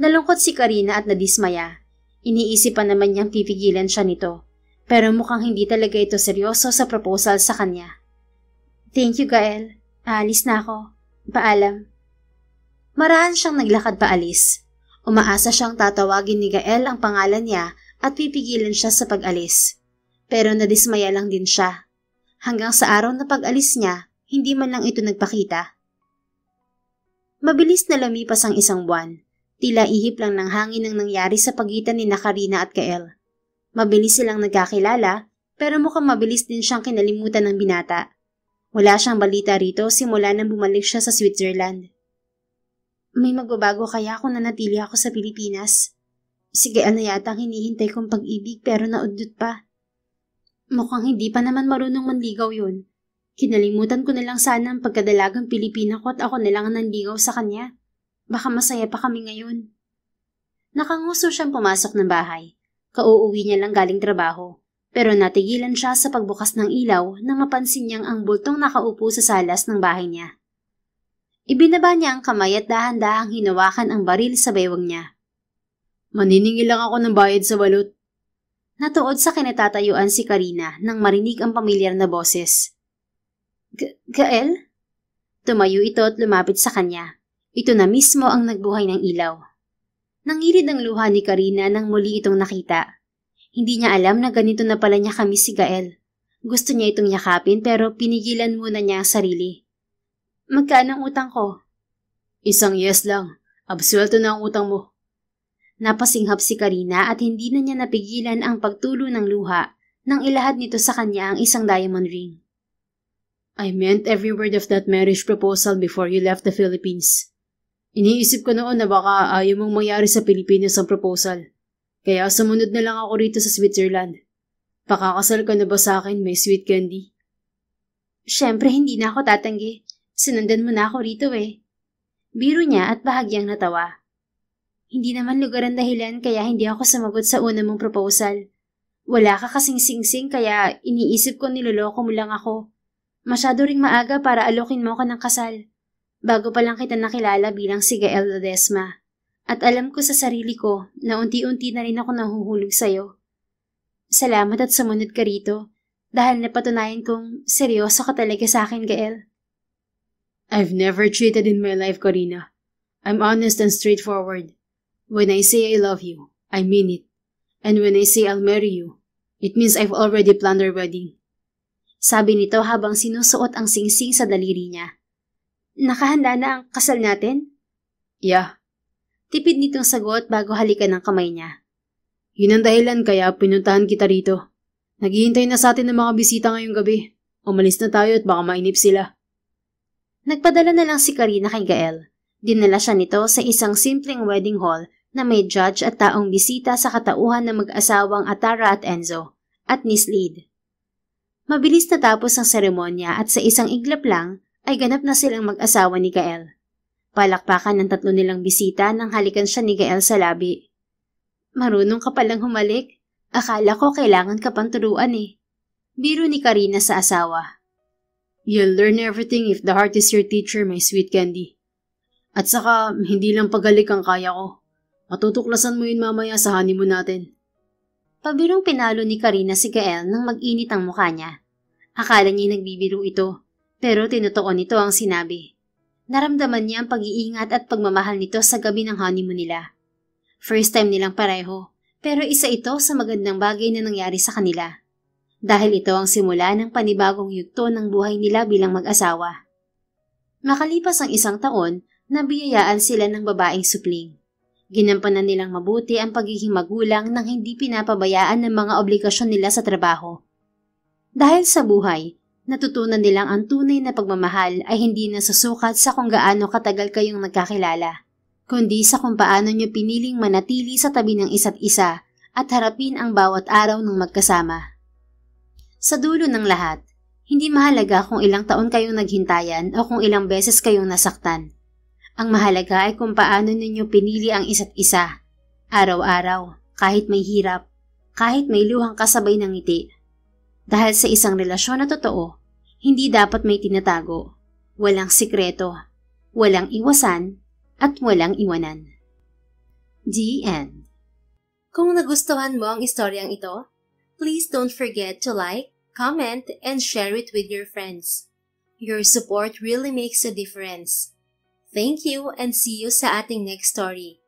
Nalungkot si Karina at nadismaya. Iniisip pa naman niyang pipigilan siya nito, pero mukhang hindi talaga ito seryoso sa proposal sa kanya. Thank you, Gael. Aalis na ako. Paalam. Marahan siyang naglakad paalis. Umaasa siyang tatawagin ni Gael ang pangalan niya at pipigilan siya sa pag-alis. Pero nadismaya lang din siya. Hanggang sa araw na pag-alis niya, hindi man lang ito nagpakita. Mabilis na lumipas ang 1 buwan. Tila ihip lang ng hangin ang nangyari sa pagitan ni Karina at Gael. Mabilis silang nagkakilala, pero mukhang mabilis din siyang kinalimutan ng binata. Wala siyang balita rito simula nang bumalik siya sa Switzerland. May magbabago kaya kung nanatili ako sa Pilipinas? Si Gael na yata ang hinihintay kong pag-ibig pero naudot pa. Mukhang hindi pa naman marunong manligaw yun. Kinalimutan ko na lang sana ang pagkadalagang Pilipina ko at ako na lang ang nanligaw sa kanya. Baka masaya pa kami ngayon. Nakanguso siyang pumasok ng bahay. Kauuwi niya lang galing trabaho. Pero natigilan siya sa pagbukas ng ilaw nang mapansin niyang ang bultong nakaupo sa salas ng bahay niya. Ibinaba niya ang kamay at dahan-dahang hinawakan ang baril sa baywang niya. Maniningil lang ako ng bayad sa balot. Natuod sa kinatatayuan si Karina nang marinig ang pamilyar na boses. Gael? Tumayo ito at lumapit sa kanya. Ito na mismo ang nagbuhay ng ilaw. Nangirid ang luha ni Karina nang muli itong nakita. Hindi niya alam na ganito na pala niya kami si Gael. Gusto niya itong yakapin pero pinigilan muna niya ang sarili. Magkano ang utang ko? Isang yes lang. Absuelto na ang utang mo. Napasinghap si Karina at hindi na niya napigilan ang pagtulo ng luha nang ilahad nito sa kanya ang isang diamond ring. I meant every word of that marriage proposal before you left the Philippines. Iniisip ko noon na baka ayaw mong mangyari sa Pilipinas ang proposal. Kaya sumunod na lang ako rito sa Switzerland. Pakakasal ka na ba sa akin, my sweet candy? Siyempre hindi na ako tatanggi. Sinundan mo na ako rito eh. Biro niya at bahagyang natawa. Hindi naman lugar ang dahilan kaya hindi ako sumagot sa una mong proposal. Wala ka kasing singsing kaya iniisip ko niloloko mo lang ako. Masyado ring maaga para alokin mo ko ng kasal. Bago pa lang kita nakilala bilang si Gael Ledesma. At alam ko sa sarili ko na unti-unti na rin ako nahuhulog sa'yo. Salamat at sumunod ka rito dahil napatunayan kong seryoso ka talaga sa akin, Gael. I've never cheated in my life, Karina. I'm honest and straightforward. When I say I love you, I mean it. And when I say I'll marry you, it means I've already planned our wedding. Sabi nito habang sinusuot ang singsing sa daliri niya. Nakahanda na ang kasal natin? Yeah. Tipid nitong sagot bago halikan ng kamay niya. Yun ang dahilan kaya pinuntahan kita rito. Naghihintay na sa atin ng mga bisita ngayong gabi. Umalis na tayo at baka mainip sila. Nagpadala na lang si Karina kay Gael. Dinala siya nito sa isang simpleng wedding hall na may judge at taong bisita sa katauhan ng mag-asawang Atara at Enzo at Miss Lid. Mabilis natapos ang seremonya at sa isang iglap lang ay ganap na silang mag-asawa ni Gael. Palakpakan ng tatlo nilang bisita nang halikan siya ni Gael sa labi. Marunong ka palang humalik. Akala ko kailangan ka pang turuan eh. Biro ni Karina sa asawa. You'll learn everything if the heart is your teacher, my sweet candy. At saka, hindi lang paghalik ang kaya ko. Matutuklasan mo yun mamaya sa honeymoon natin. Pabirong pinalo ni Karina si Gael nang mag-init ang mukha niya. Akala niya nagbibiro ito, pero tinutuon nito ang sinabi. Naramdaman niya ang pag-iingat at pagmamahal nito sa gabi ng honeymoon nila. First time nilang pareho, pero isa ito sa magandang bagay na nangyari sa kanila. Dahil ito ang simula ng panibagong yugto ng buhay nila bilang mag-asawa. Makalipas ang isang taon, nabiyayaan sila ng babaeng supling. Ginampanan nilang mabuti ang pagiging magulang nang hindi pinapabayaan ng mga obligasyon nila sa trabaho. Dahil sa buhay, natutunan nilang ang tunay na pagmamahal ay hindi nasusukat sa kung gaano katagal kayong nagkakilala, kundi sa kung paano nyo piniling manatili sa tabi ng isa't isa at harapin ang bawat araw ng magkasama. Sa dulo ng lahat, hindi mahalaga kung ilang taon kayong naghintayan o kung ilang beses kayong nasaktan. Ang mahalaga ay kung paano ninyo pinili ang isa't isa, araw-araw, kahit may hirap, kahit may luhang kasabay ng ngiti. Dahil sa isang relasyon na totoo, hindi dapat may tinatago, walang sikreto, walang iwasan, at walang iwanan. The End. Kung nagustuhan mo ang istoryang ito, please don't forget to like, comment, and share it with your friends. Your support really makes a difference. Thank you and see you sa ating next story.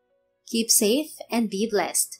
Keep safe and be blessed.